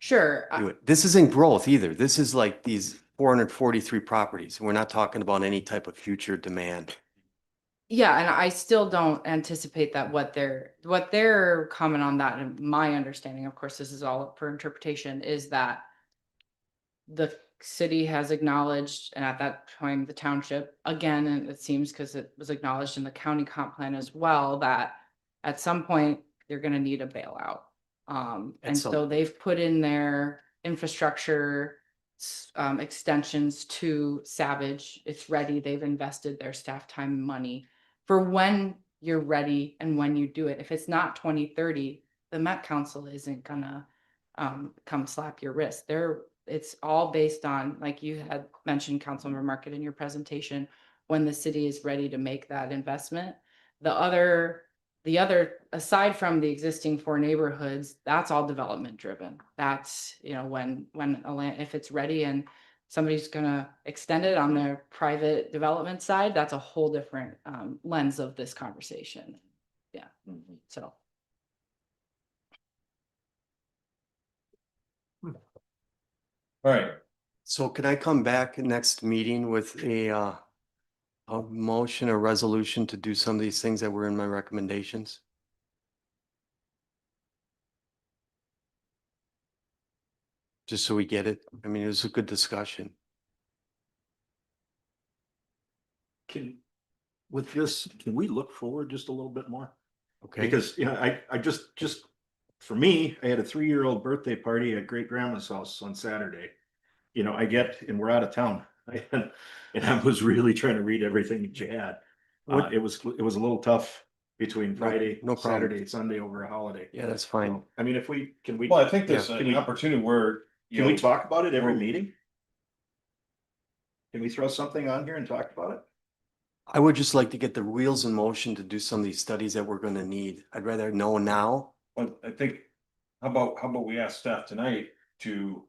Sure. do it. This isn't growth either. This is like these 443 properties. We're not talking about any type of future demand. Yeah, and I still don't anticipate that what their comment on that, and my understanding, of course, this is all up for interpretation, is that the city has acknowledged, and at that time, the township, again, and it seems because it was acknowledged in the county comp plan as well, that at some point, you're gonna need a bailout. And some so they've put in their infrastructure extensions to Savage. It's ready. They've invested their staff time and money for when you're ready and when you do it. If it's not 2030, the Met Council isn't gonna come slap your wrist. It's all based on, like you had mentioned, Councilmember Market, in your presentation, when the city is ready to make that investment. The other, aside from the existing 4 neighborhoods, that's all development driven. That's, when a land, if it's ready and somebody's gonna extend it on their private development side, that's a whole different lens of this conversation. Yeah, so. All right, So can I come back next meeting with a motion or resolution to do some of these things that were in my recommendations? Just so we get it. I mean, it was a good discussion. With this, can we look forward just a little bit more? Okay. Because, I just, for me, I had a 3-year-old birthday party at great grandma's house on Saturday. And we're out of town. And I was really trying to read everything that you had. It was a little tough between Friday, no problem. Saturday, Sunday over a holiday. Yeah, that's fine. I mean, can we? well, I think there's Yeah, an opportunity where. Can we talk about it every Well- meeting? Can we throw something on here and talk about it? I would just like to get the wheels in motion to do some of these studies that we're gonna need. I'd rather know now. Well, I think, how about we ask staff tonight to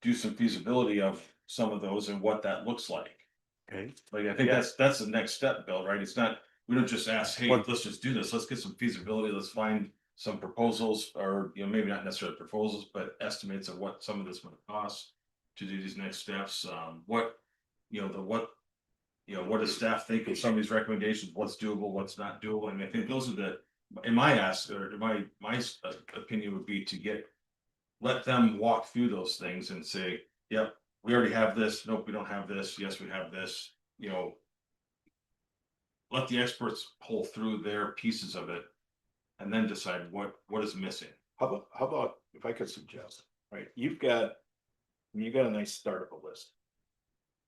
do some feasibility of some of those and what that looks like. Okay. Like, I think that's the next step, Bill, right? It's not, we don't just ask, hey, Well- let's just do this. Let's get some feasibility. Let's find some proposals, or, you know, maybe not necessarily proposals, but estimates of what some of this might cost to do these next steps, what, you know, what does staff think of some of these recommendations, what's doable, what's not doable, and I think those are the, in my ask, or my opinion would be to let them walk through those things and say, yep, we already have this, nope, we don't have this, yes, we have this, you know. Let the experts pull through their pieces of it and then decide what is missing. How about, if I could suggest, right, you've got a nice start of a list.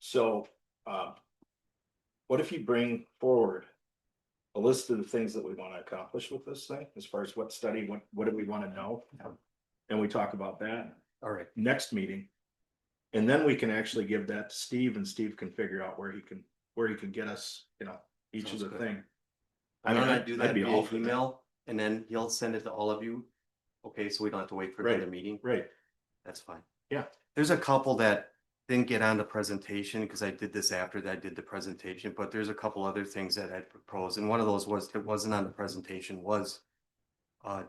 So, what if you bring forward a list of the things that we want to accomplish with this thing, as far as what study, what do we want to know? And we talk about that. All right. Next meeting. And then we can actually give that to Steve, and Steve can figure out where he can get us, you know, each of the thing. I'm gonna do that I'd be all via for that. email, and then he'll send it to all of you. Okay, so we don't have to wait for Right. another meeting. Right. That's fine. Yeah. There's a couple that didn't get on the presentation because I did this after that I did the presentation, but there's a couple other things that I'd proposed. And one of those was, that wasn't on the presentation, was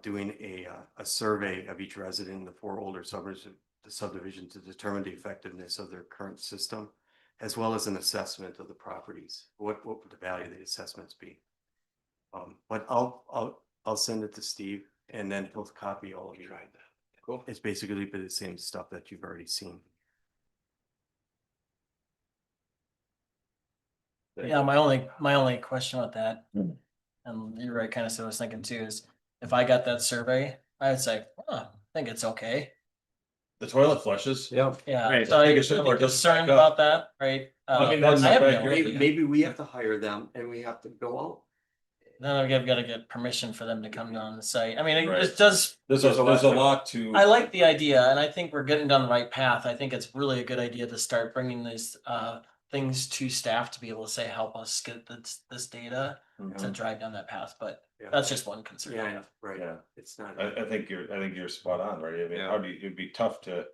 doing a survey of each resident in the 4 older subdivision to determine the effectiveness of their current system, as well as an assessment of the properties. What would the value of the assessments be? But I'll send it to Steve, and then he'll copy all of you. Cool. It's basically the same stuff that you've already seen. Yeah, my only question with that, and you're right, kind of, so I was thinking too, is if I got that survey, I would say, I think it's okay. The toilet flushes. Yeah. Yeah, Right, so take a I'm shower, just concerned back up. about that, right? I mean, that's I have not no bad. idea. Maybe we have to hire them and we have to go out. Then I've got to get permission for them to come down the site. I mean, Right. it does. There's a lot to. I like the idea, and I think we're getting down the right path. I think it's really a good idea to start bringing these things to staff to be able to say, help us get this data to drive down that path. But Yeah. that's just one concern. I Yeah, have. right. Yeah. It's not. I think you're spot on, right? I mean, Yeah. how do you, it'd be tough to.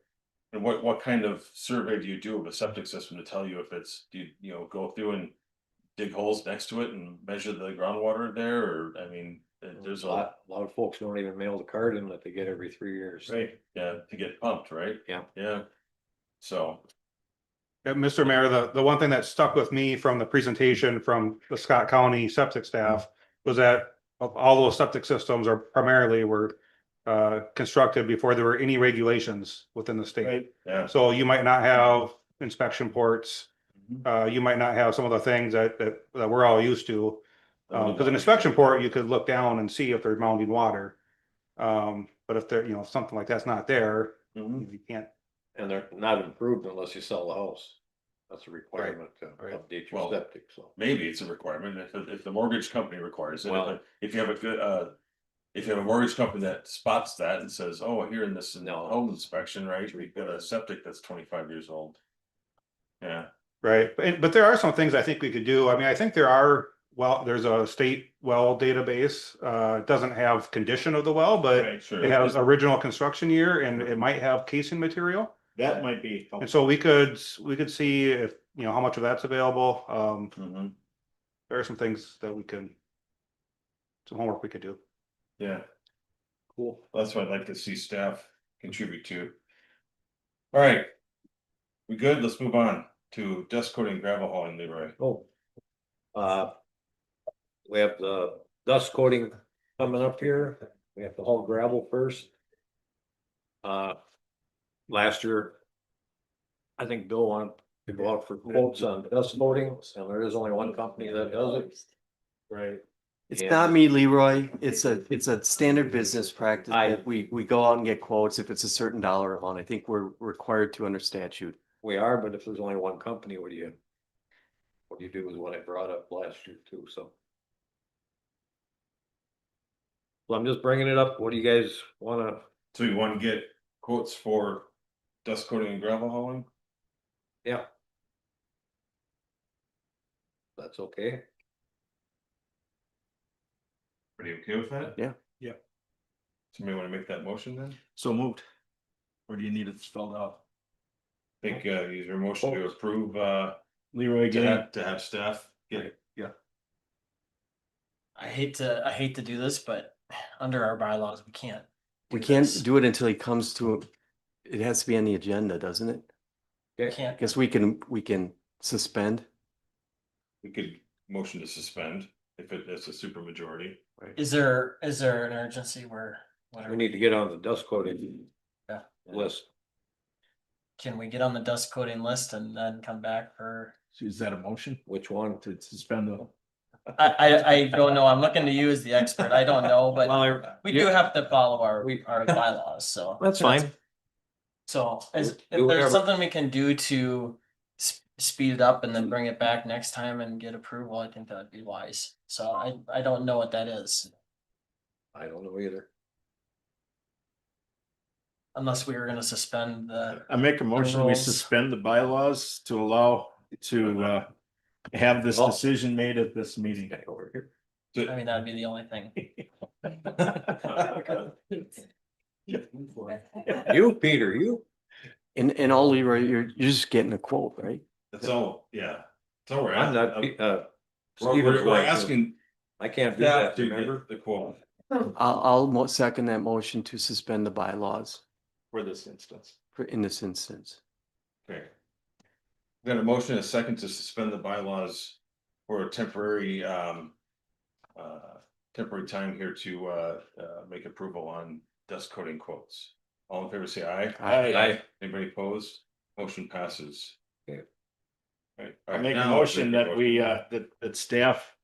And what kind of survey do you do of a septic system to tell you if it's, do you know, go through and dig holes next to it and measure the groundwater there, or, I mean, there's A lot of folks don't even mail the card in that they get every 3 years. Right, yeah, to get pumped, right? Yeah. Yeah. So, Yeah, Mr. Mayor, the one thing that stuck with me from the presentation from the Scott County septic staff was that all those septic systems were constructed before there were any regulations within the state. right, yeah. So you might not have inspection ports. Mhm. You might not have some of the things that we're all used to. Because an inspection port, you could look down and see if there's mounting water. But if there, if something like that's not there, Mhm. you can't. And they're not improved unless you sell the house. That's a requirement to Right. update your Well, septic, so. Maybe it's a requirement if the mortgage company requires it. Well- If you have a good, if you have a mortgage company that spots that and says, oh, here in this No. home inspection, right, we've got a septic that's 25 years old. Yeah, Right, but there are some things I think we could do. I mean, I think there's a state well database. It doesn't have condition of the well, but right, sure. it has original construction year and it might have casing material. That might be. And so we could see if, how much of that's available. Mhm. There are some things that some homework we could do. Yeah. Cool. That's what I'd like to see staff contribute to. All right. We good? Let's move on to dust coating gravel hauling, Leroy. Oh. We have the dust coating coming up here. We have to haul gravel first. Last year. I think Bill wanted to go out for quotes on dust coating, and there is only one company that does it. Right. It's Yeah. not me, Leroy. It's a standard business practice. I- that we go out and get quotes if it's a certain dollar amount. I think we're required to under statute. We are, but if there's only one company, what do you do is what I brought up last year too, so. Well, I'm just bringing it up. What do you guys wanna, So you want to get quotes for dust coating and gravel hauling? yeah. That's okay. Are you okay with that? Yeah. Yeah. Somebody want to make that motion then? So moved. Or do you need it spelled out? I think use your motion to approve Leroy again. to have staff get. I hate to do this, but under our bylaws, we can't. We do can't this. do it until he comes to, it has to be on the agenda, doesn't it? We I can't. guess we can suspend. We could motion to suspend if it's a super majority. Is there an urgency where? We need to get on the dust coating Yeah. list. Can we get on the dust coating list and then come back for? So is that a motion Which one? to suspend the? I don't know. I'm looking to you as the expert. I don't know, but Well, we do have to follow our We- bylaws, so. That's fine. So if Do whatever. there's something we can do to speed it up and then bring it back next time and get approval, I think that'd be wise. So I don't know what that is, I don't know either. unless we were gonna suspend the. I make a motion, we rules. suspend the bylaws to allow to have this Oh. decision made at this meeting. Guy over here. I mean, that'd be the only thing. You, Peter, you. And all Leroy, you're just getting a quote, right? That's all, yeah. That's all we're I'm not, Steven's We're right. asking I can't do that that, to remember? get the quote I'll second that motion to suspend the bylaws For this instance. in this instance. Okay. Got a motion, and a second to suspend the bylaws for a temporary time here to make approval on dust coating quotes. All in favor, say aye. Aye. Anybody opposed? Motion passes. Okay. Right. I make a motion that we that staff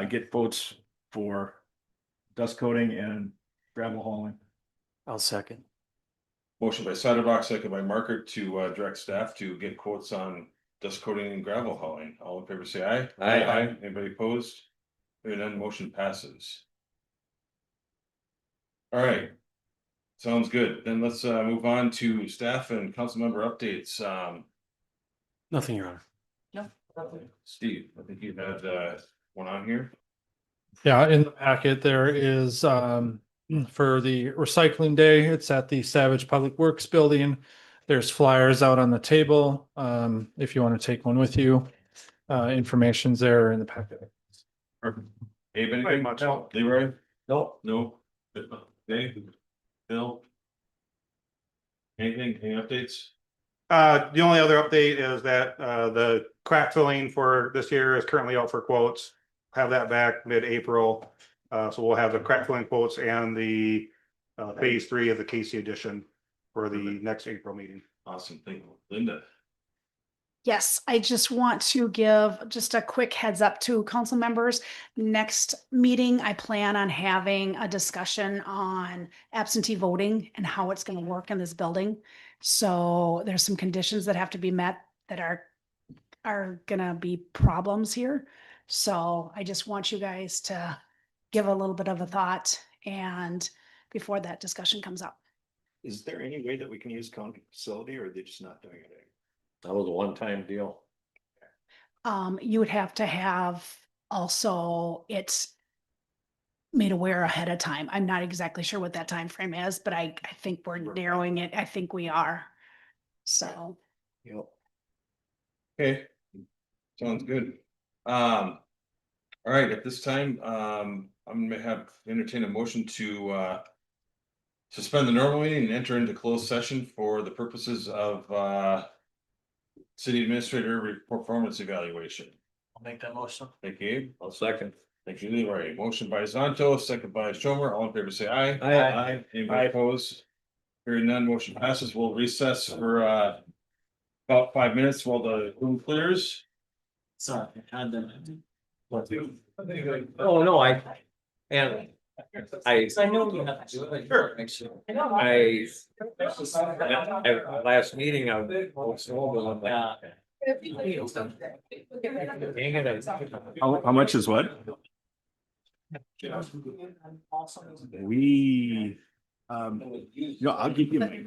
get quotes for dust coating and gravel hauling. I'll second. Motion by Siderbock, second by Marker to direct staff to get quotes on dust coating and gravel hauling. All in favor, say aye. Aye. Anybody opposed? Hearing none, motion passes. All right. Sounds good. Then let's move on to staff and council member updates. Nothing, Your Honor. Steve, I think you had one on here. Yeah, in the packet, there is for the recycling day, it's at the Savage Public Works Building. There's flyers out on the table. If you want to take one with you, information's there in the packet. Perfect. Abe, anything? Pretty much. No. Leroy? No, No. Dave? Bill? Anything, any updates? The only other update is that the crack filling for this year is currently out for quotes. Have that back mid-April. So we'll have the crack filling quotes and the phase 3 of the Casey edition for the next April meeting. Awesome, thank you. Linda? Yes, I just want to give just a quick heads up to council members. Next meeting, I plan on having a discussion on absentee voting and how it's going to work in this building. So there's some conditions that have to be met that are gonna be problems here. So I just want you guys to give a little bit of a thought and before that discussion comes up. Is there any way that we can use county facility or are they just not doing it? that was a one-time deal. You would have to have also it's made aware ahead of time. I'm not exactly sure what that time frame is, but I think we're narrowing it. I think we are. So. Yep. Okay. Sounds good. All right, at this time, I'm gonna entertain a motion to suspend the normal meeting and enter into closed session for the purposes of city administrator performance evaluation. I'll make that motion. Thank you, Abe. I'll second. Thank you, Leroy. Motion by Zonto, second by Schomer. All in favor, say aye. Aye. Anybody opposed? Hearing none, motion passes. We'll recess for about 5 minutes while the room clears. Sorry, I had them. Oh, no, and I, I know you have to do it. Sure. Make sure. at last meeting, I was told, I'm like, dang it, How much is what? We, I'll give you my